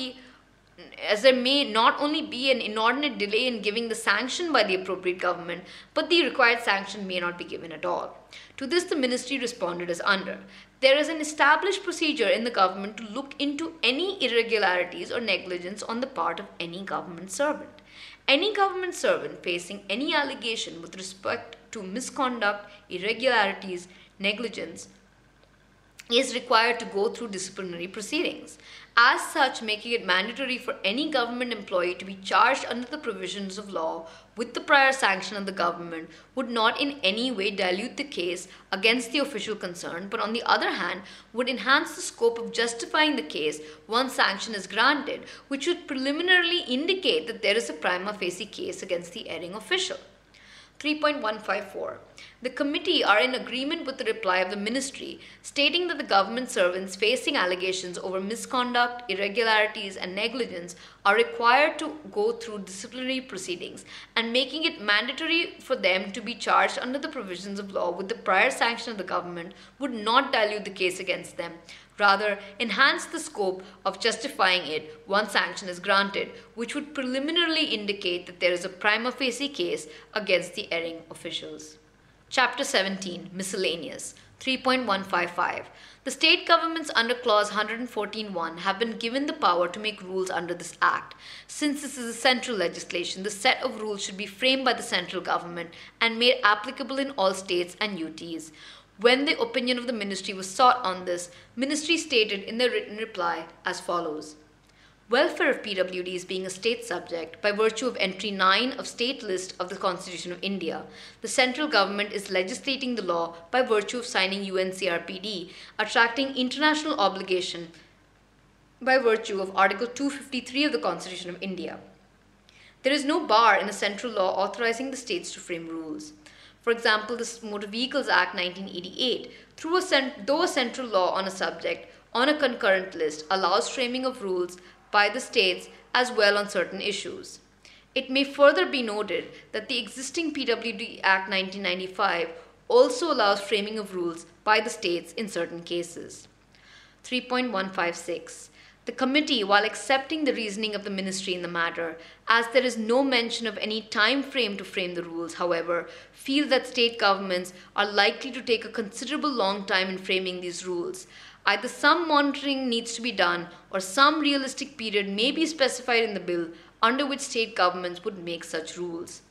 only be an inordinate delay in giving the sanction by the appropriate government, but the required sanction may not be given at all. To this, the ministry responded as under. There is an established procedure in the government to look into any irregularities or negligence on the part of any government servant. Any government servant facing any allegation with respect to misconduct, irregularities, negligence, is required to go through disciplinary proceedings. As such, making it mandatory for any government employee to be charged under the provisions of law with the prior sanction of the government would not in any way dilute the case against the official concerned, but on the other hand would enhance the scope of justifying the case once sanction is granted, which would preliminarily indicate that there is a prima facie case against the erring official. 3.154. The committee are in agreement with the reply of the ministry, stating that the government servants facing allegations over misconduct, irregularities, and negligence are required to go through disciplinary proceedings, and making it mandatory for them to be charged under the provisions of law with the prior sanction of the government would not dilute the case against them, rather enhance the scope of justifying it once sanction is granted, which would preliminarily indicate that there is a prima facie case against the erring officials. Chapter 17, Miscellaneous. 3.155. The state governments under Clause 114.1 have been given the power to make rules under this Act. Since this is a central legislation, the set of rules should be framed by the central government and made applicable in all states and UTs. When the opinion of the ministry was sought on this, ministry stated in their written reply as follows. Welfare of PWDs being a state subject by virtue of entry 9 of state list of the Constitution of India, the central government is legislating the law by virtue of signing RPD, attracting international obligation by virtue of Article 253 of the Constitution of India. There is no bar in a central law authorizing the states to frame rules. For example, the Motor Vehicles Act 1988, though a central law on a subject on a concurrent list, allows framing of rules by the states as well on certain issues. It may further be noted that the existing PWD Act 1995 also allows framing of rules by the states in certain cases. 3.156. The committee, while accepting the reasoning of the ministry in the matter, as there is no mention of any time frame to frame the rules, however, feel that state governments are likely to take a considerable long time in framing these rules. Either some monitoring needs to be done or some realistic period may be specified in the bill under which state governments would make such rules.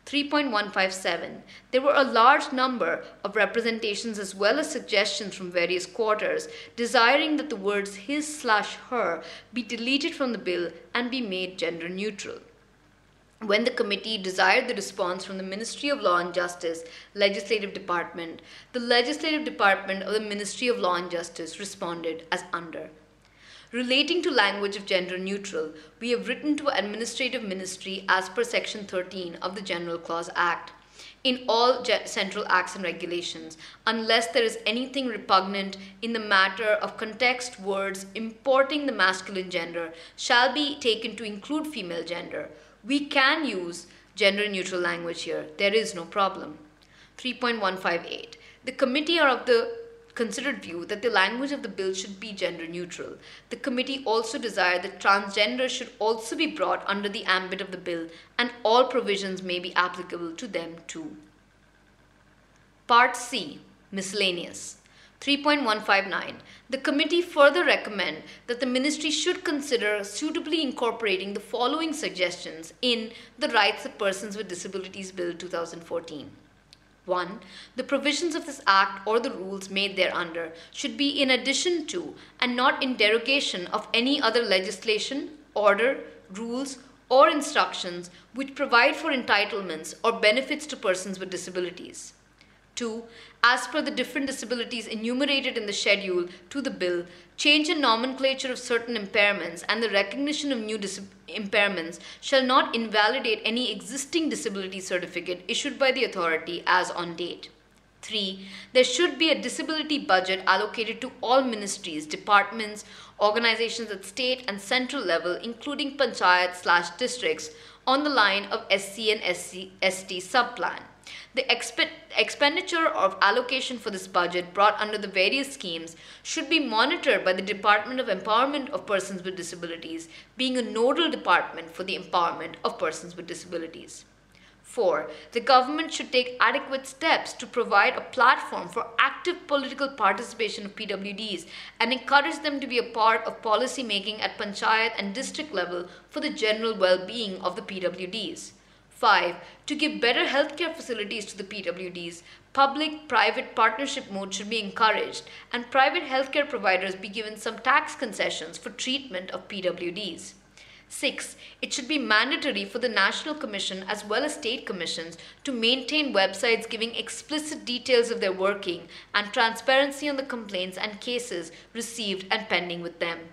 3.157. There were a large number of representations as well as suggestions from various quarters desiring that the words his/her be deleted from the bill and be made gender neutral. When the committee desired the response from the Ministry of Law and Justice Legislative Department, the Legislative Department of the Ministry of Law and Justice responded as under. Relating to language of gender neutral, we have written to Administrative Ministry as per Section 13 of the General Clause Act. In all central acts and regulations, unless there is anything repugnant in the matter of context, words importing the masculine gender shall be taken to include female gender. We can use gender neutral language here. There is no problem. 3.158. The committee are of the considered view that the language of the bill should be gender neutral. The committee also desired that transgender should also be brought under the ambit of the bill and all provisions may be applicable to them too. Part C. Miscellaneous. 3.159. The committee further recommend that the ministry should consider suitably incorporating the following suggestions in the Rights of Persons with Disabilities Bill 2014. 1. The provisions of this Act or the rules made thereunder should be in addition to and not in derogation of any other legislation, order, rules, or instructions which provide for entitlements or benefits to persons with disabilities. 2. As per the different disabilities enumerated in the schedule to the bill, change in nomenclature of certain impairments and the recognition of new impairments shall not invalidate any existing disability certificate issued by the authority as on date. 3. There should be a disability budget allocated to all ministries, departments, organizations at state and central level, including panchayat/districts, on the line of SC and ST subplan. The expenditure of allocation for this budget brought under the various schemes should be monitored by the Department of Empowerment of Persons with Disabilities, being a nodal department for the empowerment of persons with disabilities. 4. The government should take adequate steps to provide a platform for active political participation of PWDs and encourage them to be a part of policy making at panchayat and district level for the general well-being of the PWDs. 5. To give better healthcare facilities to the PWDs, public-private partnership mode should be encouraged and private healthcare providers be given some tax concessions for treatment of PWDs. 6. It should be mandatory for the National Commission as well as state commissions to maintain websites giving explicit details of their working and transparency on the complaints and cases received and pending with them.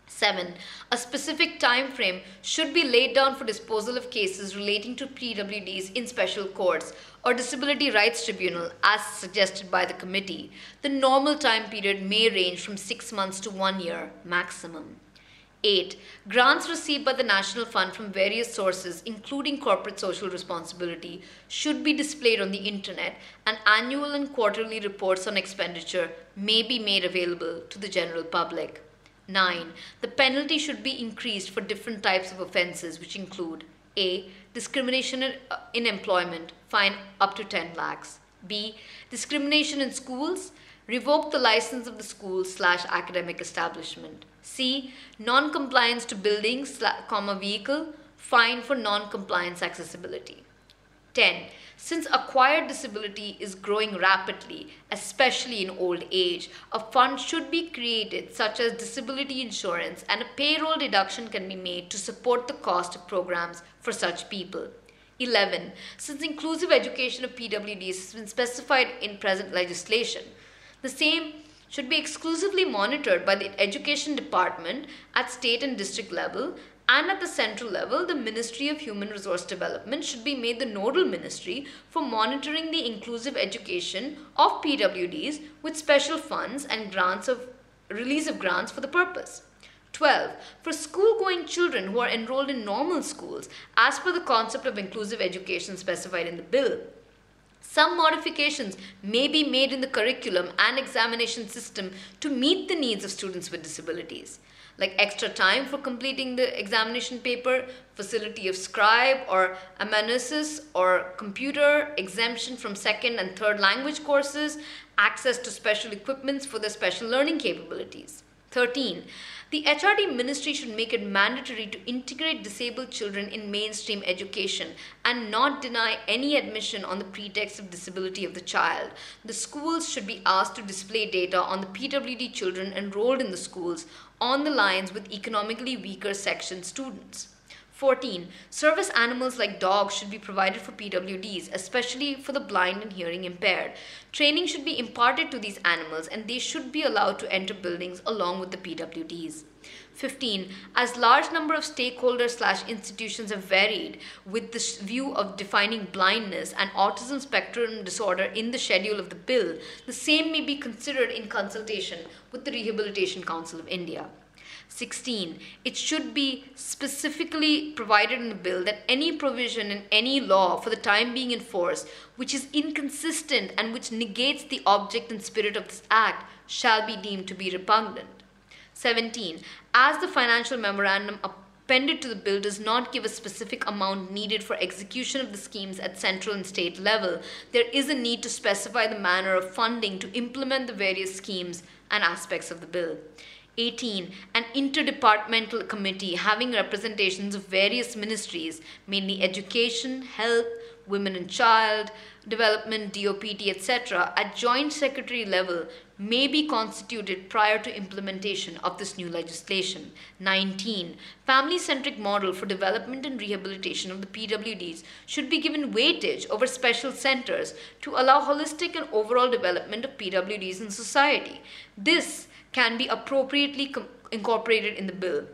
7. A specific time frame should be laid down for disposal of cases relating to PWDs in special courts or disability rights tribunal as suggested by the committee. The normal time period may range from 6 months to 1 year maximum. 8. Grants received by the National Fund from various sources, including corporate social responsibility, should be displayed on the internet, and annual and quarterly reports on expenditure may be made available to the general public. 9. The penalty should be increased for different types of offences, which include A. Discrimination in employment, fine up to 10 lakhs. B. Discrimination in schools, revoke the license of the school/academic establishment. C. Non-compliance to buildings, vehicle, fine for non-compliance accessibility. 10. Since acquired disability is growing rapidly, especially in old age, a fund should be created such as disability insurance, and a payroll deduction can be made to support the cost of programs for such people. 11. Since inclusive education of PWDs has been specified in present legislation, the same should be exclusively monitored by the Education Department at state and district level, and at the central level, the Ministry of Human Resource Development should be made the nodal ministry for monitoring the inclusive education of PWDs with special funds and release of grants for the purpose. 12. For school-going children who are enrolled in normal schools, as per the concept of inclusive education specified in the bill, some modifications may be made in the curriculum and examination system to meet the needs of students with disabilities, like extra time for completing the examination paper, facility of scribe or amanuensis or computer, exemption from second and third language courses, access to special equipments for their special learning capabilities. 13. The HRD ministry should make it mandatory to integrate disabled children in mainstream education and not deny any admission on the pretext of disability of the child. The schools should be asked to display data on the PWD children enrolled in the schools on the lines with economically weaker section students. 14. Service animals like dogs should be provided for PWDs, especially for the blind and hearing impaired. Training should be imparted to these animals and they should be allowed to enter buildings along with the PWDs. 15. As large number of stakeholders/institutions have varied with the view of defining blindness and autism spectrum disorder in the schedule of the bill, the same may be considered in consultation with the Rehabilitation Council of India. 16. It should be specifically provided in the bill that any provision in any law for the time being in force which is inconsistent and which negates the object and spirit of this act shall be deemed to be repugnant. 17. As the financial memorandum appended to the bill does not give a specific amount needed for execution of the schemes at central and state level, there is a need to specify the manner of funding to implement the various schemes and aspects of the bill. 18. An interdepartmental committee having representations of various ministries, mainly education, health, women and child development, DOPT, etc., at joint secretary level may be constituted prior to implementation of this new legislation. 19. Family-centric model for development and rehabilitation of the PWDs should be given weightage over special centers to allow holistic and overall development of PWDs in society. This can be appropriately incorporated in the bill.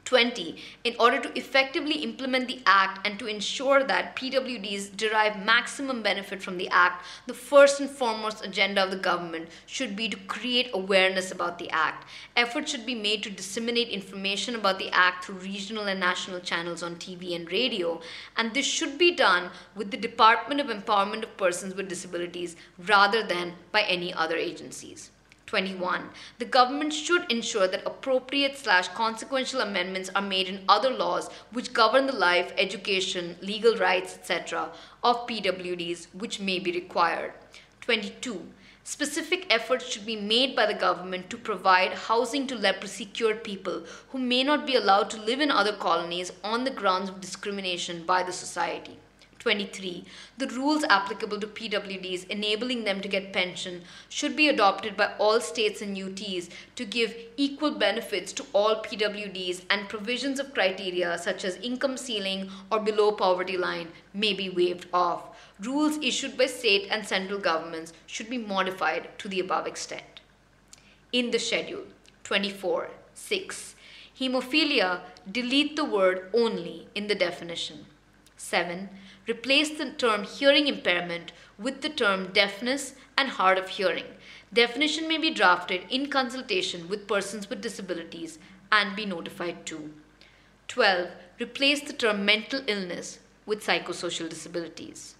20. In order to effectively implement the Act and to ensure that PWDs derive maximum benefit from the Act, the first and foremost agenda of the government should be to create awareness about the Act. Efforts should be made to disseminate information about the Act through regional and national channels on TV and radio, and this should be done with the Department of Empowerment of Persons with Disabilities rather than by any other agencies. 21. The government should ensure that appropriate/consequential amendments are made in other laws which govern the life, education, legal rights, etc. of PWDs which may be required. 22. Specific efforts should be made by the government to provide housing to leprosy-cured people who may not be allowed to live in other colonies on the grounds of discrimination by the society. 23. The rules applicable to PWDs enabling them to get pension should be adopted by all states and UTs to give equal benefits to all PWDs, and provisions of criteria such as income ceiling or below poverty line may be waived off. Rules issued by state and central governments should be modified to the above extent. In the schedule, 24.6. Hemophilia, delete the word only in the definition. 7. Replace the term hearing impairment with the term deafness and hard of hearing. Definition may be drafted in consultation with persons with disabilities and be notified too. 12. Replace the term mental illness with psychosocial disabilities.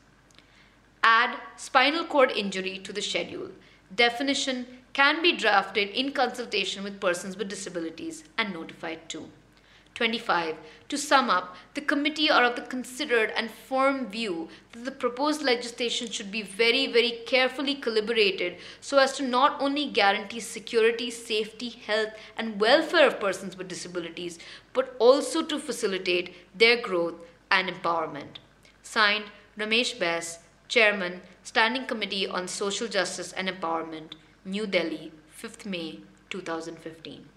Add spinal cord injury to the schedule. Definition can be drafted in consultation with persons with disabilities and notified too. 25. To sum up, the committee are of the considered and firm view that the proposed legislation should be very, very carefully calibrated so as to not only guarantee security, safety, health, and welfare of persons with disabilities, but also to facilitate their growth and empowerment. Signed, Ramesh Bais, Chairman, Standing Committee on Social Justice and Empowerment, New Delhi, 5th May 2015.